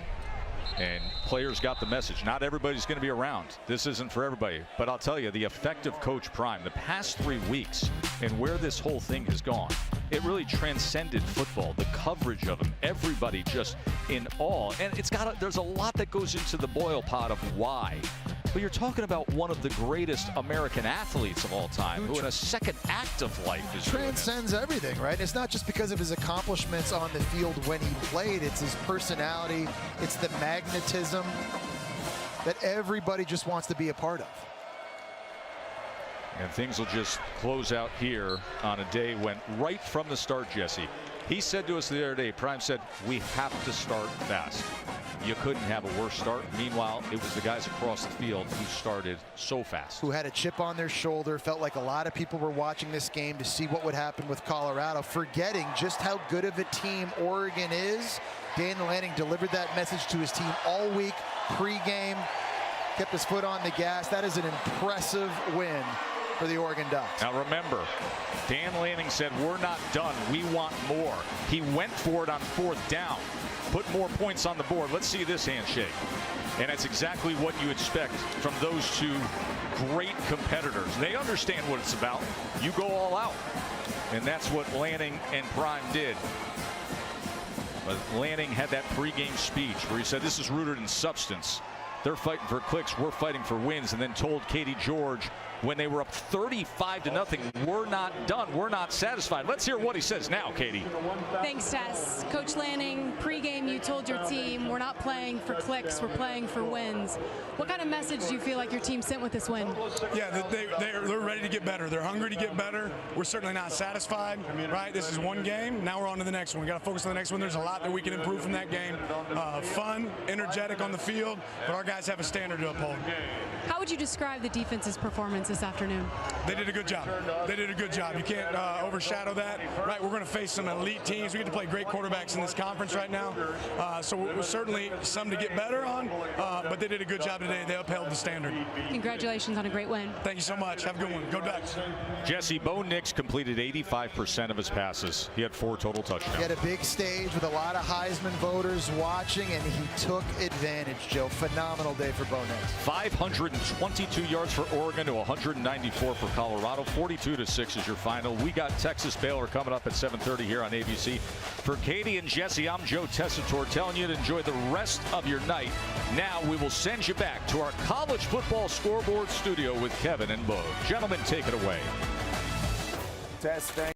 and players got the message. Not everybody's going to be around. This isn't for everybody. But I'll tell you, the effect of Coach Prime, the past 3 weeks and where this whole thing has gone, it really transcended football. The coverage of him, everybody just in awe. And there's a lot that goes into the boil pot of why. But you're talking about one of the greatest American athletes of all time, who in a second act of life is transcends everything, right? It's not just because of his accomplishments on the field when he played. It's his personality. It's the magnetism that everybody just wants to be a part of. And things will just close out here on a day when, right from the start, Jesse, he said to us the other day, Prime said, we have to start fast. You couldn't have a worse start. Meanwhile, it was the guys across the field who started so fast. Who had a chip on their shoulder, felt like a lot of people were watching this game to see what would happen with Colorado, forgetting just how good of a team Oregon is. Dan Lanning delivered that message to his team all week, pre-game, kept his foot on the gas. That is an impressive win for the Oregon Ducks. Now remember, Dan Lanning said, we're not done. We want more. He went for it on 4th down. Put more points on the board. Let's see this handshake. And that's exactly what you expect from those two great competitors. They understand what it's about. You go all out. And that's what Lanning and Prime did. But Lanning had that pregame speech where he said, this is rooted in substance. They're fighting for clicks, we're fighting for wins, and then told Katie George when they were up 35-0, we're not done, we're not satisfied. Let's hear what he says now, Katie. Thanks, Tess. Coach Lanning, pregame you told your team, we're not playing for clicks, we're playing for wins. What kind of message do you feel like your team sent with this win? Yeah, they're ready to get better. They're hungry to get better. We're certainly not satisfied, right? This is one game. Now we're on to the next one. We got to focus on the next one. There's a lot that we can improve from that game. Fun, energetic on the field, but our guys have a standard to uphold. How would you describe the defense's performance this afternoon? They did a good job. They did a good job. You can't overshadow that, right? We're going to face some elite teams. We get to play great quarterbacks in this conference right now. So we're certainly some to get better on, but they did a good job today. They upheld the standard. Congratulations on a great win. Thank you so much. Have a good one. Go Ducks. Jesse, Bo Nix completed 85% of his passes. He had 4 total touchdowns. He had a big stage with a lot of Heisman voters watching, and he took advantage, Joe. Phenomenal day for Bo Nix. 522 yards for Oregon to 194 for Colorado. 42-6 is your final. We got Texas Baylor coming up at 7:30 here on ABC. For Katie and Jesse, I'm Joe Tessitore telling you to enjoy the rest of your night. Now we will send you back to our college football scoreboard studio with Kevin and Bo. Gentlemen, take it away. Tess, thank